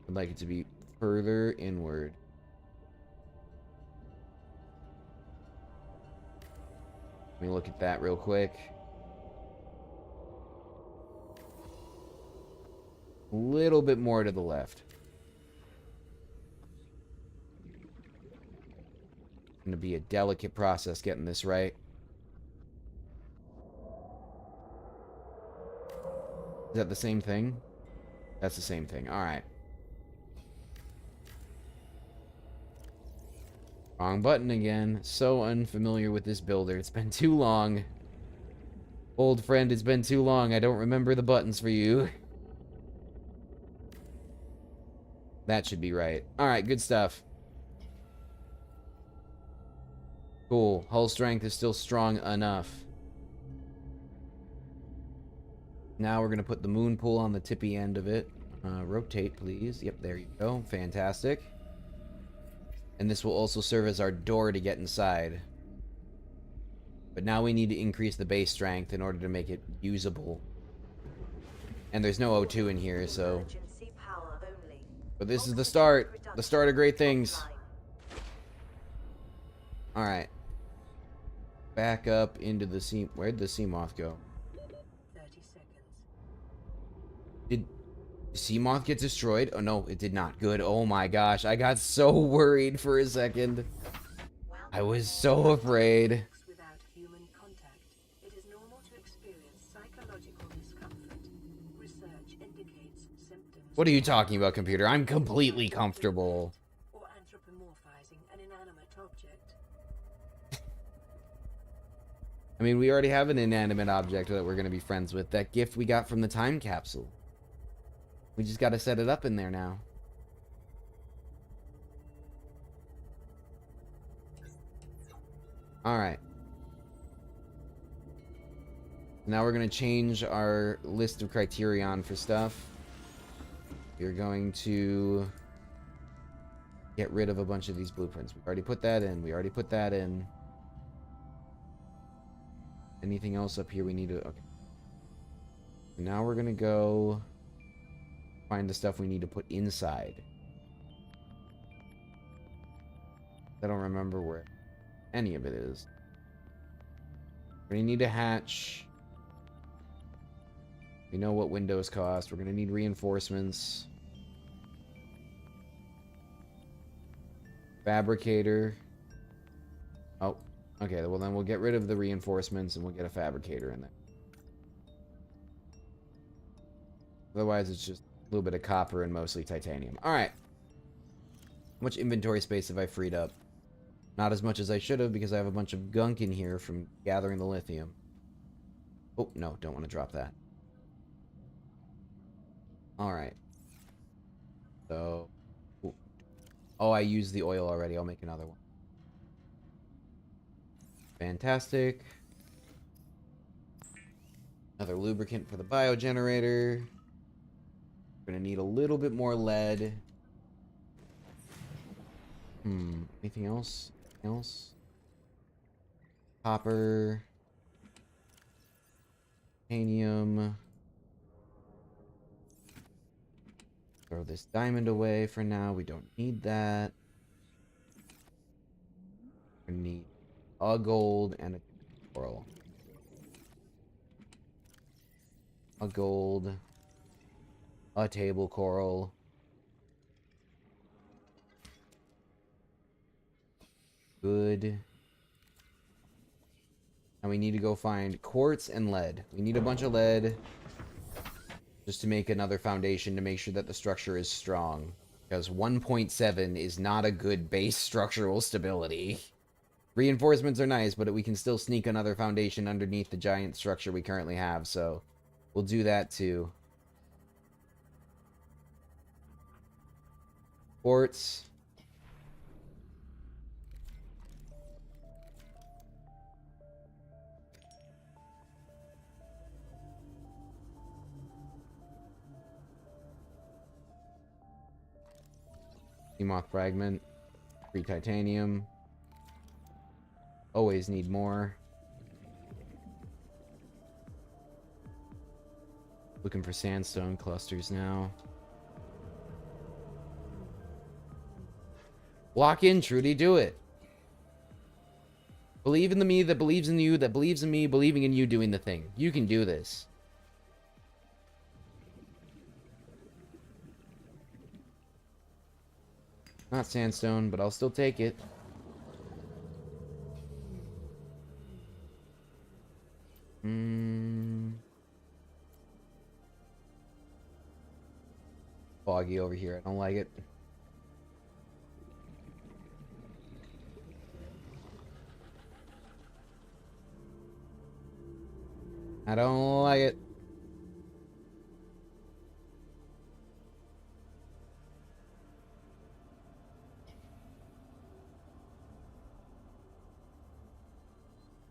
A: I'd like it to be further inward. Let me look at that real quick. A little bit more to the left. It's going to be a delicate process getting this right. Is that the same thing? That's the same thing. Alright. Wrong button again. So unfamiliar with this builder. It's been too long. Old friend, it's been too long. I don't remember the buttons for you. That should be right. Alright, good stuff. Cool. Hull strength is still strong enough. Now we're going to put the moon pool on the tippy end of it. Rotate, please. Yep, there you go. Fantastic. And this will also serve as our door to get inside. But now we need to increase the base strength in order to make it usable. And there's no O2 in here, so... But this is the start. The start of great things. Alright. Back up into the sea... Where'd the sea moth go?
B: 30 seconds.
A: Did the sea moth get destroyed? Oh no, it did not. Good. Oh my gosh, I got so worried for a second. I was so afraid.
B: Without human contact, it is normal to experience psychological discomfort. Research indicates symptoms.
A: What are you talking about, computer? I'm completely comfortable.
B: Or anthropomorphizing an inanimate object.
A: I mean, we already have an inanimate object that we're going to be friends with. That gift we got from the time capsule. We just got to set it up in there now. Alright. Now we're going to change our list of criterion for stuff. We're going to get rid of a bunch of these blueprints. We already put that in. We already put that in. Anything else up here we need to... Okay. Now we're going to go find the stuff we need to put inside. I don't remember where any of it is. We're going to need a hatch. We know what windows cost. We're going to need reinforcements. Fabricator. Oh, okay. Well, then we'll get rid of the reinforcements and we'll get a fabricator in there. Otherwise, it's just a little bit of copper and mostly titanium. All right. How much inventory space have I freed up? Not as much as I should have because I have a bunch of gunk in here from gathering the lithium. Oh, no. Don't want to drop that. All right. So... Oh, I used the oil already. I'll make another one. Fantastic. Another lubricant for the biogenerator. We're going to need a little bit more lead. Anything else? Anything else? Copper. Titanium. Throw this diamond away for now. We don't need that. We need a gold and a coral. A gold. A table coral. Good. And we need to go find quartz and lead. We need a bunch of lead just to make another foundation to make sure that the structure is strong. Because 1.7 is not a good base structural stability. Reinforcements are nice, but we can still sneak another foundation underneath the giant structure we currently have, so we'll do that too. Quartz. Seamoth fragment. Free titanium. Always need more. Looking for sandstone clusters now. Walk in, Trudy, do it. Believe in the me that believes in you, that believes in me, believing in you doing the thing. You can do this. Not sandstone, but I'll still take it. Foggy over here. I don't like it. I don't like it.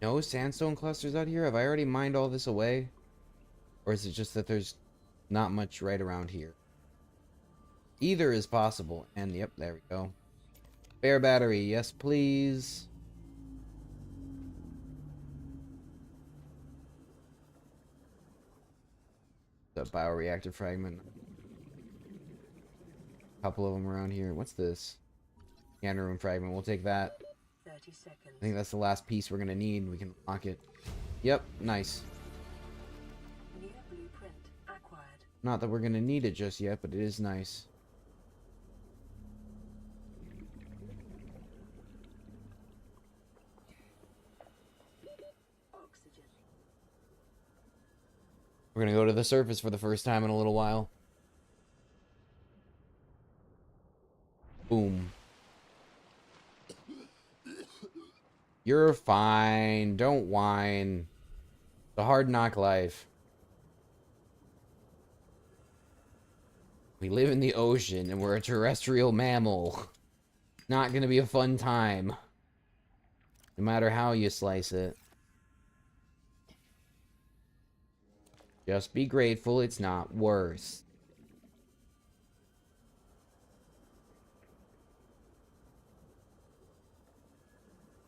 A: No sandstone clusters out here? Have I already mined all this away? Or is it just that there's not much right around here? Either is possible. And yep, there we go. Spare battery, yes please. The bioreactor fragment. A couple of them around here. What's this? Scanner room fragment. We'll take that.
B: 30 seconds.
A: I think that's the last piece we're gonna need. We can lock it. Yep, nice.
B: New blueprint acquired.
A: Not that we're gonna need it just yet, but it is nice.
B: Oxygen.
A: We're gonna go to the surface for the first time in a little while. Boom. You're fine. Don't whine. It's a hard knock life. We live in the ocean and we're a terrestrial mammal. Not gonna be a fun time. No matter how you slice it. Just be grateful it's not worse.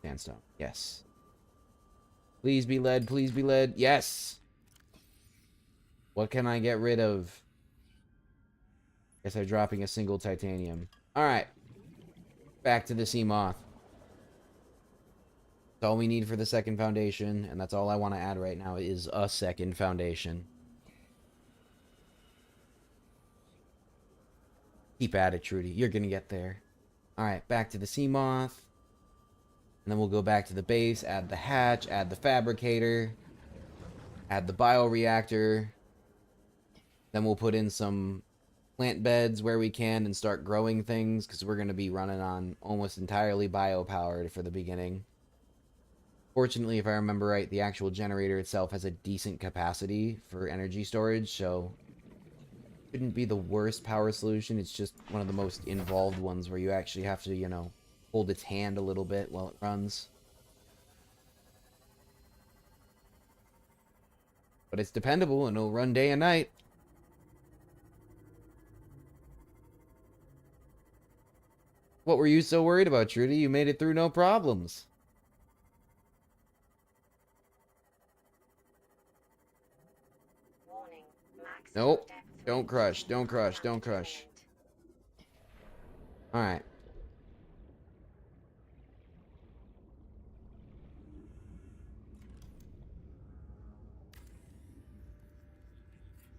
A: Sandstone. Yes. Please be lead. Please be lead. Yes! What can I get rid of? Guess I'm dropping a single titanium. Alright. Back to the Seamoth. That's all we need for the second foundation, and that's all I want to add right now is a second foundation. Keep at it, Trudy. You're gonna get there. Alright, back to the Seamoth. And then we'll go back to the base, add the hatch, add the fabricator, add the bioreactor. Then we'll put in some plant beds where we can and start growing things, because we're going to be running on almost entirely biopowered for the beginning. Fortunately, if I remember right, the actual generator itself has a decent capacity for energy storage, so it shouldn't be the worst power solution. It's just one of the most involved ones where you actually have to, you know, hold its hand a little bit while it runs. But it's dependable and it'll run day and night. What were you so worried about, Trudy? You made it through no problems.
E: Warning. Maximum
A: Nope.
E: depth
A: Don't crush.
E: reached.
A: Don't crush. Don't
E: Have to
A: crush.
E: vent.
A: Alright.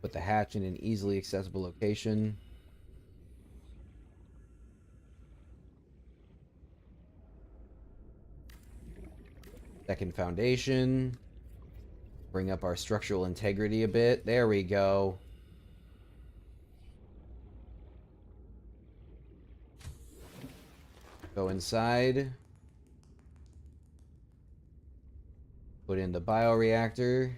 A: Put the hatch in an easily accessible location. Second foundation. Bring up our structural integrity a bit. There we go. Go inside. Put in the bioreactor.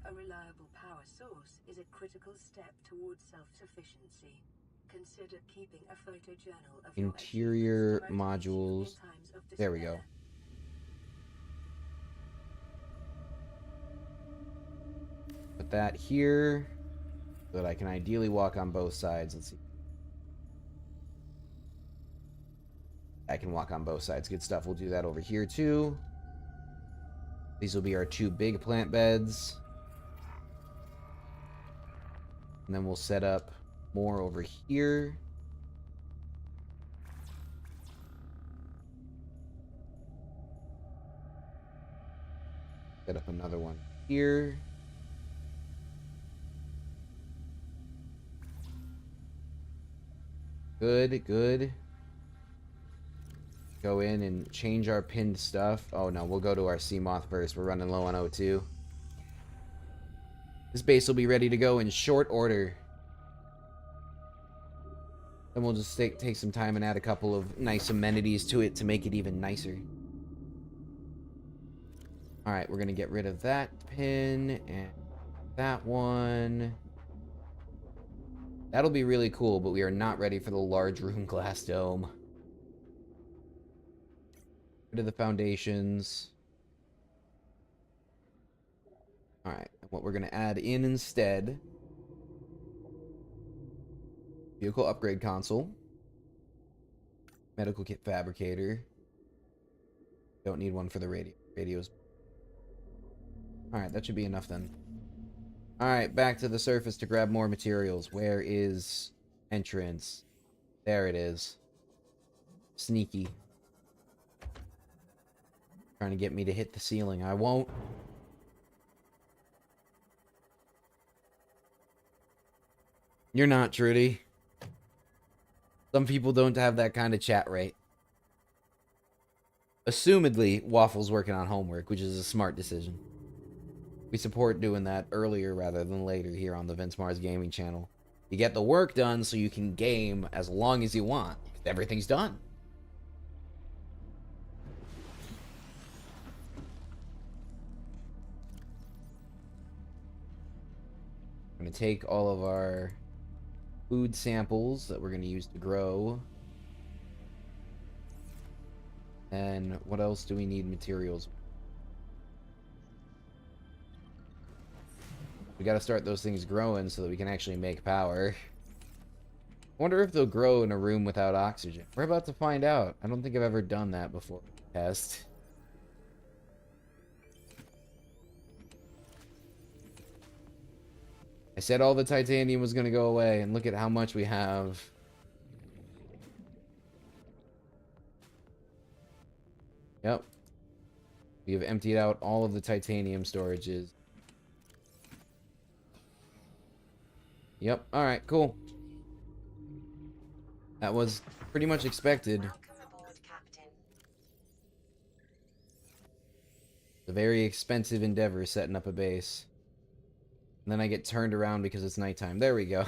B: A reliable power source is a critical step towards self-sufficiency. Consider keeping a photojournal of your
A: Interior
B: achievements to motivate you
A: modules.
B: in times of
A: There we go.
B: despair.
A: Put that here so that I can ideally walk on both sides. Let's see. I can walk on both sides. Good stuff. We'll do that over here too. These will be our 2 big plant beds. And then we'll set up more over here. Set up another one here. Good, good. Go in and change our pinned stuff. Oh no, we'll go to our Seamoth first. We're running low on O2. This base will be ready to go in short order. Then we'll just take some time and add a couple of nice amenities to it to make it even nicer. Alright, we're going to get rid of that pin and that one. That'll be really cool, but we are not ready for the large room glass dome. Rid of the foundations. Alright, what we're going to add in instead. Vehicle upgrade console. Medical kit fabricator. Don't need one for the radios. Alright, that should be enough then. Alright, back to the surface to grab more materials. Where is entrance? There it is. Sneaky. Trying to get me to hit the ceiling. I won't. You're not, Trudy. Some people don't have that kind of chat rate. Assumedly, Waffle's working on homework, which is a smart decision. We support doing that earlier rather than later here on the Vince Mars Gaming channel. You get the work done so you can game as long as you want. Everything's done. I'm going to take all of our food samples that we're going to use to grow. And what else do we need materials? We gotta start those things growing so that we can actually make power. I wonder if they'll grow in a room without oxygen. We're about to find out. I don't think I've ever done that before. Test. I said all the titanium was gonna go away, and look at how much we have. Yep. We have emptied out all of the titanium storages. Yep, alright, cool. That was pretty much expected.
E: Welcome aboard, Captain.
A: It's a very expensive endeavor setting up a base. And then I get turned around because it's nighttime. There we go.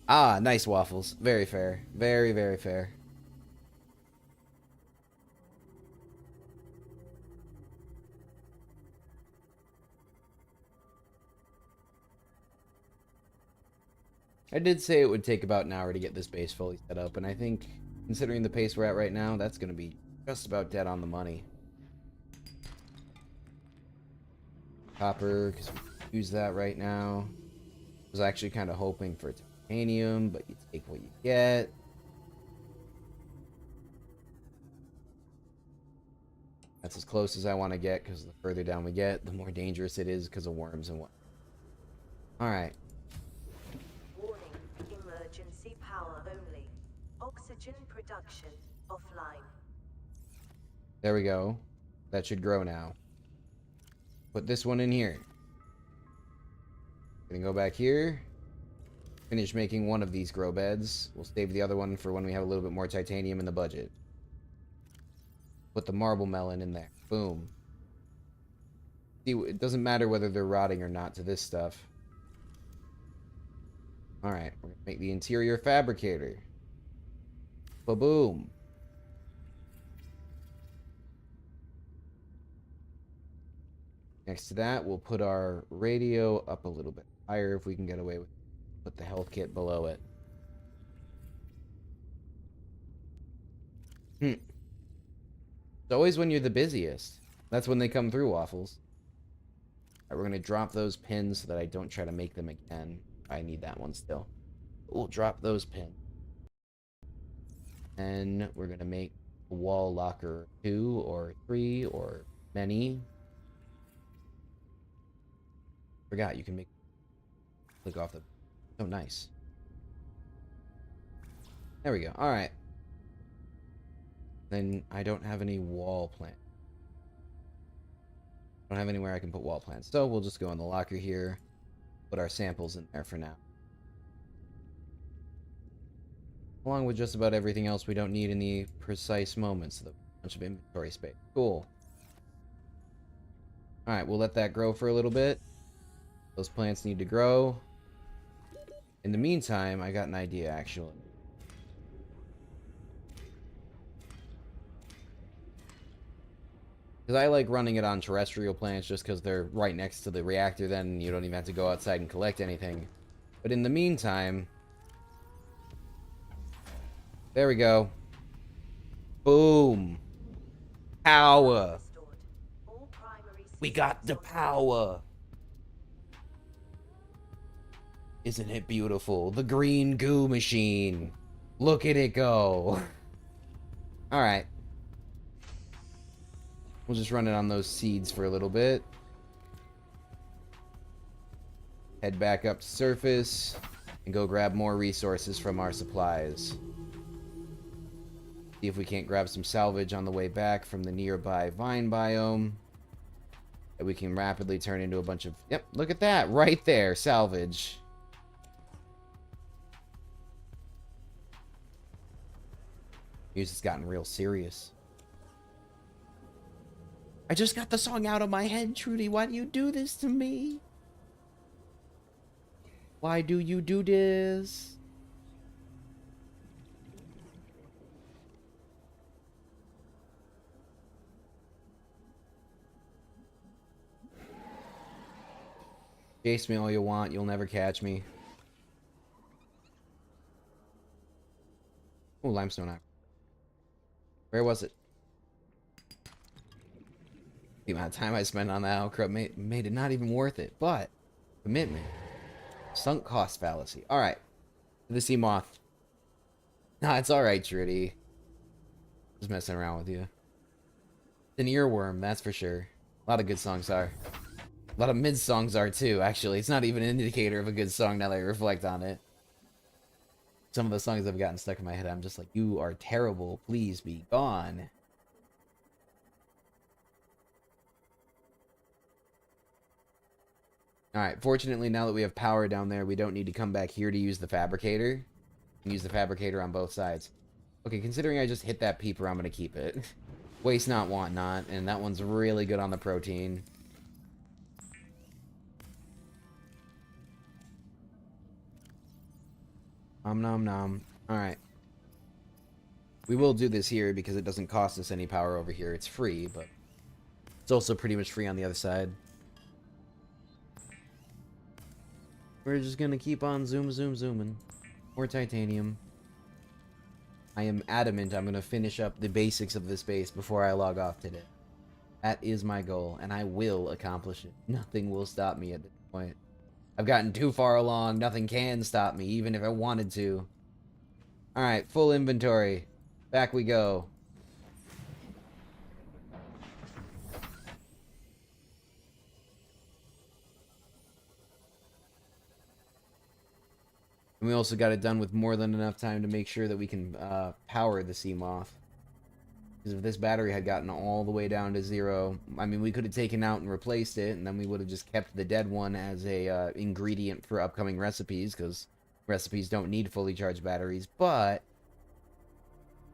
A: Ah, nice Waffles. Very fair. Very, very fair. I did say it would take about an hour to get this base fully set up, and I think, considering the pace we're at right now, that's going to be just about dead on the money. Copper, because we use that right now. I was actually kind of hoping for titanium, but you take what you get. That's as close as I want to get, because the further down we get, the more dangerous it is because of worms and what. Alright.
B: Oxygen production offline.
A: There we go. That should grow now. Put this one in here. Gonna go back here. Finish making one of these grow beds. We'll save the other one for when we have a little bit more titanium in the budget. Put the marble melon in there. Boom. See, it doesn't matter whether they're rotting or not to this stuff. Alright, we're gonna make the interior fabricator. Ba-boom. Next to that, we'll put our radio up a little bit higher if we can get away with it. Put the health kit below it. It's always when you're the busiest. That's when they come through, Waffles. Alright, we're going to drop those pins so that I don't try to make them again. I need that one still. We'll drop those pins. And we're going to make a wall locker 2 or 3 or many. Forgot you can make click off the oh nice. There we go. Alright. Then I don't have any wall plant. I don't have anywhere I can put wall plants. So we'll just go in the locker here. Put our samples in there for now. Along with just about everything else we don't need in the precise moments. So a bunch of inventory space. Cool. Alright, we'll let that grow for a little bit. Those plants need to grow. In the meantime, I got an idea, actually. Because I like running it on terrestrial plants just because they're right next to the reactor, then you don't even have to go outside and collect anything. But in the meantime... There we go. Boom. Power. We got the power. Isn't it beautiful? The green goo machine. Look at it go. Alright. We'll just run it on those seeds for a little bit. Head back up to surface and go grab more resources from our supplies. See if we can't grab some salvage on the way back from the nearby vine biome. That we can rapidly turn into a bunch of... Yep, look at that. Right there. Salvage. Music's gotten real serious. I just got the song out of my head, Trudy. Why do you do this to me? Why do you do this? Chase me all you want. You'll never catch me. Oh, limestone axe. Where was it? The amount of time I spent on that outcrop made it not even worth it. But, commitment. Sunk cost fallacy. Alright. The sea moth. Nah, it's alright, Trudy. Just messing around with you. An earworm, that's for sure. A lot of good songs are. A lot of mid songs are too, actually. It's not even an indicator of a good song now that I reflect on it. Some of the songs I've gotten stuck in my head, I'm just like, you are terrible. Please be gone. Alright, fortunately, now that we have power down there, we don't need to come back here to use the fabricator. We can use the fabricator on both sides. Okay, considering I just hit that peeper, I'm going to keep it. Waste not, want not. And that one's really good on the protein. Nom nom. Alright. We will do this here because it doesn't cost us any power over here. It's free, but it's also pretty much free on the other side. We're just gonna keep on zooming. More titanium. I am adamant I'm gonna finish up the basics of this base before I log off today. That is my goal, and I will accomplish it. Nothing will stop me at this point. I've gotten too far along, nothing can stop me, even if I wanted to. Alright, full inventory. Back we go. And we also got it done with more than enough time to make sure that we can power the sea moth. Because if this battery had gotten all the way down to 0, I mean, we could have taken out and replaced it, and then we would have just kept the dead one as a ingredient for upcoming recipes, because recipes don't need fully charged batteries. But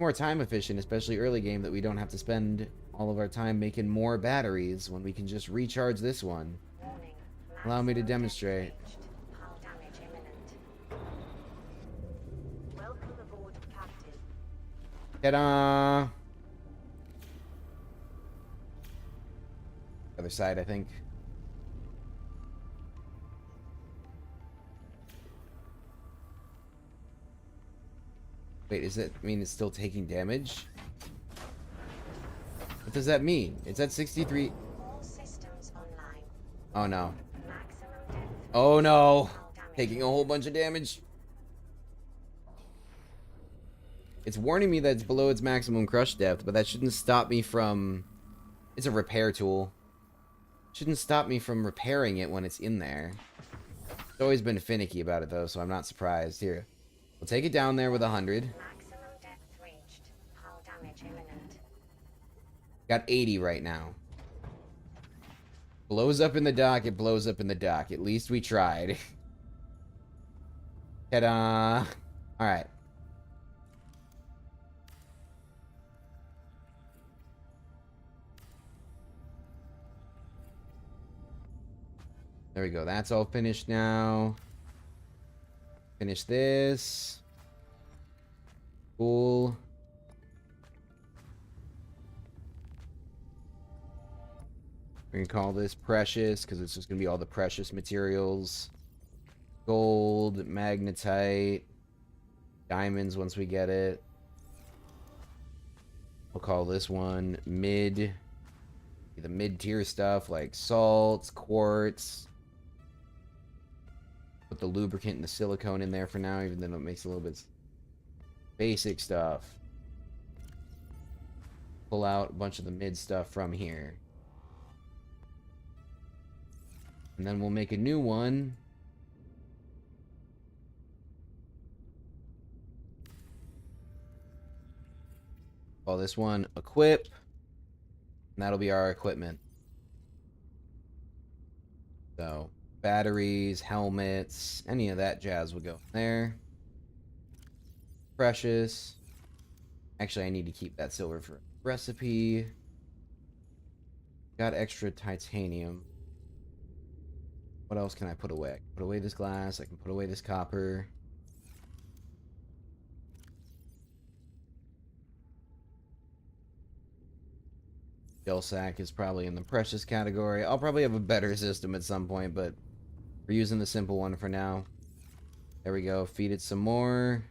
A: more time efficient, especially early game, that we don't have to spend all of our time making more batteries when we can just recharge this one.
E: Warning.
A: Allow me to
E: Maximum
A: demonstrate.
E: depth reached. Hull damage imminent. Welcome aboard, Captain.
A: Ta-da! Other side, I think. Wait, does that mean it's still taking damage? What does that mean? It's at 63.
E: All systems online.
A: Oh no.
E: Maximum depth.
A: Oh no.
E: Hull damage
A: Taking a whole bunch of damage. It's warning me that it's below its maximum crush depth, but that shouldn't stop me from... It's a repair tool. Shouldn't stop me from repairing it when it's in there. It's always been finicky about it though, so I'm not surprised. Here. We'll take it down there with 100.
E: Maximum depth reached. Hull damage imminent.
A: Got 80 right now. Blows up in the dock, it blows up in the dock. At least we tried. Ta-da! Alright. There we go. That's all finished now. Finish this. Cool. We can call this precious because it's just going to be all the precious materials. Gold, magnetite, diamonds once we get it. We'll call this one mid. The mid-tier stuff like salts, quartz. Put the lubricant and the silicone in there for now, even though it makes a little bit basic stuff. Pull out a bunch of the mid stuff from here. And then we'll make a new one. Call this one equip. And that'll be our equipment. So, batteries, helmets, any of that jazz will go there. Precious. Actually, I need to keep that silver for recipe. Got extra titanium. What else can I put away? I can put away this glass. I can put away this copper. Gel sack is probably in the precious category. I'll probably have a better system at some point, but we're using the simple one for now. There we go. Feed it some more.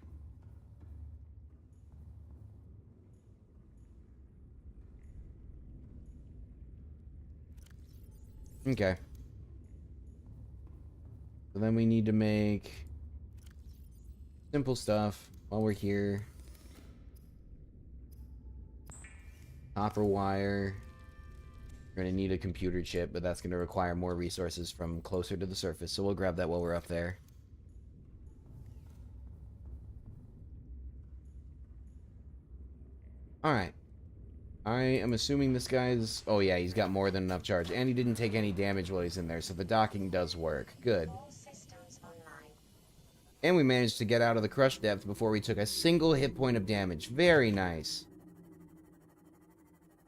A: Okay. So then we need to make simple stuff while we're here. Copper wire. We're going to need a computer chip, but that's going to require more resources from closer to the surface, so we'll grab that while we're up there. Alright. I am assuming this guy's... Oh yeah, he's got more than enough charge. And he didn't take any damage while he's in there, so the docking does work. Good.
E: All systems online.
A: And we managed to get out of the crush depth before we took a single hit point of damage. Very nice.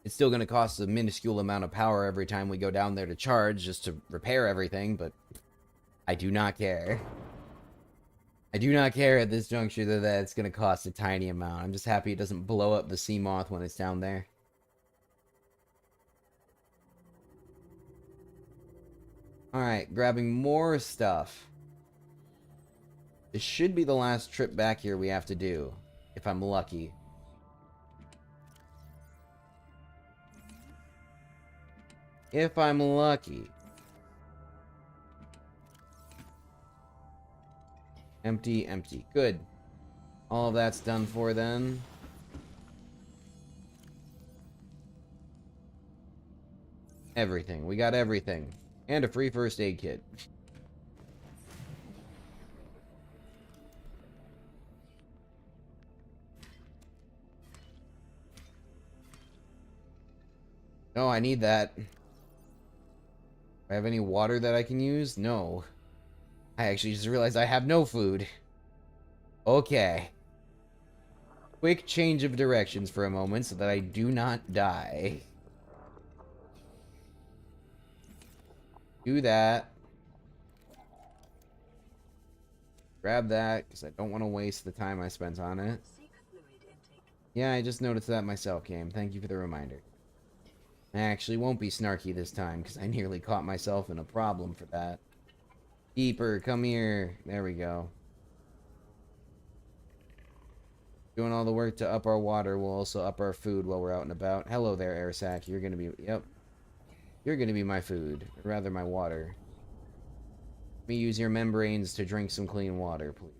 A: It's still going to cost a minuscule amount of power every time we go down there to charge, just to repair everything, but I do not care. I do not care at this juncture that it's going to cost a tiny amount. I'm just happy it doesn't blow up the sea moth when it's down there. Alright, grabbing more stuff. This should be the last trip back here we have to do, if I'm lucky. If I'm lucky. Empty, empty. Good. All of that's done for then. Everything. We got everything. And a free first aid kit. No, I need that. Do I have any water that I can use? No. I actually just realized I have no food. Okay. Quick change of directions for a moment so that I do not die. Do that. Grab that, because I don't want to waste the time I spent on it.
B: Seek fluid intake.
A: Yeah, I just noticed that myself, Game. Thank you for the reminder. I actually won't be snarky this time, because I nearly caught myself in a problem for that. Keeper, come here. There we go. Doing all the work to up our water, we'll also up our food while we're out and about. Hello there, air sac. You're gonna be... Yep. You're gonna be my food. Or rather, my water. Let me use your membranes to drink some clean water, please.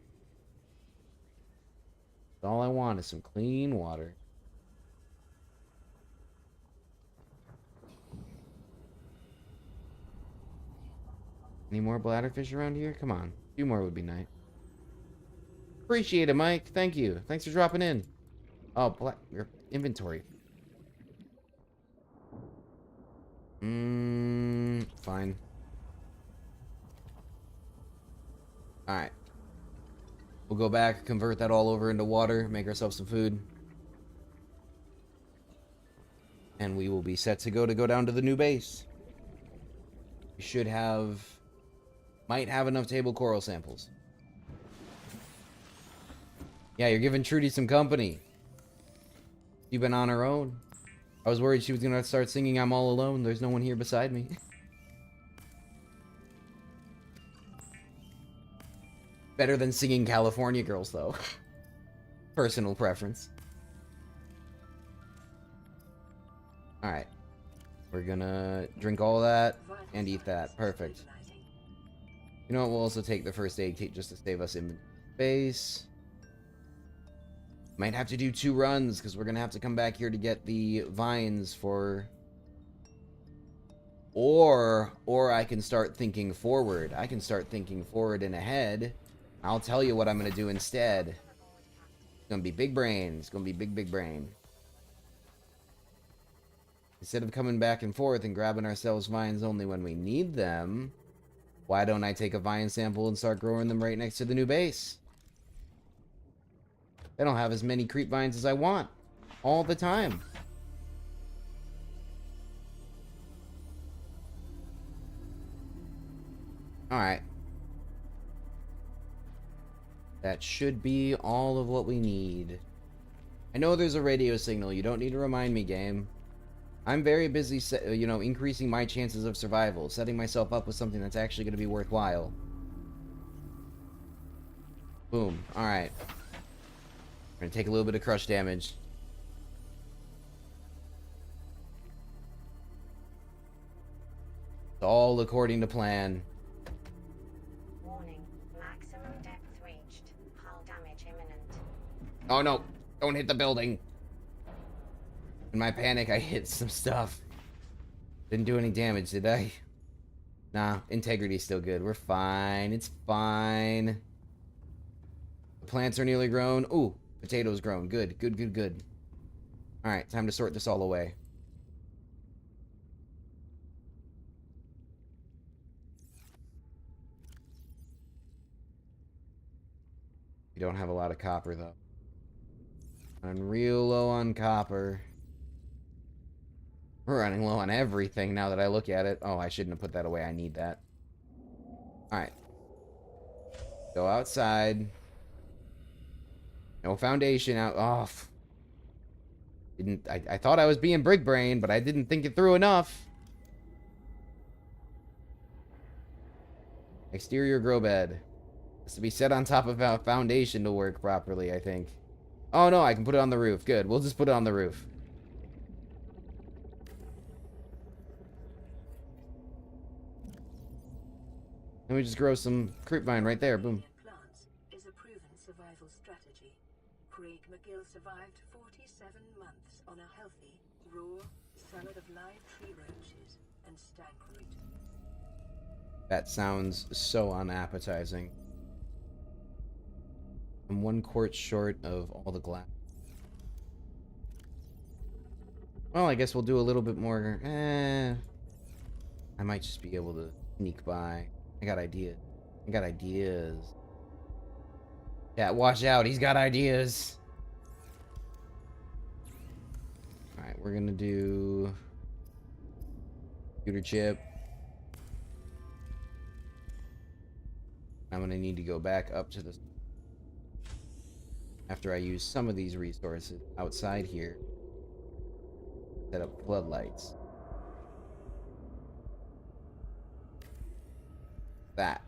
A: All I want is some clean water. Any more bladderfish around here? Come on. A few more would be nice. Appreciate it, Mike. Thank you. Thanks for dropping in. Oh, your inventory. Fine. Alright. We'll go back, convert that all over into water, make ourselves some food. And we will be set to go down to the new base. We should have... Might have enough table coral samples. Yeah, you're giving Trudy some company. You've been on her own. I was worried she was gonna start singing I'm All Alone. There's no one here beside me. Better than singing California Girls, though. Personal preference. Alright. We're gonna drink all that and eat that. Perfect. You know what? We'll also take the first aid kit just to save us in space. Might have to do 2 runs because we're gonna have to come back here to get the vines for... Or I can start thinking forward. I can start thinking forward and ahead. I'll tell you what I'm gonna do instead. It's gonna be big brain. It's gonna be big brain. Instead of coming back and forth and grabbing ourselves vines only when we need them, why don't I take a vine sample and start growing them right next to the new base? I don't have as many creep vines as I want all the time. Alright. That should be all of what we need. I know there's a radio signal. You don't need to remind me, game. I'm very busy, increasing my chances of survival, setting myself up with something that's actually going to be worthwhile. Boom. Alright. We're going to take a little bit of crush damage. It's all according to plan.
E: Warning. Maximum depth reached. Hull damage imminent.
A: Oh no! Don't hit the building! In my panic, I hit some stuff. Didn't do any damage, did I? Nah, integrity's still good. We're fine. It's fine. The plants are nearly grown. Ooh, potatoes grown. Good. Alright, time to sort this all away. We don't have a lot of copper, though. I'm real low on copper. We're running low on everything now that I look at it. Oh, I shouldn't have put that away. I need that. Alright. Go outside. No foundation out. Oh. I thought I was being brick brain, but I didn't think it through enough. Exterior grow bed. Has to be set on top of a foundation to work properly, I think. Oh no, I can put it on the roof. Good. We'll just put it on the roof. And we just grow some creep vine right there. Boom.
B: Plants is a proven survival strategy. Craig McGill survived 47 months on a healthy, raw salad of live tree roaches and stankroot.
A: That sounds so unappetizing. I'm 1 quart short of all the glass. Well, I guess we'll do a little bit more. I might just be able to sneak by. I got ideas. I got ideas. Yeah, watch out. He's got ideas. Alright, we're gonna do computer chip. I'm gonna need to go back up to the after I use some of these resources outside here. Set up floodlights. That.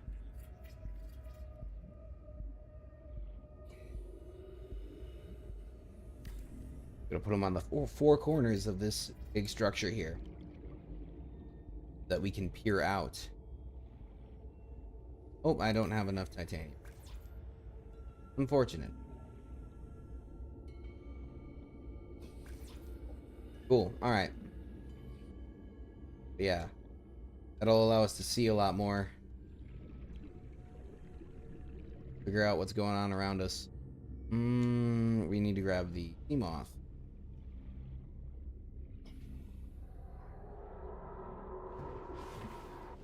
A: Gonna put them on the four corners of this big structure here that we can peer out. Oh, I don't have enough titanium. Unfortunate. Cool. All right. Yeah. That'll allow us to see a lot more. Figure out what's going on around us. We need to grab the sea moth.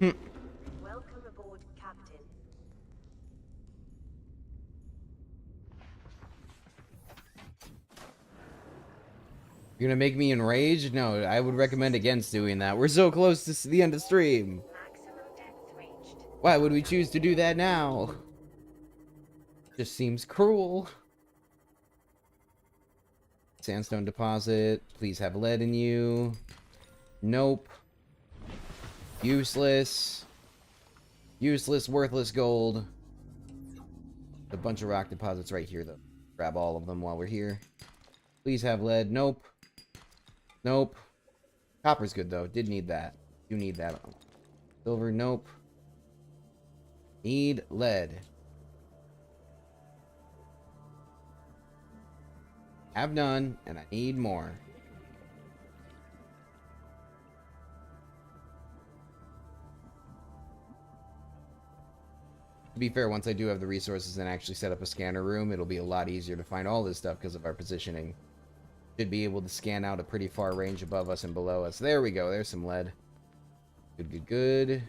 B: Welcome aboard, Captain.
A: You're gonna make me enraged? No, I would recommend against doing that. We're so close to the end of stream.
E: Maximum depth reached.
A: Why would we choose to do that now? Just seems cruel. Sandstone deposit. Please have lead in you. Nope. Useless. Useless, worthless gold. A bunch of rock deposits right here, though. Grab all of them while we're here. Please have lead. Nope. Nope. Copper's good, though. Did need that. Do need that. Silver. Nope. Need lead. Have none, and I need more. To be fair, once I do have the resources and actually set up a scanner room, it'll be a lot easier to find all this stuff because of our positioning. Should be able to scan out a pretty far range above us and below us. There we go. There's some lead. Good, good, good.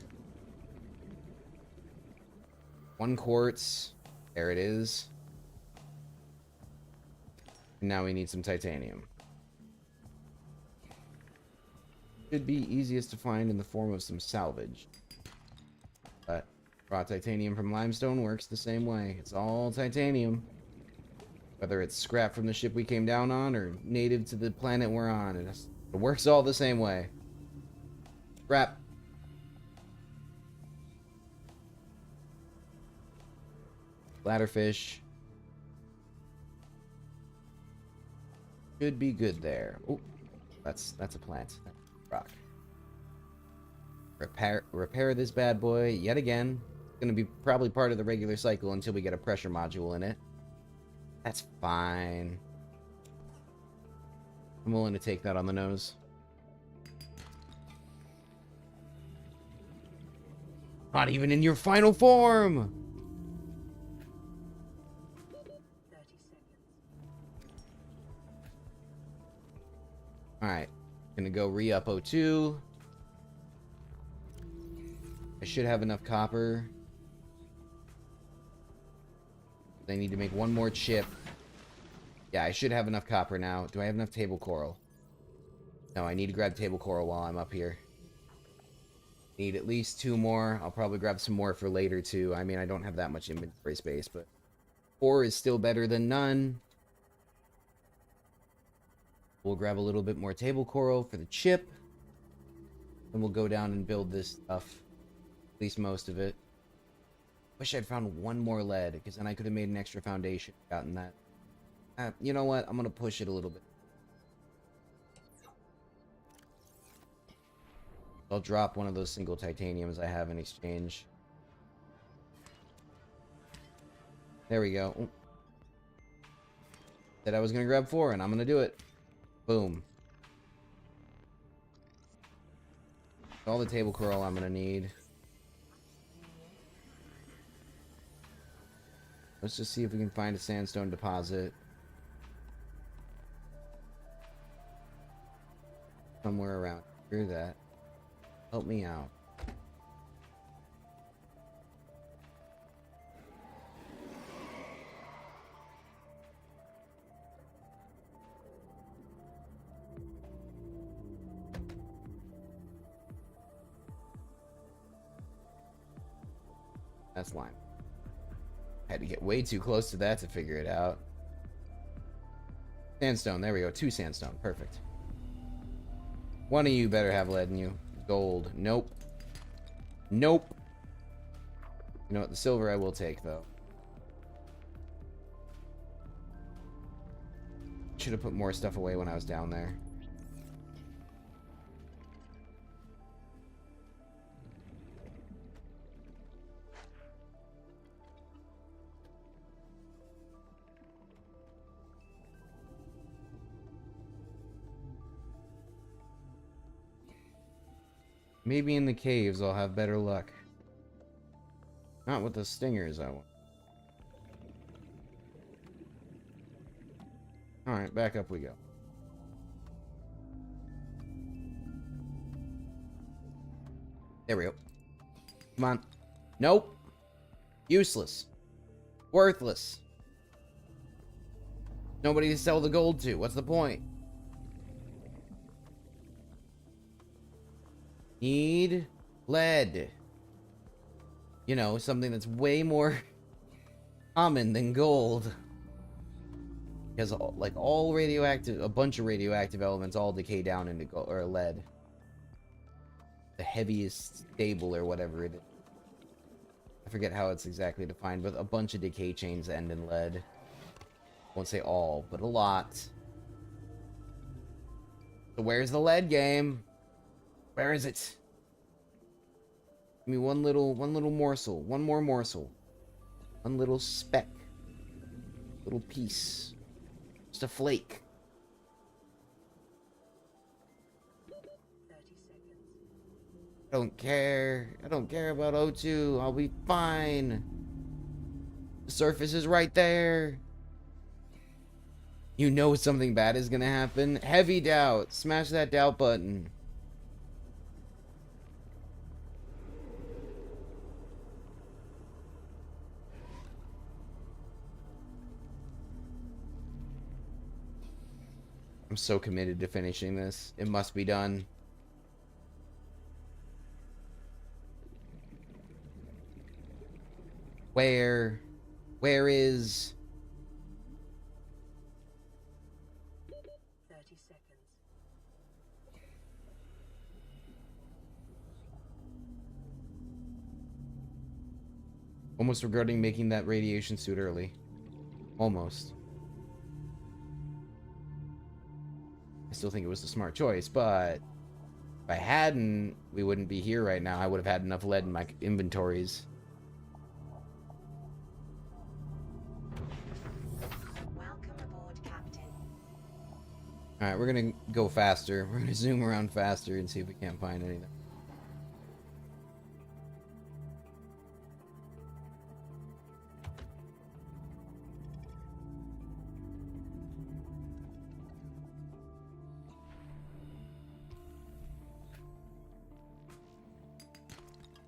A: 1 quartz. There it is. And now we need some titanium. Should be easiest to find in the form of some salvage. But raw titanium from limestone works the same way. It's all titanium. Whether it's scrap from the ship we came down on or native to the planet we're on. It works all the same way. Scrap. Bladderfish. Should be good there. Oh, that's a plant. That's a rock. Repair this bad boy yet again. It's gonna be probably part of the regular cycle until we get a pressure module in it. That's fine. I'm willing to take that on the nose. Not even in your final form!
B: 30 seconds.
A: Alright. Gonna go re-up O2. I should have enough copper. I need to make 1 more chip. Yeah, I should have enough copper now. Do I have enough table coral? No, I need to grab table coral while I'm up here. Need at least 2 more. I'll probably grab some more for later, too. I mean, I don't have that much inventory space, but 4 is still better than none. We'll grab a little bit more table coral for the chip. Then we'll go down and build this stuff. At least most of it. Wish I'd found 1 more lead, because then I could have made an extra foundation. Gotten that. You know what? I'm going to push it a little bit. I'll drop one of those single titaniums I have in exchange. There we go. Ooh. Said I was going to grab 4, and I'm going to do it. Boom. All the table coral I'm going to need. Let's just see if we can find a sandstone deposit. somewhere around. Screw that. Help me out. That's lime. Had to get way too close to that to figure it out. Sandstone, there we go. 2 sandstone, perfect. One of you better have lead in you. Gold, nope. Nope. You know what, the silver I will take, though. Should have put more stuff away when I was down there. Maybe in the caves I'll have better luck. Not with the stingers, I want. Alright, back up we go. There we go. Come on. Nope. Useless. Worthless. Nobody to sell the gold to. What's the point? Need lead. You know, something that's way more common than gold. Because like all radioactive, a bunch of radioactive elements all decay down into gold or lead. The heaviest stable or whatever it is. I forget how it's exactly defined, but a bunch of decay chains end in lead. I won't say all, but a lot. So where's the lead game? Where is it? Give me one little morsel. One more morsel. One little speck. Little piece. Just a flake.
B: 30 seconds.
A: I don't care. I don't care about O2. I'll be fine. The surface is right there. You know something bad is gonna happen. Heavy doubt. Smash that doubt button. I'm so committed to finishing this. It must be done. Where is...
B: 30 seconds.
A: Almost regretting making that radiation suit early. Almost. I still think it was a smart choice, but if I hadn't, we wouldn't be here right now. I would have had enough lead in my inventories.
E: Welcome aboard, Captain.
A: Alright, we're gonna go faster. We're gonna zoom around faster and see if we can't find anything.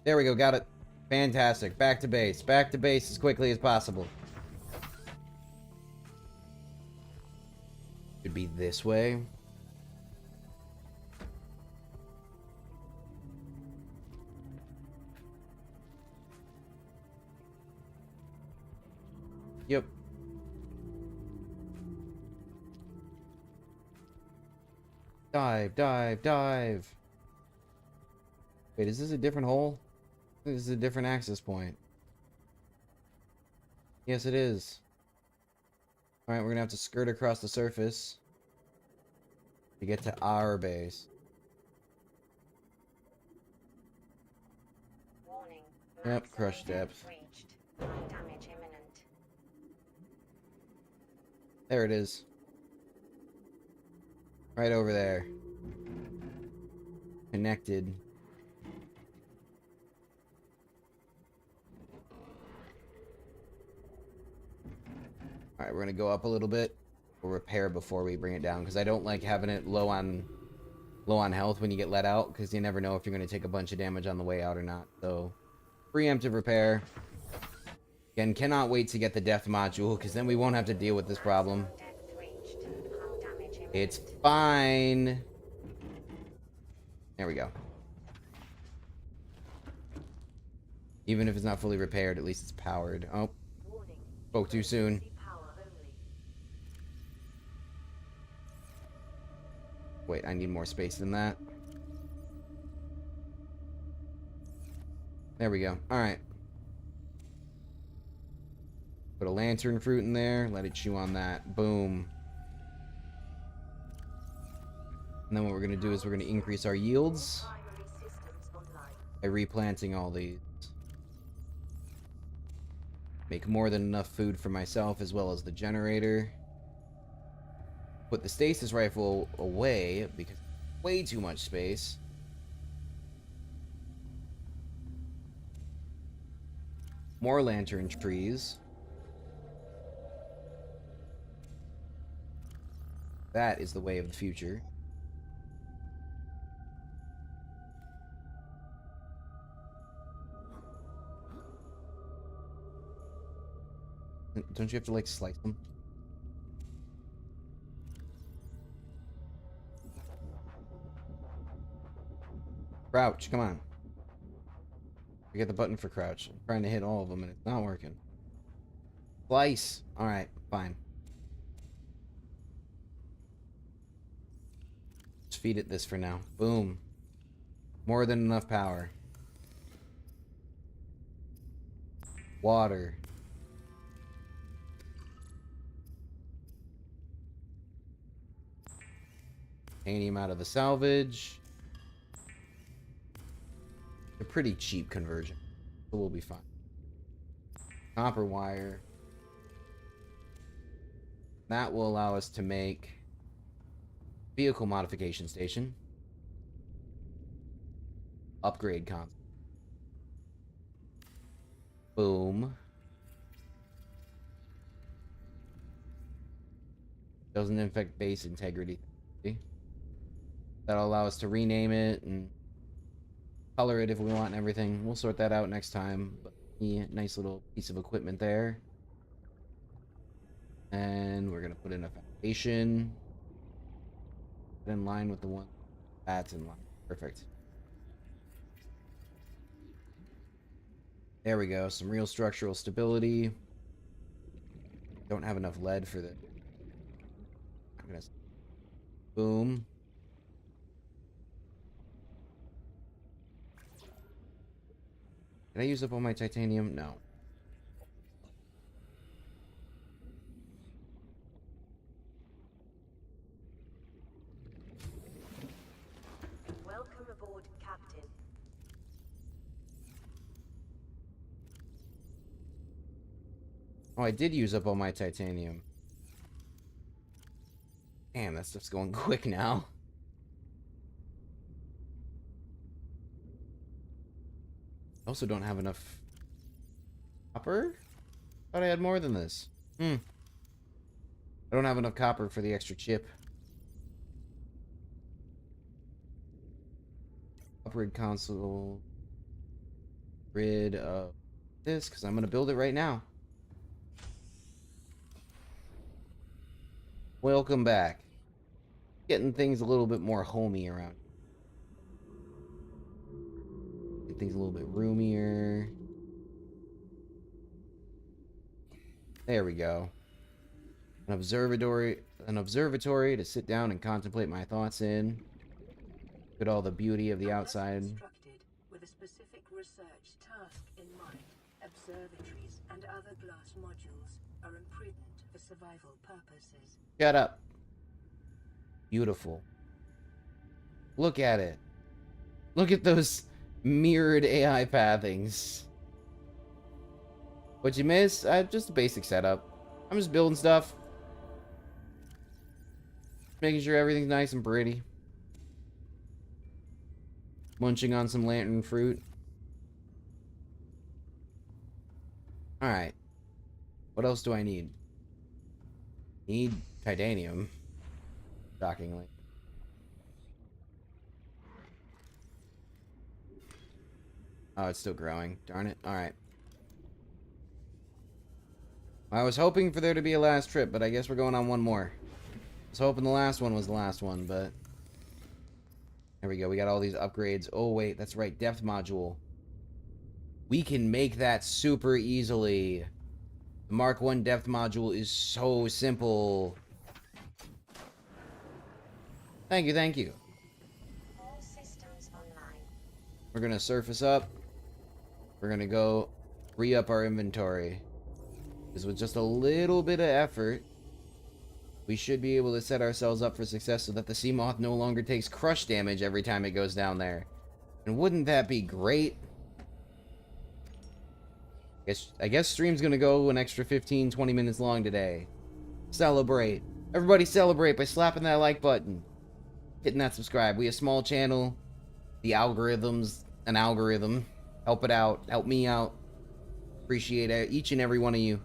A: There we go, got it. Fantastic. Back to base. Back to base as quickly as possible. Should be this way. Yep. Dive, dive, dive. Wait, is this a different hole? This is a different access point. Yes, it is. Alright, we're gonna have to skirt across the surface to get to our base.
E: Warning.
A: Yep,
E: Maximum
A: crush depth.
E: reached. High damage imminent.
A: There it is. Right over there. Connected. Alright, we're gonna go up a little bit. We'll repair before we bring it down, because I don't like having it low on low on health when you get let out, because you never know if you're going to take a bunch of damage on the way out or not. So, preemptive repair. Again, cannot wait to get the depth module, because then we won't have to deal with this problem.
E: Depth reached. Hull damage imminent.
A: It's fine. There we go. Even if it's not fully repaired, at least it's powered. Oh,
B: Warning.
A: spoke too soon.
B: Emergency power only.
A: Wait, I need more space than that. There we go. Alright. Put a lantern fruit in there. Let it chew on that. Boom. And then what we're going to do is we're going to increase our yields
B: Primary systems online.
A: by replanting all these. Make more than enough food for myself as well as the generator. Put the stasis rifle away because way too much space. More lantern trees. That is the way of the future. Don't you have to, like, slice them? Crouch, come on. I get the button for crouch. I'm trying to hit all of them and it's not working. Slice! Alright, fine. Just feed it this for now. Boom. More than enough power. Water. Titanium out of the salvage. A pretty cheap conversion, so we'll be fine. Copper wire. That will allow us to make vehicle modification station. Upgrade console. Boom. Doesn't infect base integrity. That'll allow us to rename it and color it if we want and everything. We'll sort that out next time. But yeah, nice little piece of equipment there. And we're gonna put in a foundation. In line with the one that's in line. Perfect. There we go. Some real structural stability. Don't have enough lead for the. I'm gonna. Boom. Did I use up all my titanium? No.
B: Welcome aboard, Captain.
A: Oh, I did use up all my titanium. Damn, that stuff's going quick now. I also don't have enough copper? Thought I had more than this. I don't have enough copper for the extra chip. Upgrade console. Rid of this, because I'm going to build it right now. Welcome back. Getting things a little bit more homey around. Get things a little bit roomier. There we go. An observatory to sit down and contemplate my thoughts in. Look at all the beauty of the outside.
B: Constructed with a specific research task in mind. Observatories and other glass modules are imprudent for survival purposes.
A: Shut up. Beautiful. Look at it. Look at those mirrored AI pathings. What'd you miss? Just a basic setup. I'm just building stuff. Making sure everything's nice and pretty. Munching on some lantern fruit. Alright. What else do I need? Need titanium. Shockingly. Oh, it's still growing. Darn it. Alright. I was hoping for there to be a last trip, but I guess we're going on one more. I was hoping the last one was the last one, but... There we go. We got all these upgrades. Oh, wait. That's right. Depth module. We can make that super easily. The Mark 1 depth module is so simple. Thank you, thank you.
E: All systems online.
A: We're going to surface up. We're going to go re-up our inventory. Because with just a little bit of effort, we should be able to set ourselves up for success so that the Seamoth no longer takes crush damage every time it goes down there. And wouldn't that be great? I guess stream's going to go an extra 15-20 minutes long today. Celebrate. Everybody celebrate by slapping that like button. Hitting that subscribe. We a small channel. The algorithm's an algorithm. Help it out. Help me out. Appreciate each and every one of you.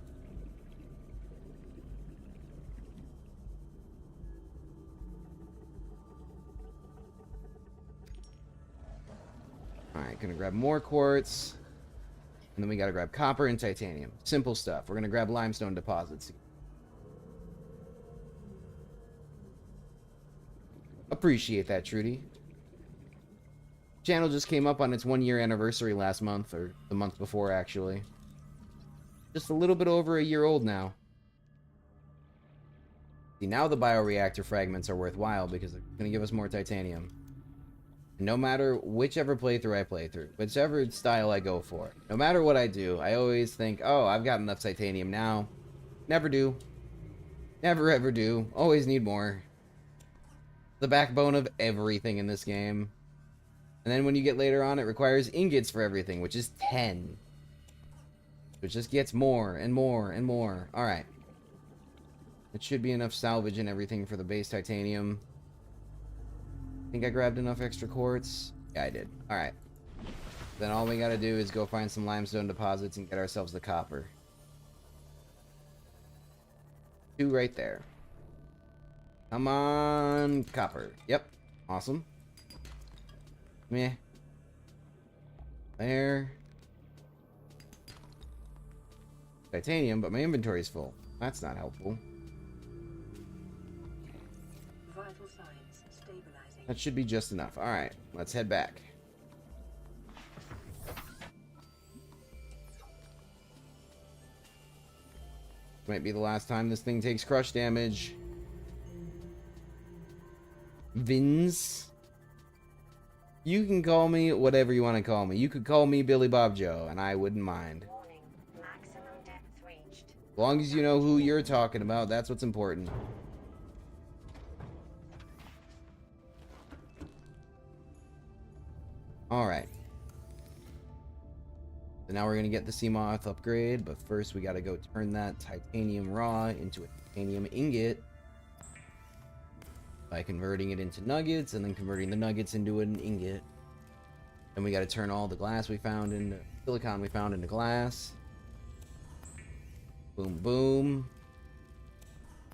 A: Alright, gonna grab more quartz. And then we gotta grab copper and titanium. Simple stuff. We're gonna grab limestone deposits. Appreciate that, Trudy. Channel just came up on its 1-year anniversary last month, or the month before, actually. Just a little bit over a year old now. See, now the bioreactor fragments are worthwhile because they're going to give us more titanium. And no matter whichever playthrough I play through, whichever style I go for, no matter what I do, I always think, oh, I've got enough titanium now. Never do. Never ever do. Always need more. The backbone of everything in this game. And then when you get later on, it requires ingots for everything, which is 10. It just gets more and more and more. Alright. It should be enough salvage and everything for the base titanium. Think I grabbed enough extra quartz? Yeah, I did. Alright. Then all we gotta do is go find some limestone deposits and get ourselves the copper. 2 right there. Come on, copper. Yep. Awesome. Meh. There. Titanium, but my inventory's full. That's not helpful.
B: Vital signs stabilizing.
A: That should be just enough. Alright, let's head back. Might be the last time this thing takes crush damage. Vins. You can call me whatever you want to call me. You could call me Billy Bob Joe, and I wouldn't mind.
E: Warning. Maximum depth reached.
A: As long as you know who you're talking about, that's what's important. Alright. So now we're going to get the Seamoth upgrade, but first we got to go turn that titanium raw into a titanium ingot by converting it into nuggets and then converting the nuggets into an ingot. Then we got to turn all the glass we found into silicon we found into glass. Boom, boom.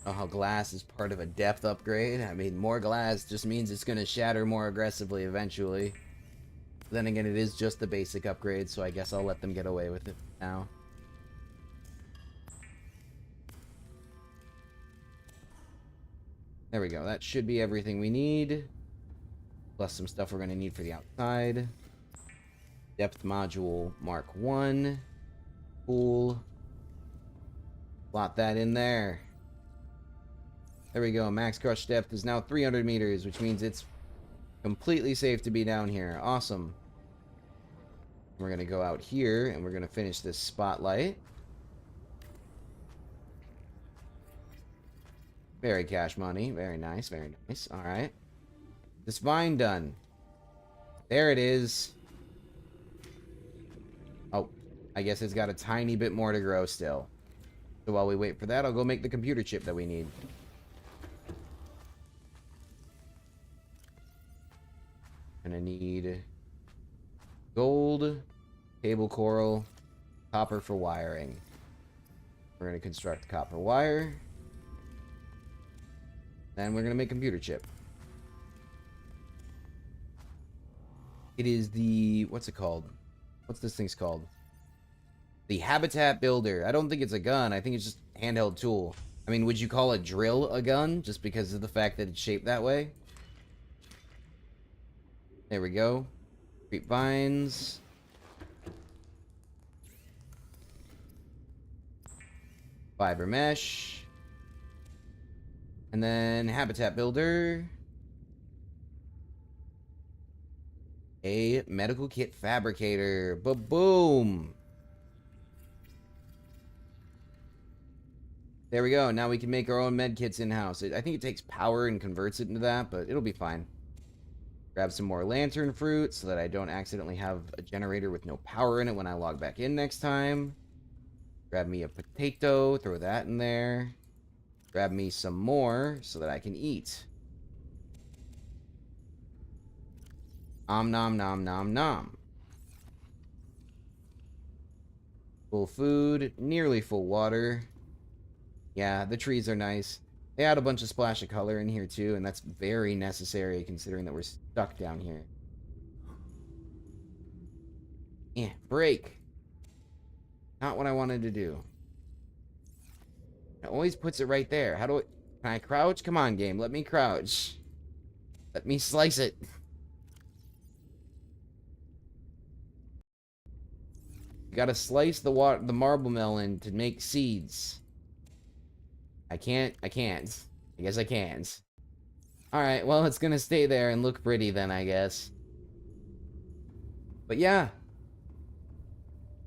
A: Oh, how glass is part of a depth upgrade. I mean, more glass just means it's going to shatter more aggressively eventually. Then again, it is just the basic upgrade, so I guess I'll let them get away with it now. There we go. That should be everything we need. Plus some stuff we're going to need for the outside. Depth module Mark 1. Cool. Plot that in there. There we go. Max crush depth is now 300 meters, which means it's completely safe to be down here. Awesome. We're going to go out here, and we're going to finish this spotlight. Very cash money. Very nice, very nice. Alright. This vine done. There it is. Oh, I guess it's got a tiny bit more to grow still. So while we wait for that, I'll go make the computer chip that we need. Gonna need gold, cable coral, copper for wiring. We're gonna construct copper wire. Then we're gonna make computer chip. It is the, what's it called? What's this thing's called? The Habitat Builder. I don't think it's a gun. I think it's just a handheld tool. I mean, would you call a drill a gun just because of the fact that it's shaped that way? There we go. Creep vines. Fiber mesh. And then Habitat Builder. A medical kit fabricator. Ba-boom! There we go. Now we can make our own med kits in-house. I think it takes power and converts it into that, but it'll be fine. Grab some more lantern fruit so that I don't accidentally have a generator with no power in it when I log back in next time. Grab me a potato, throw that in there. Grab me some more so that I can eat. Nom nom nom nom nom. Full food, nearly full water. Yeah, the trees are nice. They add a bunch of splash of color in here too, and that's very necessary considering that we're stuck down here. Yeah, break. Not what I wanted to do. It always puts it right there. How do I... Can I crouch? Come on, game. Let me crouch. Let me slice it. You gotta slice the marble melon to make seeds. I can't. I guess I can't. Alright, well, it's gonna stay there and look pretty then, I guess. But yeah.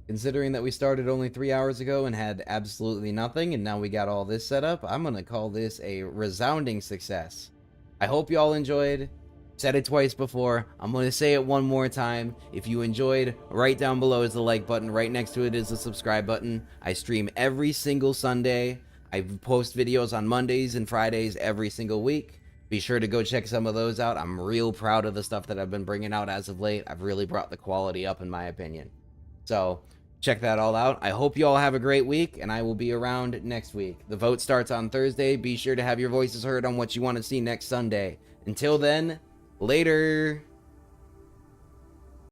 A: Considering that we started only 3 hours ago and had absolutely nothing, and now we got all this set up, I'm gonna call this a resounding success. I hope y'all enjoyed. Said it twice before. I'm going to say it one more time. If you enjoyed, right down below is the like button. Right next to it is the subscribe button. I stream every single Sunday. I post videos on Mondays and Fridays every single week. Be sure to go check some of those out. I'm real proud of the stuff that I've been bringing out as of late. I've really brought the quality up in my opinion. So check that all out. I hope you all have a great week, and I will be around next week. The vote starts on Thursday. Be sure to have your voices heard on what you want to see next Sunday. Until then, later.